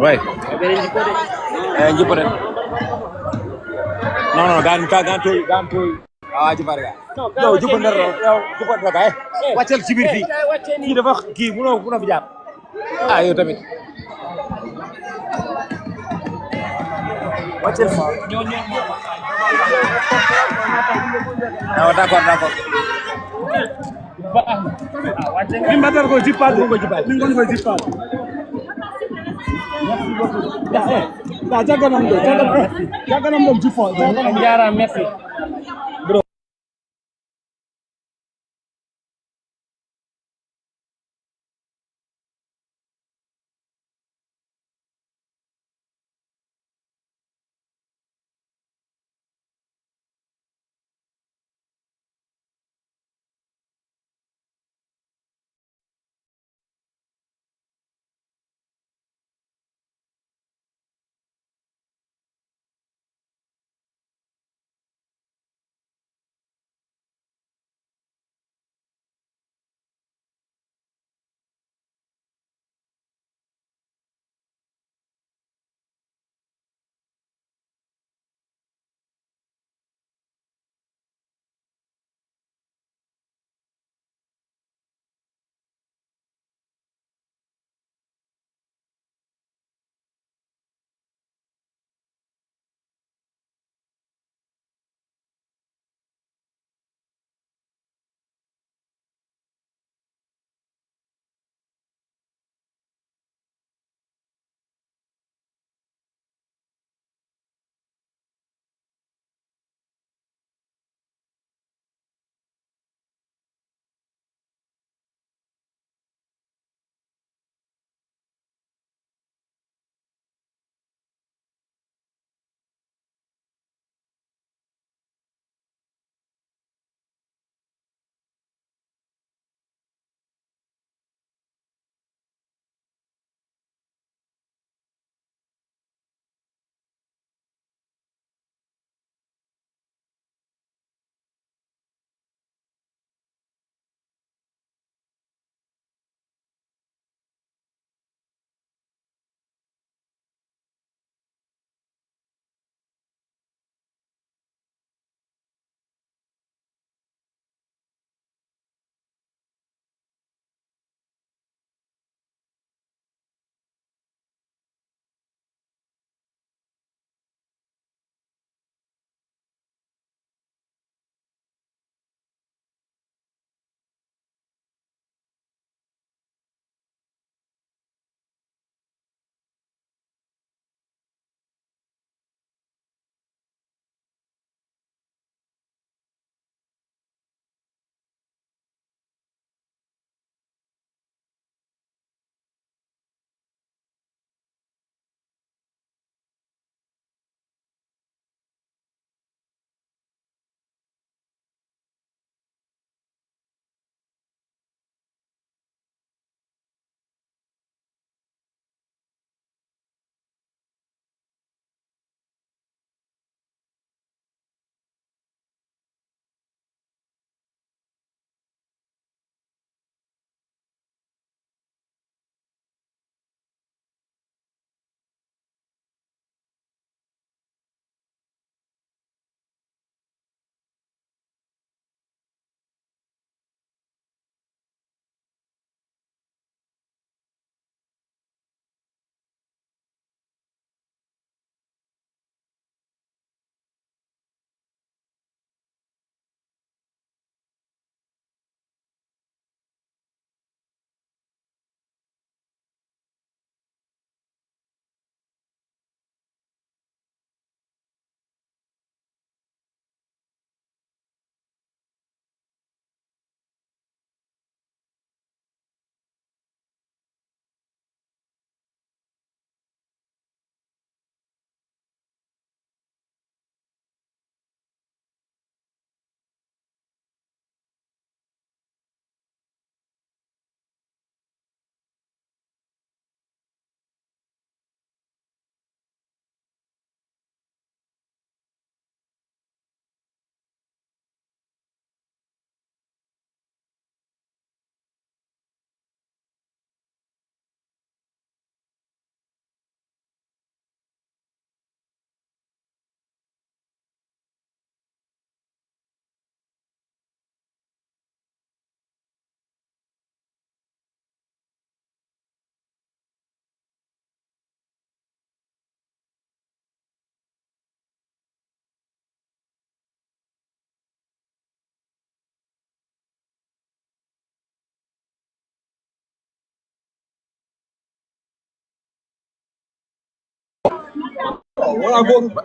Ouais. Non, gan toy. Ah, ci barga. Yow jubu ndar yow jubu ndar kay. Waccal ci bir fi. Ki dafa ki mëno fi jaar. Ah, yow tamit. Waccal fi. Ah, d'accord. Min batar ko jipal ko jipal. Min gon ko jipal. Merci beaucoup. Jaganam dom jifo. Jaara merci.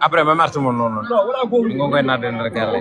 après ma martu mo non non ngo ngoy na den rek yalla